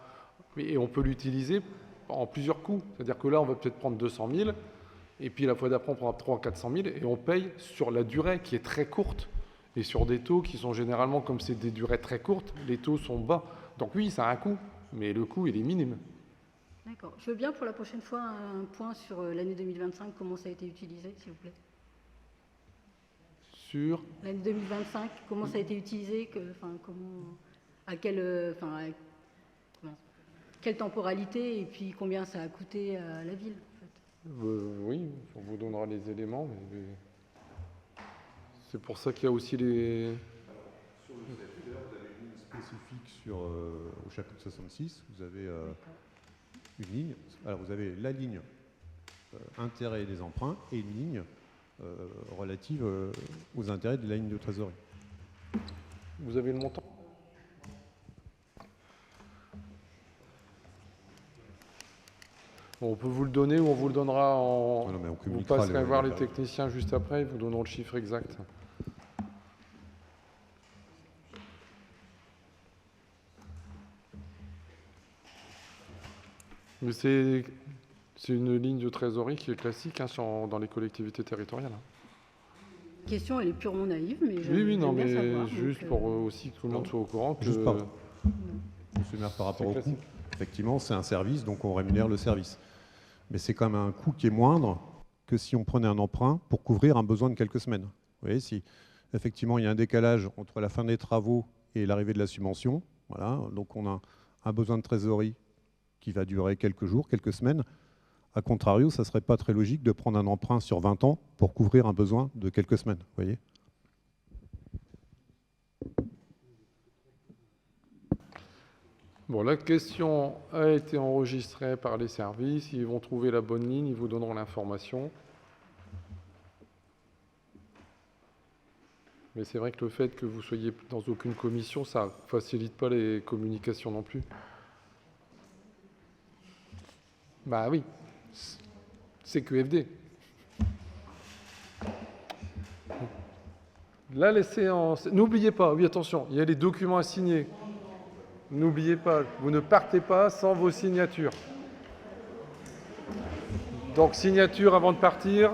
et on peut l'utiliser en plusieurs coûts. C'est-à-dire que là, on va peut-être prendre 200 000, et puis la fois d'après, on prendra 300, 400 000, et on paye sur la durée qui est très courte, et sur des taux qui sont généralement, comme c'est des durées très courtes, les taux sont bas. Donc oui, ça a un coût, mais le coût, il est minime. D'accord. Je veux bien pour la prochaine fois un point sur l'année 2025, comment ça a été utilisé, s'il vous plaît. Sur l'année 2025, comment ça a été utilisé, quelle temporalité et puis combien ça a coûté à la ville en fait. Oui, on vous donnera les éléments, mais c'est pour ça qu'il y a aussi les... Sur le statut, d'ailleurs, vous avez une ligne spécifique au chapitre 66, vous avez... une ligne, alors vous avez la ligne intérêt des emprunts et une ligne relative aux intérêts de la ligne de trésorerie. Vous avez le montant? Bon, on peut vous le donner ou on vous le donnera en... Non, mais on vous passerez voir les techniciens juste après, ils vous donneront le chiffre exact. Mais c'est une ligne de trésorerie qui est classique dans les collectivités territoriales. La question, elle est purement naïve, mais oui, non, mais savoir, juste pour aussi que tout le monde soit au courant. Juste Monsieur le maire, par rapport au coût, effectivement, c'est un service, donc on rémunère le service. Mais c'est quand même un coût qui est moindre que si on prenait un emprunt pour couvrir un besoin de quelques semaines. Vous voyez, si effectivement il y a un décalage entre la fin des travaux et l'arrivée de la subvention, voilà, donc on a un besoin de trésorerie qui va durer quelques jours, quelques semaines. A contrario, ça ne serait pas très logique de prendre un emprunt sur 20 ans pour couvrir un besoin de quelques semaines. Vous voyez ? Bon, la question a été enregistrée par les services. Ils vont trouver la bonne ligne, ils vous donneront l'information. Mais c'est vrai que le fait que vous soyez dans aucune commission, ça facilite pas les communications non plus. Bah oui, c'est QFD. Là, les séances... N'oubliez pas, oui, attention, il y a les documents à signer. N'oubliez pas, vous ne partez pas sans vos signatures. Donc, signature avant de partir.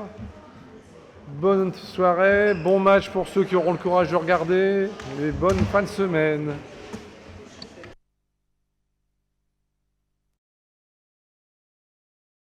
Bonne soirée, bon match pour ceux qui auront le courage de regarder, et bonne fin de semaine.